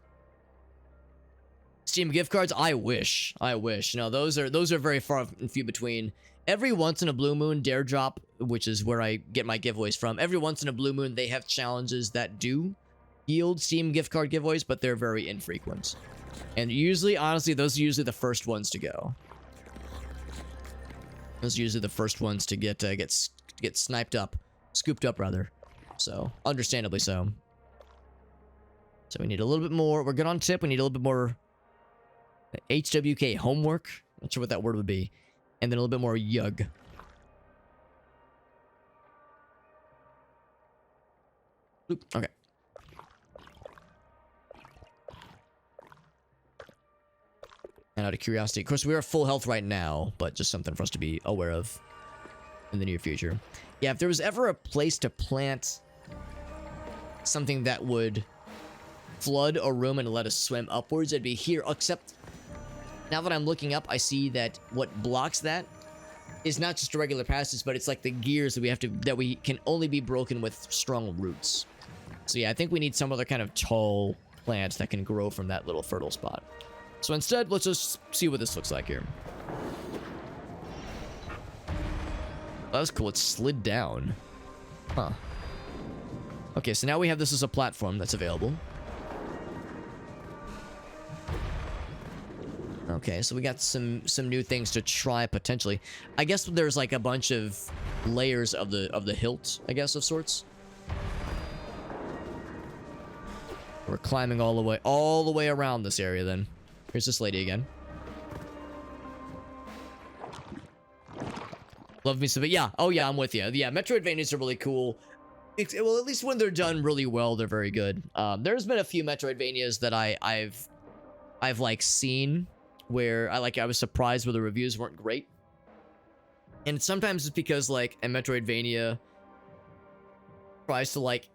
Steam gift cards? I wish. No, those are very far and few between. Every once in a blue moon, Dare Drop, which is where I get my giveaways from, every once in a blue moon, they have challenges that do yield Steam gift card giveaways, but they're very infrequent. And usually, honestly, those are usually the first ones to go. Those are usually the first ones to get sniped up, scooped up rather. So, understandably so. So we need a little bit more. We're good on tip. We need a little bit more HWK homework. Not sure what that word would be. And then a little bit more yug. Oop, okay. And out of curiosity, of course, we are full health right now, but just something for us to be aware of in the near future. Yeah, if there was ever a place to plant something that would flood a room and let us swim upwards, it'd be here. Except now that I'm looking up, I see that what blocks that is not just a regular passage, but it's like the gears that we can only be broken with strong roots. So yeah, I think we need some other kind of tall plant that can grow from that little fertile spot. So instead, let's just see what this looks like here. That was cool. It slid down. Huh. Okay, so now we have this as a platform that's available. Okay, so we got some new things to try potentially. I guess there's like a bunch of layers of the hilt, I guess, of sorts. We're climbing all the way around this area then. Here's this lady again. Love me some, but yeah. Oh yeah, I'm with you. Yeah, Metroidvanias are really cool. Well, at least when they're done really well, they're very good. There's been a few Metroidvanias that I've like seen where I was surprised where the reviews weren't great. And sometimes it's because like a Metroidvania tries to like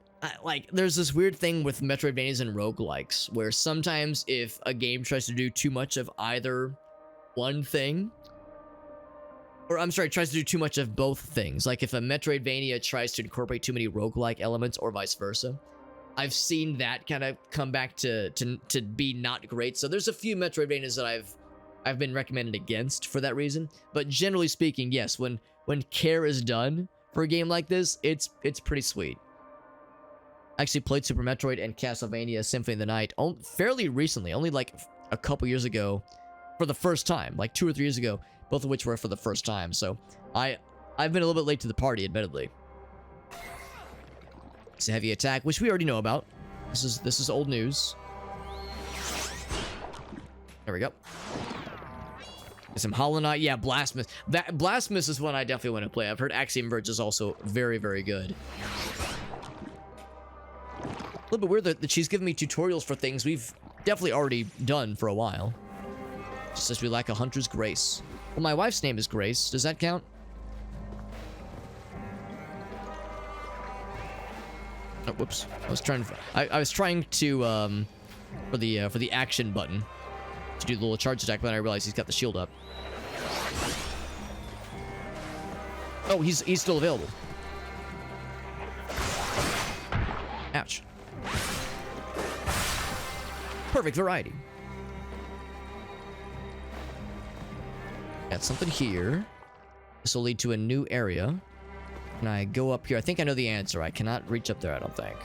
there's this weird thing with Metroidvanias and roguelikes where sometimes if a game tries to do too much of either one thing, or I'm sorry, tries to do too much of both things. Like if a Metroidvania tries to incorporate too many roguelike elements or vice versa. I've seen that kind of come back to be not great. So there's a few Metroidvanias that I've been recommended against for that reason. But generally speaking, yes, when care is done for a game like this, it's pretty sweet. I actually played Super Metroid and Castlevania Symphony of the Night fairly recently, only like a couple years ago for the first time, like 2 or 3 years ago, both of which were for the first time. So I've been a little bit late to the party, admittedly. It's a heavy attack, which we already know about. This is old news. There we go. Some Hollow Knight. Yeah, Blasphemous. Blasphemous is one I definitely want to play. I've heard Axiom Verge is also very, very good. A little bit weird that she's giving me tutorials for things we've definitely already done for a while. Just says we lack a Hunter's Grace. Well, my wife's name is Grace. Does that count? Oh, whoops. I was trying to for the action button to do the little charge attack, but then I realized he's got the shield up. Oh, he's still available. Ouch. Perfect variety. Got something here. This will lead to a new area. Can I go up here? I think I know the answer. I cannot reach up there, I don't think.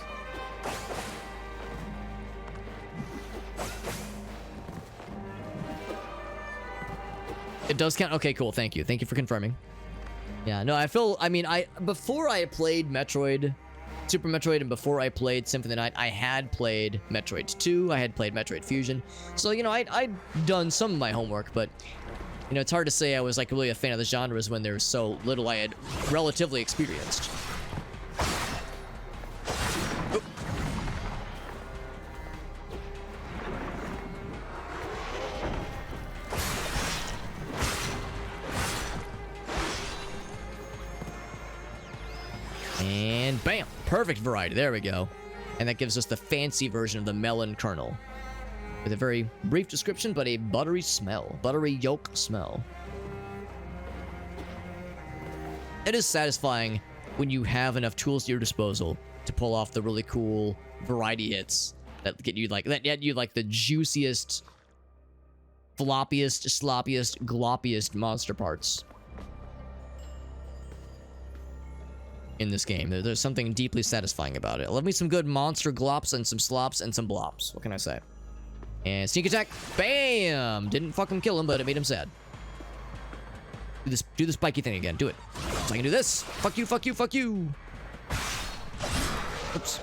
It does count? Okay, cool. Thank you. Thank you for confirming. Yeah, no, before I played Metroid, Super Metroid, and before I played Symphony of the Night, I had played Metroid 2, I had played Metroid Fusion. So, you know, I'd done some of my homework, but, you know, it's hard to say I was, like, really a fan of the genres when there's so little I had relatively experienced. Oh. And bam! Perfect variety. There we go. And that gives us the fancy version of the melon kernel. With a very brief description, but a buttery smell. Buttery yolk smell. It is satisfying when you have enough tools at your disposal to pull off the really cool variety hits that get you like the juiciest, floppiest, sloppiest, gloppiest monster parts in this game. There's something deeply satisfying about it. Love me some good monster glops and some slops and some blops. What can I say? And sneak attack. Bam! Didn't fucking kill him, but it made him sad. Do this spiky thing again. Do it. So I can do this. Fuck you, fuck you, fuck you. Oops.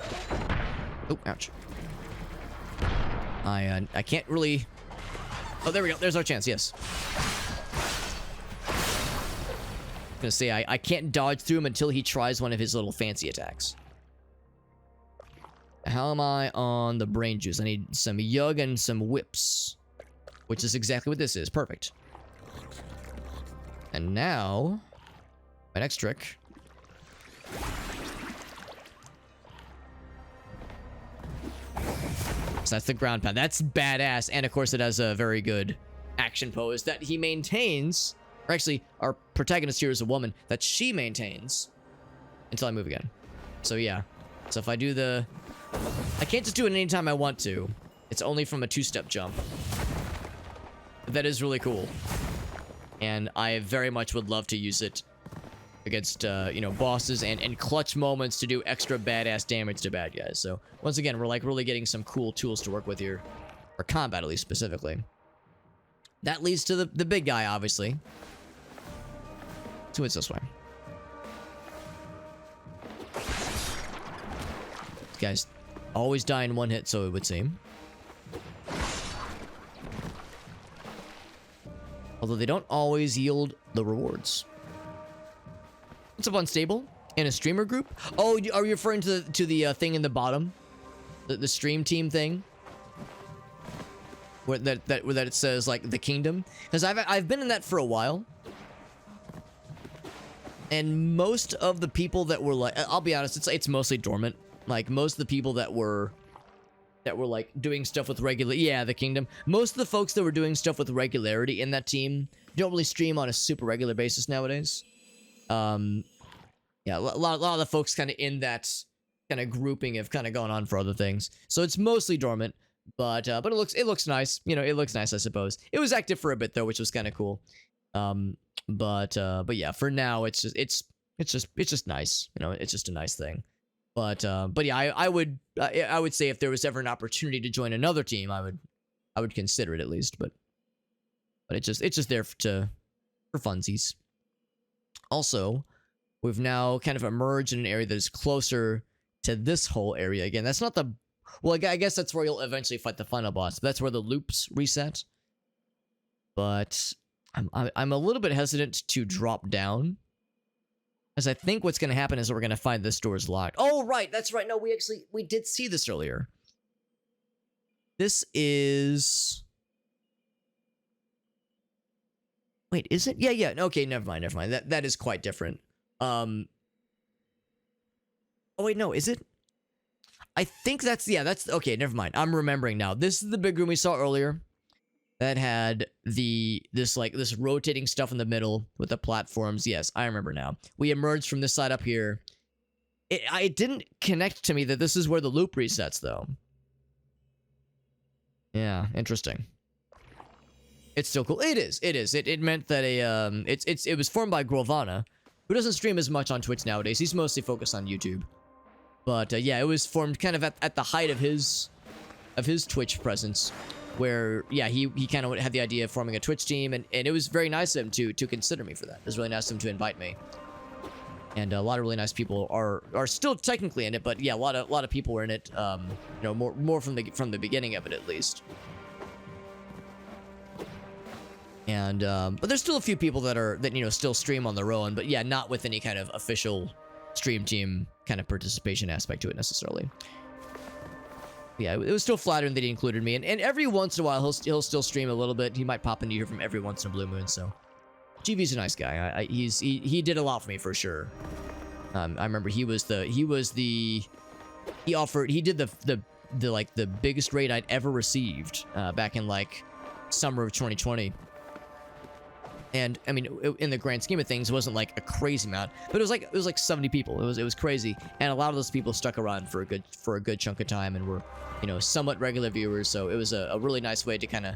Oh, ouch. I can't really... Oh, there we go. There's our chance, yes. I'm gonna say I can't dodge through him until he tries one of his little fancy attacks. How am I on the brain juice? I need some yug and some whips, which is exactly what this is. Perfect. And now, my next trick. So that's the ground pound. That's badass. And of course it has a very good action pose that he maintains. Or actually, our protagonist here is a woman that she maintains until I move again. So yeah. So if I do the... I can't just do it anytime I want to. It's only from a two-step jump. But that is really cool. And I very much would love to use it against, you know, bosses and clutch moments to do extra badass damage to bad guys. So once again, we're like really getting some cool tools to work with here. For combat, at least, specifically. That leads to the big guy, obviously. So it's this way. These guys always die in one hit, so it would seem. Although they don't always yield the rewards. What's up, Unstable? In a streamer group? Oh, are you referring to the thing in the bottom? The stream team thing? Where that it says, like, the kingdom? Because I've been in that for a while. And most of the people that were like... I'll be honest, it's mostly dormant. Like, most of the people that were like doing stuff with the kingdom. Most of the folks that were doing stuff with regularity in that team don't really stream on a super regular basis nowadays. Yeah, a lot of the folks kind of in that kind of grouping have kind of gone on for other things. So it's mostly dormant, but it looks nice. You know, it looks nice, I suppose. It was active for a bit though, which was kind of cool. But yeah, for now it's just nice. You know, it's just a nice thing. But yeah, I would say if there was ever an opportunity to join another team, I would consider it at least. But it's just there for funsies. Also, we've now kind of emerged in an area that is closer to this whole area again. That's not the... Well, I guess that's where you'll eventually fight the final boss. That's where the loops reset. but I'm a little bit hesitant to drop down, because I think what's going to happen is that we're going to find this door is locked. Oh, right. That's right. No, we did see this earlier. This is... Wait, is it? Yeah. Okay, never mind. That is quite different. Oh, wait, no, is it? I think that's... Yeah, that's... Okay, never mind. I'm remembering now. This is the big room we saw earlier that had this rotating stuff in the middle with the platforms. Yes, I remember now. We emerged from this side up here. It didn't connect to me that this is where the loop resets, though. Yeah, interesting. It's still cool. It is. It meant that it was formed by Grovana, who doesn't stream as much on Twitch nowadays. He's mostly focused on YouTube. But yeah, it was formed kind of at the height of his Twitch presence, where yeah, he kind of had the idea of forming a Twitch team, and it was very nice of him to consider me for that. It was really nice of him to invite me. And a lot of really nice people are still technically in it, but yeah, a lot of people were in it. You know, more from the beginning of it at least. And but there's still a few people that you know still stream on their own, but yeah, not with any kind of official stream team kind of participation aspect to it necessarily. Yeah, it was still flattering that he included me, and every once in a while he'll still stream a little bit. He might pop into here from every once in a blue moon. So GV's a nice guy. He did a lot for me for sure. I remember he did the biggest raid I'd ever received back in like summer of 2020. And I mean, in the grand scheme of things, it wasn't like a crazy amount, but it was like 70 people. It was crazy, and a lot of those people stuck around for a good chunk of time and were, you know, somewhat regular viewers. So it was a really nice way to kind of,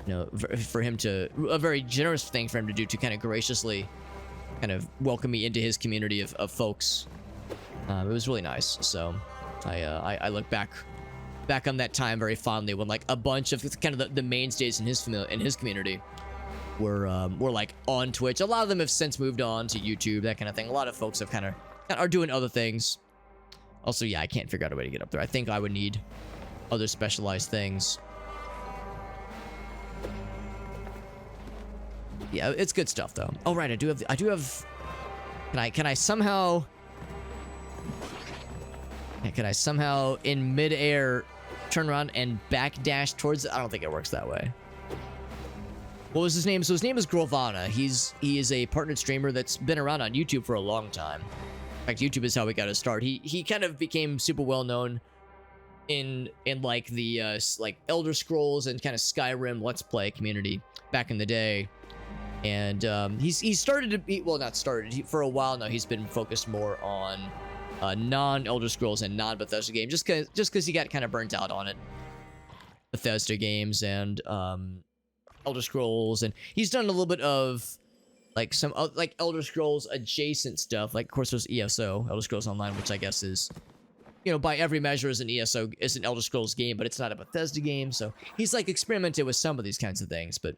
you know, for him to, a very generous thing for him to do, to kind of graciously kind of welcome me into his community of folks. It was really nice. So I look back on that time very fondly, when like a bunch of kind of the mainstays in his community were like on Twitch. A lot of them have since moved on to YouTube, that kind of thing. A lot of folks have are doing other things. Also, yeah, I can't figure out a way to get up there. I think I would need other specialized things. Yeah, it's good stuff though. Oh right, I do have. Can I somehow in midair turn around and backdash towards it? I don't think it works that way. What was his name? So his name is Grovana. He is a partnered streamer that's been around on YouTube for a long time. In fact, YouTube is how we got his start. He kind of became super well known in like the like Elder Scrolls and kind of Skyrim Let's Play community back in the day. And he started to be, well, not started, for a while now he's been focused more on non-Elder Scrolls and non-Bethesda games, just because he got kind of burnt out on it. Bethesda games and Elder Scrolls, and he's done a little bit of like some like Elder Scrolls adjacent stuff. Like, of course, there's ESO, Elder Scrolls Online, which I guess is, you know, by every measure is an Elder Scrolls game, but it's not a Bethesda game. So he's like experimented with some of these kinds of things, but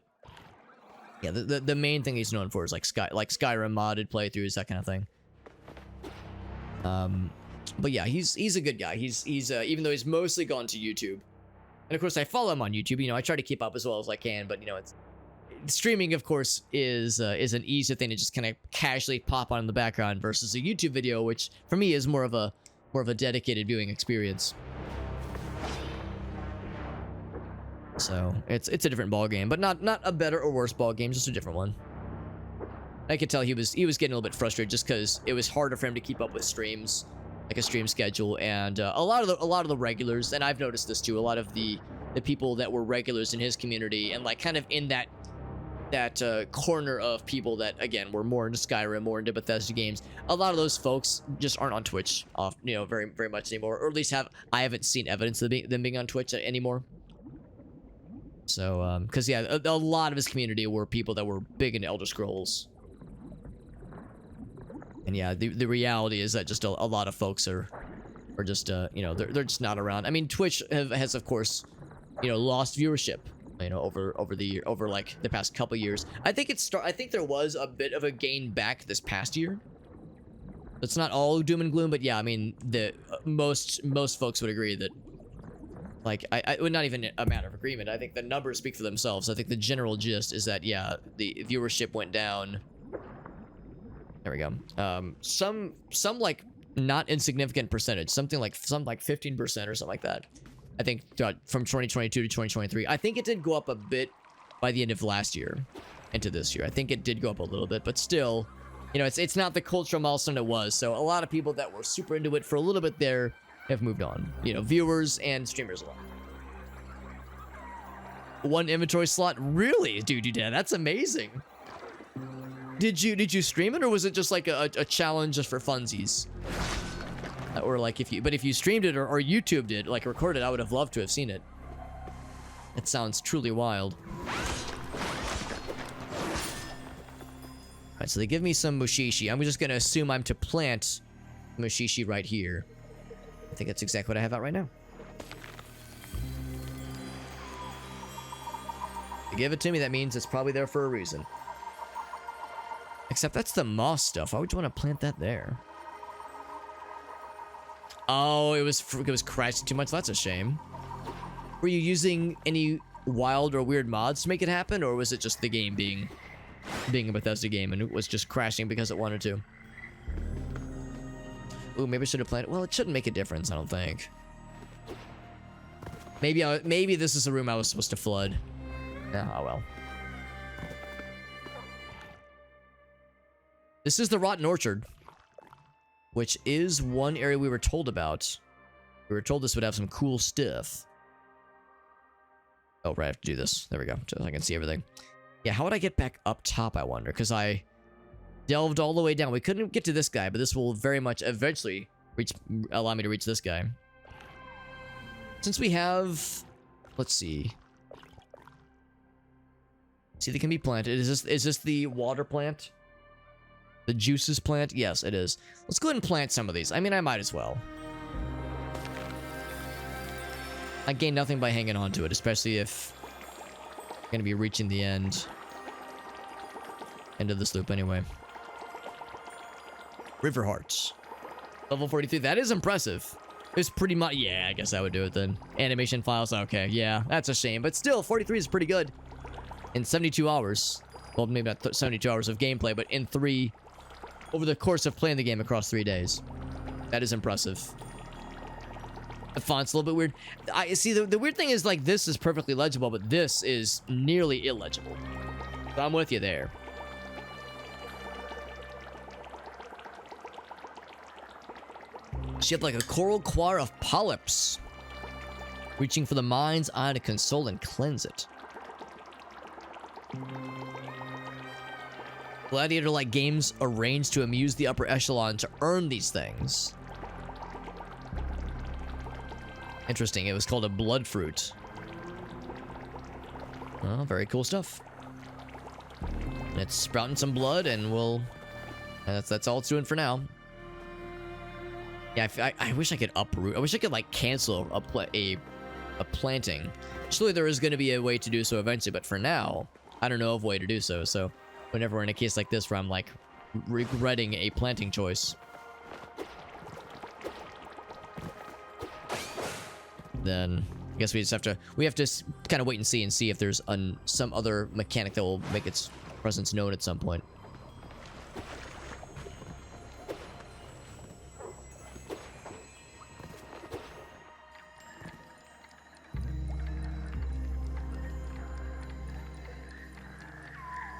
yeah, the main thing he's known for is like Skyrim modded playthroughs, that kind of thing. But yeah, he's a good guy. He's even though he's mostly gone to YouTube. And of course, I follow him on YouTube. You know, I try to keep up as well as I can. But you know, it's streaming, of course, is an easy thing to just kind of casually pop on in the background versus a YouTube video, which for me is more of a dedicated viewing experience. So it's a different ball game, but not a better or worse ball game, just a different one. I could tell he was getting a little bit frustrated just because it was harder for him to keep up with streams, like a stream schedule, and a lot of the regulars, and I've noticed this too, a lot of the people that were regulars in his community, and like kind of in that corner of people that again were more into Skyrim, more into Bethesda games. A lot of those folks just aren't on Twitch, you know, very very much anymore, or at least I haven't seen evidence of them being on Twitch anymore. So, because yeah, a lot of his community were people that were big into Elder Scrolls. And yeah, the reality is that just a lot of folks are just, you know, they're just not around. I mean, Twitch has, of course, you know, lost viewership, you know, over like the past couple years. I think there was a bit of a gain back this past year. It's not all doom and gloom, but yeah, I mean, most folks would agree that like, well, not even a matter of agreement. I think the numbers speak for themselves. I think the general gist is that, yeah, the viewership went down. There we go. Some like not insignificant percentage, something like 15% or something like that. I think from 2022 to 2023. I think it did go up a bit by the end of last year into this year. I think it did go up a little bit, but still, you know, it's not the cultural milestone it was. So a lot of people that were super into it for a little bit there have moved on. You know, viewers and streamers alike. One inventory slot, really, dude? You did? That's amazing. Did you stream it, or was it just like a challenge just for funsies? Or like if you streamed it or YouTubed it, like recorded, I would have loved to have seen it. It sounds truly wild. Alright, so they give me some mushishi. I'm just gonna assume I'm to plant mushishi right here. I think that's exactly what I have out right now. They give it to me, that means it's probably there for a reason. Except that's the moss stuff. Why would you want to plant that there? Oh, it was crashing too much. That's a shame. Were you using any wild or weird mods to make it happen, or was it just the game being a Bethesda game and it was just crashing because it wanted to? Ooh, maybe I should have planted. Well, it shouldn't make a difference, I don't think. Maybe this is the room I was supposed to flood. Oh well. This is the Rotten Orchard, which is one area we were told about. We were told this would have some cool stuff. Oh, right, I have to do this. There we go, so I can see everything. Yeah, how would I get back up top, I wonder? Because I delved all the way down. We couldn't get to this guy, but this will very much eventually allow me to reach this guy. Since we have... Let's see. See, they can be planted. Is this the water plant? The juices plant? Yes, it is. Let's go ahead and plant some of these. I mean, I might as well. I gain nothing by hanging on to it, especially if I'm going to be reaching the end of this loop anyway. River Hearts. Level 43. That is impressive. It's pretty much... Yeah, I guess I would do it then. Animation files. Okay, yeah, that's a shame. But still, 43 is pretty good. In 72 hours. Well, maybe not 72 hours of gameplay, but in 3... Over the course of playing the game across 3 days. That is impressive. The font's a little bit weird. I see, the weird thing is, like, this is perfectly legible, but this is nearly illegible. So I'm with you there. She had like a coral choir of polyps, reaching for the mind's eye to console and cleanse it. Gladiator-like games arranged to amuse the upper echelon to earn these things. Interesting, it was called a blood fruit. Oh, very cool stuff. It's sprouting some blood, and that's all it's doing for now. Yeah, I wish I could uproot. I wish I could, like, cancel a planting. Surely there is going to be a way to do so eventually, but for now, I don't know of a way to do so. So whenever we're in a case like this where I'm, like, regretting a planting choice, then I guess we have to kind of wait and see if there's some other mechanic that will make its presence known at some point.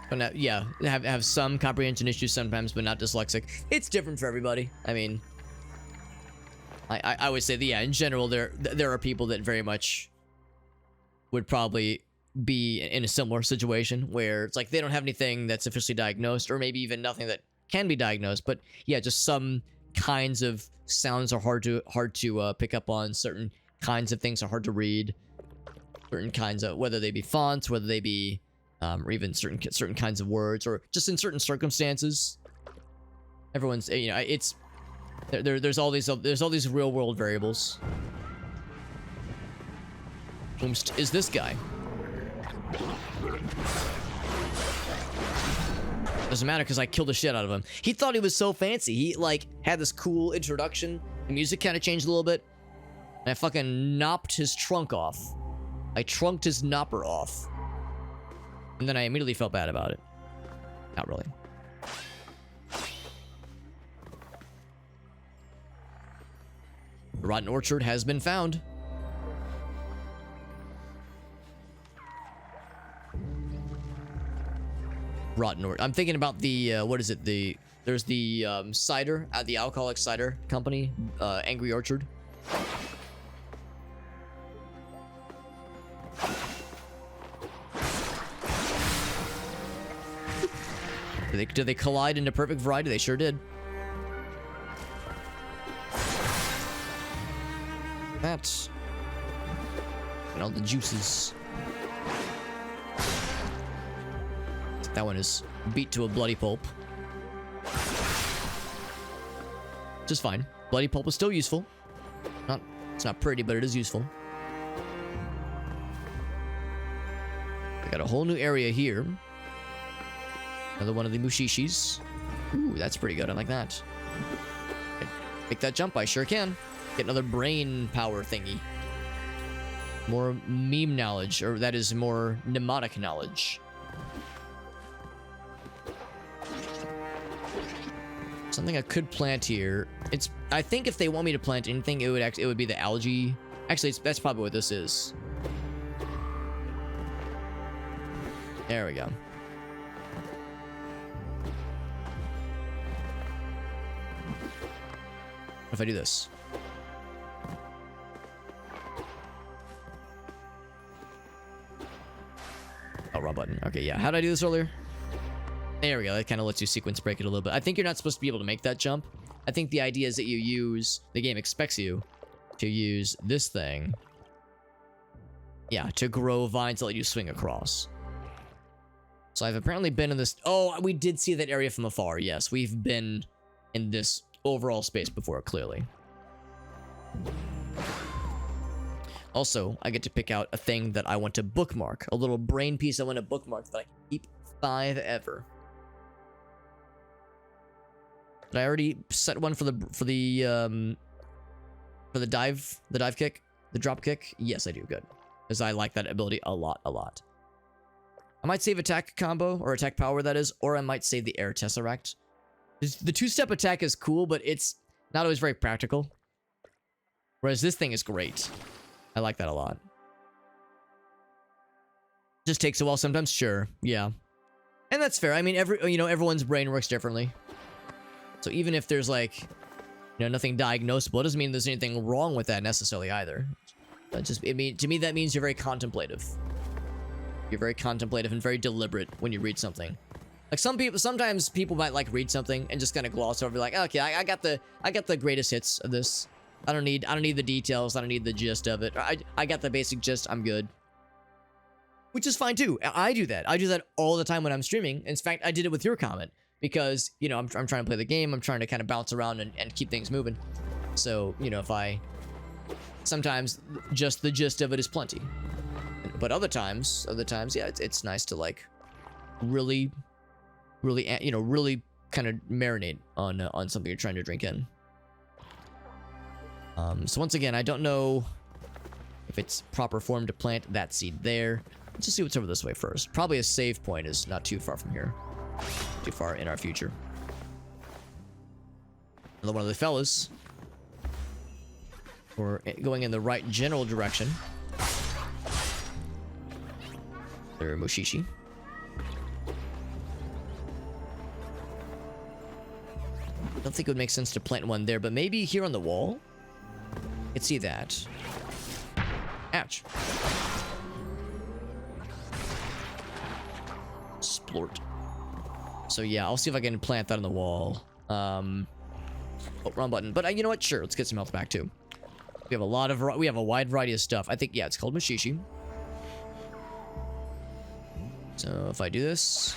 But yeah, have some comprehension issues sometimes, but not dyslexic. It's different for everybody. I mean, I would say that, yeah, in general, there are people that very much would probably be in a similar situation where it's like they don't have anything that's officially diagnosed, or maybe even nothing that can be diagnosed. But yeah, just some kinds of sounds are hard to pick up on. Certain kinds of things are hard to read. Certain kinds of, whether they be fonts, whether they be or even certain kinds of words, or just in certain circumstances. Everyone's, you know, it's there's all these real world variables. Whomst is this guy? Doesn't matter because I killed the shit out of him. He thought he was so fancy. He like had this cool introduction. The music kind of changed a little bit. And I fucking knopped his trunk off. I trunked his knopper off. And then I immediately felt bad about it. Not really. The rotten orchard has been found. Rotten orchard. I'm thinking about the, what is it? There's the cider at the alcoholic cider company, Angry Orchard. Did they collide into perfect variety? They sure did. That. And all the juices. That one is beat to a bloody pulp. Just fine. Bloody pulp is still useful. It's not pretty, but it is useful. I got a whole new area here. Another one of the mushishis. Ooh, that's pretty good. I like that. Make that jump. I sure can. Get another brain power thingy. More meme knowledge, or that is more mnemonic knowledge. Something I could plant here. I think if they want me to plant anything, it would be the algae. Actually, that's probably what this is. There we go. What if I do this? Oh, wrong button. Okay, yeah. How did I do this earlier? There we go. That kind of lets you sequence break it a little bit. I think you're not supposed to be able to make that jump. I think the idea is that you use... The game expects you to use this thing. Yeah, to grow vines that let you swing across. So I've apparently been in this... Oh, we did see that area from afar. Yes, we've been in this overall space before, clearly. Also, I get to pick out a thing that I want to bookmark. A little brain piece I want to bookmark that I can keep forever. Did I already set one for the dive kick? The drop kick? Yes, I do. Good. Because I like that ability a lot. I might save attack combo, or attack power, that is, or I might save the air tesseract. The two-step attack is cool, but it's not always very practical. Whereas this thing is great. I like that a lot. Just takes a while sometimes, sure, yeah. And that's fair. I mean, everyone's brain works differently. So even if there's like, nothing diagnosable, it doesn't mean there's anything wrong with that necessarily either. But to me that means you're very contemplative. You're very contemplative and very deliberate when you read something. Like sometimes people might like read something and just kind of gloss over, like, okay, I got the greatest hits of this. I don't need the details. I don't need the gist of it. I got the basic gist. I'm good. Which is fine too. I do that. I do that all the time when I'm streaming. In fact, I did it with your comment because, I'm trying to play the game. I'm trying to kind of bounce around and keep things moving. So, sometimes just the gist of it is plenty. But other times, yeah, it's nice to like really kind of marinate on something you're trying to drink in. So once again, I don't know if it's proper form to plant that seed there. Let's just see what's over this way first. Probably a save point is not too far from here. Too far in our future. Another one of the fellas. We're going in the right general direction. They're Mushishi. I don't think it would make sense to plant one there, but maybe here on the wall? I could see that. Ouch. Splort. So yeah, I'll see if I can plant that on the wall. Oh, wrong button. But you know what? Sure, let's get some health back too. We have a wide variety of stuff. I think, yeah, it's called Mushishi. So if I do this...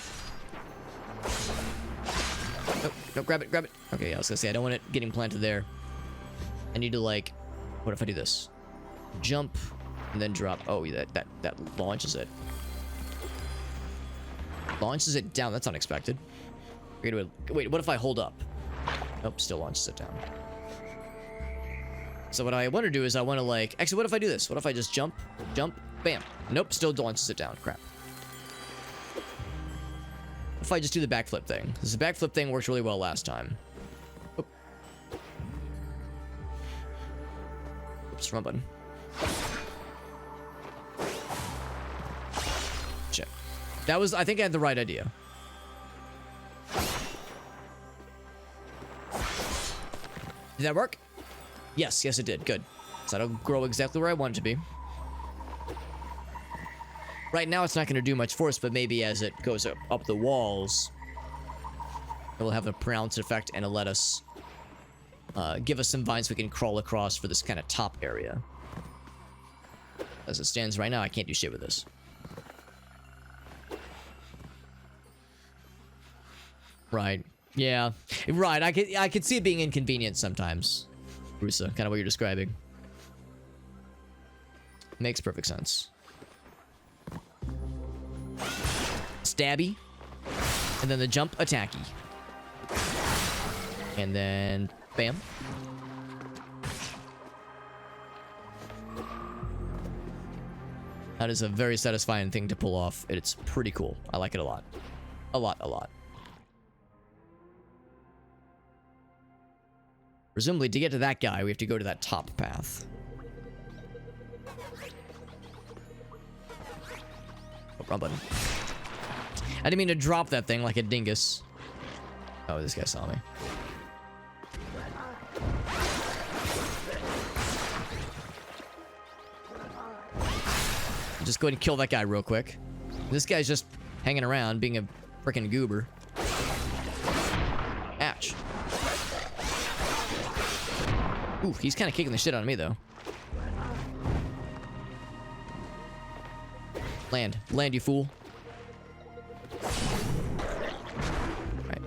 No, grab it. Okay, I was gonna say, I don't want it getting planted there. I need to, like... What if I do this? Jump, and then drop. Oh, that launches it. Launches it down. That's unexpected. Wait, what if I hold up? Nope, still launches it down. So what I want to do is I want to like... Actually, what if I do this? What if I just jump, bam. Nope, still launches it down. Crap. What if I just do the backflip thing? Because the backflip thing worked really well last time. Oop. Oops, wrong button. Shit. That was... I think I had the right idea. Did that work? Yes, yes it did. Good. So that'll grow exactly where I want it to be. Right now it's not going to do much force, but maybe as it goes up the walls, it will have a pronounced effect and it'll let us give us some vines we can crawl across for this kind of top area. As it stands right now, I can't do shit with this. Right. Yeah. Right. I could see it being inconvenient sometimes. Rusa, kind of what you're describing. Makes perfect sense. Stabby. And then the jump attacky. And then bam. That is a very satisfying thing to pull off. It's pretty cool. I like it a lot. A lot. Presumably, to get to that guy, we have to go to that top path. Oh, wrong button. I didn't mean to drop that thing like a dingus. Oh, this guy saw me. Just go ahead and kill that guy real quick. This guy's just hanging around, being a freaking goober. Ouch. Ooh, he's kind of kicking the shit out of me, though. Land. Land, you fool. Right.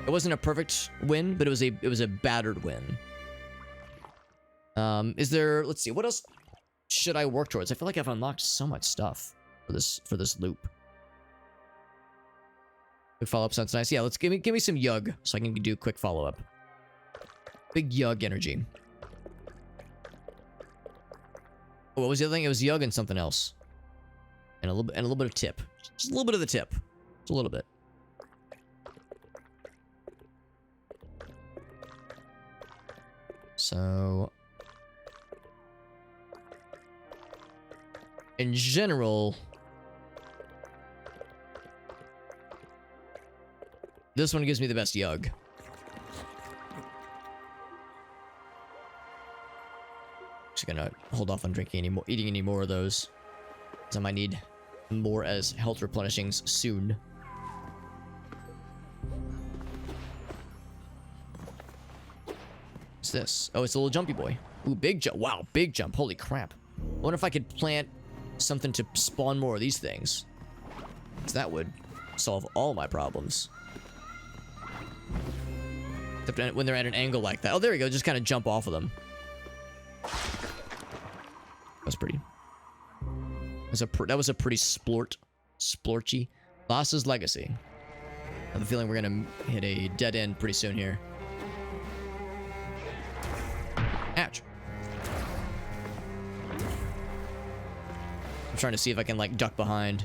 It wasn't a perfect win, but it was a battered win. Is there... Let's see. What else should I work towards? I feel like I've unlocked so much stuff for this loop. Quick follow-up sounds nice. Yeah, let's give me some yug so I can do quick follow-up. Big yug energy. Oh, what was the other thing? It was yug and something else. And a little bit of tip. Just a little bit of the tip. Just a little bit. So in general, this one gives me the best yug. Just gonna hold off on eating any more of those, because I might need more as health replenishings soon. What's this? Oh, it's a little jumpy boy. Ooh, big jump. Wow, big jump. Holy crap. I wonder if I could plant something to spawn more of these things, because that would solve all my problems. Except when they're at an angle like that. Oh, there we go. Just kind of jump off of them. That was pretty. That was a pretty splorchy. Boss's Legacy. I have a feeling we're gonna hit a dead end pretty soon here. Ouch. I'm trying to see if I can like duck behind.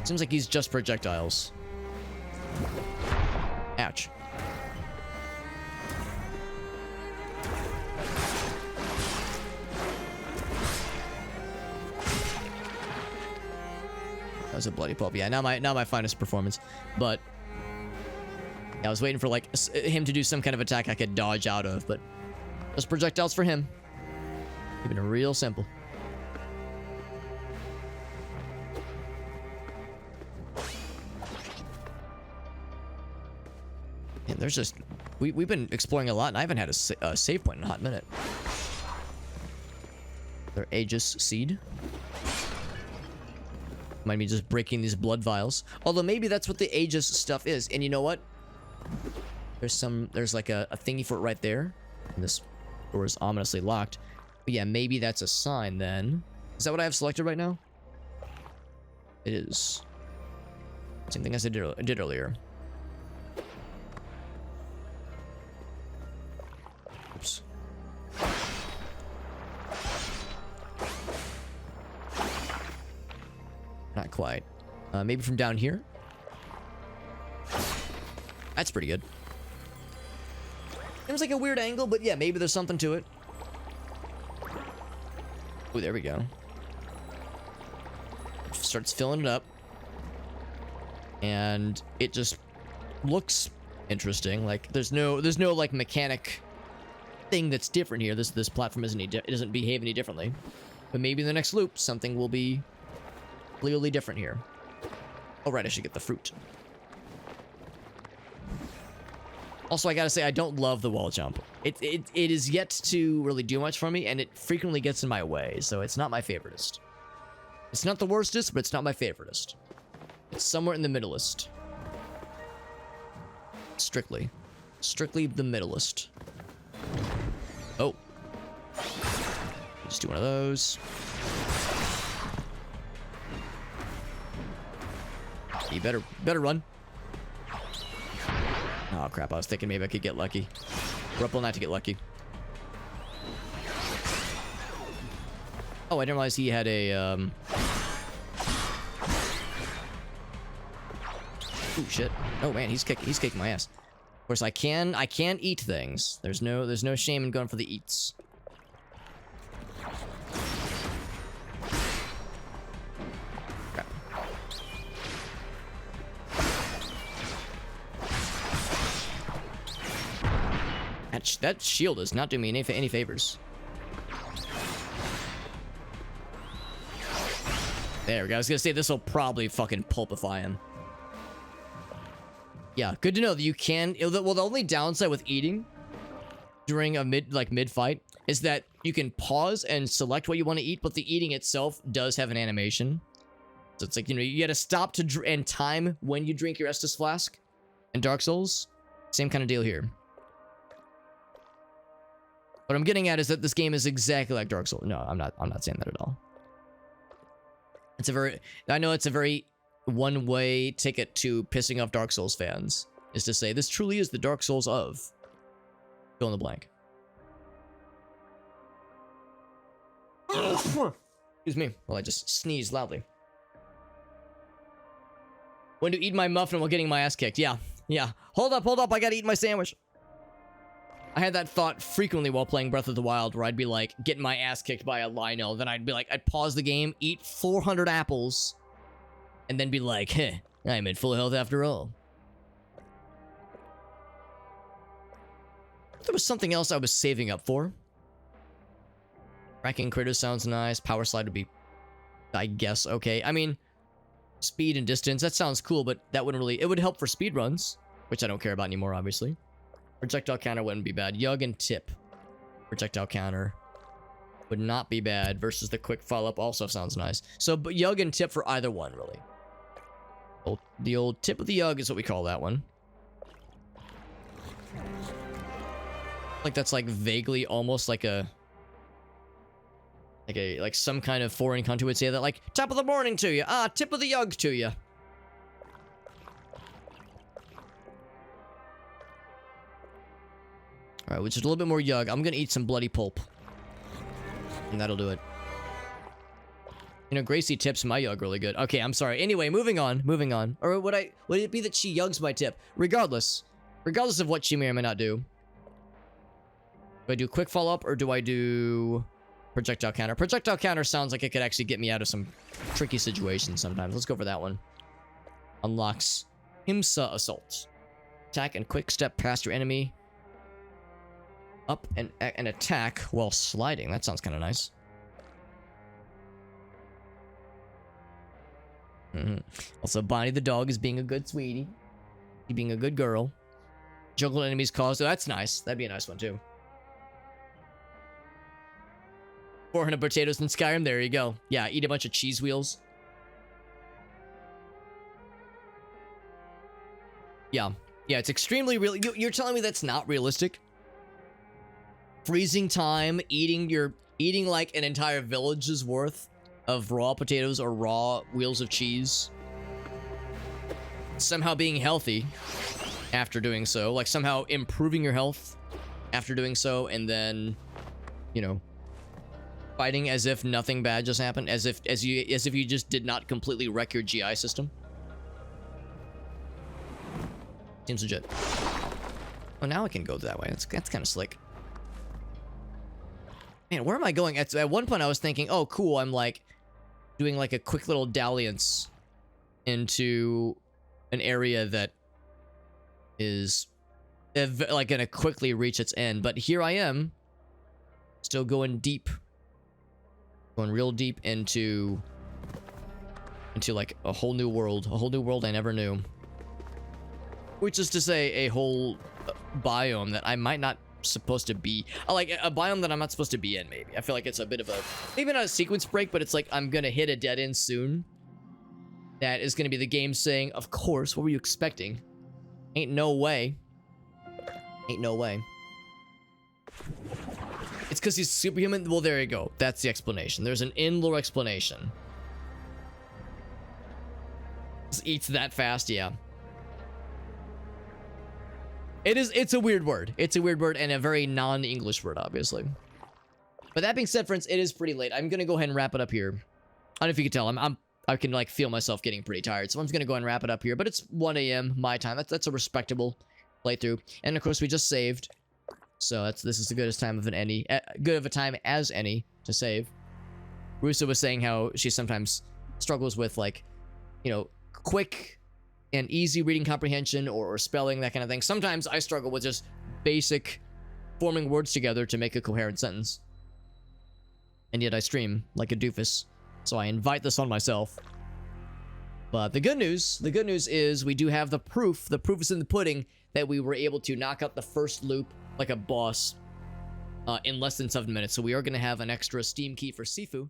Seems like he's just projectiles. Ouch. That was a bloody pulp. Yeah, now my finest performance. But yeah, I was waiting for like him to do some kind of attack I could dodge out of, but just projectiles for him. Keeping it real simple. And there's just we've been exploring a lot, and I haven't had a save point in a hot minute. Their Aegis Seed. Might be just breaking these blood vials. Although maybe that's what the Aegis stuff is. And you know what? There's like a thingy for it right there. And this door is ominously locked. But yeah, maybe that's a sign then. Is that what I have selected right now? It is. Same thing as I did earlier. quite. Maybe from down here. That's pretty good. Seems like a weird angle, but yeah, maybe there's something to it. Oh, there we go. Starts filling it up. And it just looks interesting. Like there's no like mechanic thing that's different here. This platform it doesn't behave any differently. But maybe in the next loop something will be clearly different here. Oh right, I should get the fruit. Also, I gotta say, I don't love the wall jump. It is yet to really do much for me, and it frequently gets in my way, so it's not my favoritist. It's not the worstest, but it's not my favoritist. It's somewhere in the middleist. Strictly the middleist. Oh. Just do one of those. You better run. Oh crap, I was thinking maybe I could get lucky. Ruppel not to get lucky. Oh, I didn't realize he had a oh shit. Oh man, he's kicking my ass. Of course I can eat things. There's no shame in going for the eats. That shield is not doing me any favors. There we go. I was gonna say this will probably fucking pulpify him. Yeah, good to know that you can. Well, the only downside with eating during a mid fight is that you can pause and select what you want to eat, but the eating itself does have an animation. So it's like, you know, you gotta stop and time when you drink your Estus flask. In Dark Souls, same kind of deal here. What I'm getting at is that this game is exactly like Dark Souls. No, I'm not saying that at all. I know it's a very one-way ticket to pissing off Dark Souls fans, is to say this truly is the Dark Souls of fill in the blank. Excuse me. Well, I just sneezed loudly. When to eat my muffin while getting my ass kicked. Yeah. Hold up, I gotta eat my sandwich. I had that thought frequently while playing Breath of the Wild, where I'd be like getting my ass kicked by a Lino, then I'd pause the game, eat 400 apples, and then be like, heh, I'm in full health after all. There was something else I was saving up for. Cracking critters sounds nice. Power slide would be, I guess, okay. I mean, speed and distance, that sounds cool, but that wouldn't really, it would help for speed runs, which I don't care about anymore, obviously. Projectile counter wouldn't be bad. Yug and tip. Projectile counter would not be bad. Versus the quick follow-up also sounds nice. So, but Yug and tip for either one, really. The old tip of the Yug is what we call that one. Like that's like vaguely almost like like some kind of foreign country would say that, like, top of the morning to you. Ah, tip of the Yug to you. Alright, which is a little bit more Yug. I'm gonna eat some bloody pulp. And that'll do it. You know, Gracie tips my Yug really good. Okay, I'm sorry. Anyway, moving on. Or would it be that she Yugs my tip? Regardless of what she may or may not do. Do I do quick follow-up or do I do projectile counter? Projectile counter sounds like it could actually get me out of some tricky situations sometimes. Let's go for that one. Unlocks Himsa Assault. Attack and quick step past your enemy. Up and attack while sliding. That sounds kind of nice. Also, Bonnie the dog is being a good sweetie. Being a good girl. Juggle enemies cause. Oh, that's nice. That'd be a nice one, too. 400 potatoes in Skyrim. There you go. Yeah, eat a bunch of cheese wheels. Yeah, it's extremely real. You're telling me that's not realistic? Freezing time, eating like an entire village's worth of raw potatoes or raw wheels of cheese. Somehow being healthy after doing so, like somehow improving your health after doing so, and then, you know, fighting as if nothing bad just happened, as if you just did not completely wreck your GI system. Seems legit. Oh, now I can go that way. That's kind of slick. Man, where am I going? At one point I was thinking, oh cool, I'm like doing like a quick little dalliance into an area that is like gonna quickly reach its end, but here I am still going real deep into like a whole new world I never knew, which is to say a whole biome that I might not supposed to be, like a biome that I'm not supposed to be in. Maybe I feel like it's a bit of a, maybe not a sequence break, but it's like I'm gonna hit a dead end soon. That is gonna be the game saying, of course, what were you expecting? Ain't no way. Ain't no way. It's because he's superhuman? Well, there you go. That's the explanation. There's an in-lore explanation. Just eats that fast, yeah. It's a weird word. It's a weird word and a very non-English word, obviously. But that being said, friends, it is pretty late. I'm gonna go ahead and wrap it up here. I don't know if you can tell. I can like feel myself getting pretty tired, so I'm just gonna go ahead and wrap it up here. But it's 1 a.m. my time. That's a respectable playthrough. And of course, we just saved, so this is the goodest time of good of a time as any to save. Russo was saying how she sometimes struggles with, like, you know, quick and easy reading comprehension or spelling, that kind of thing. Sometimes I struggle with just basic forming words together to make a coherent sentence. And yet I stream like a doofus, so I invite this on myself. But the good news is we do have the proof. The proof is in the pudding that we were able to knock out the first loop like a boss in less than 7 minutes. So we are going to have an extra Steam key for Sifu.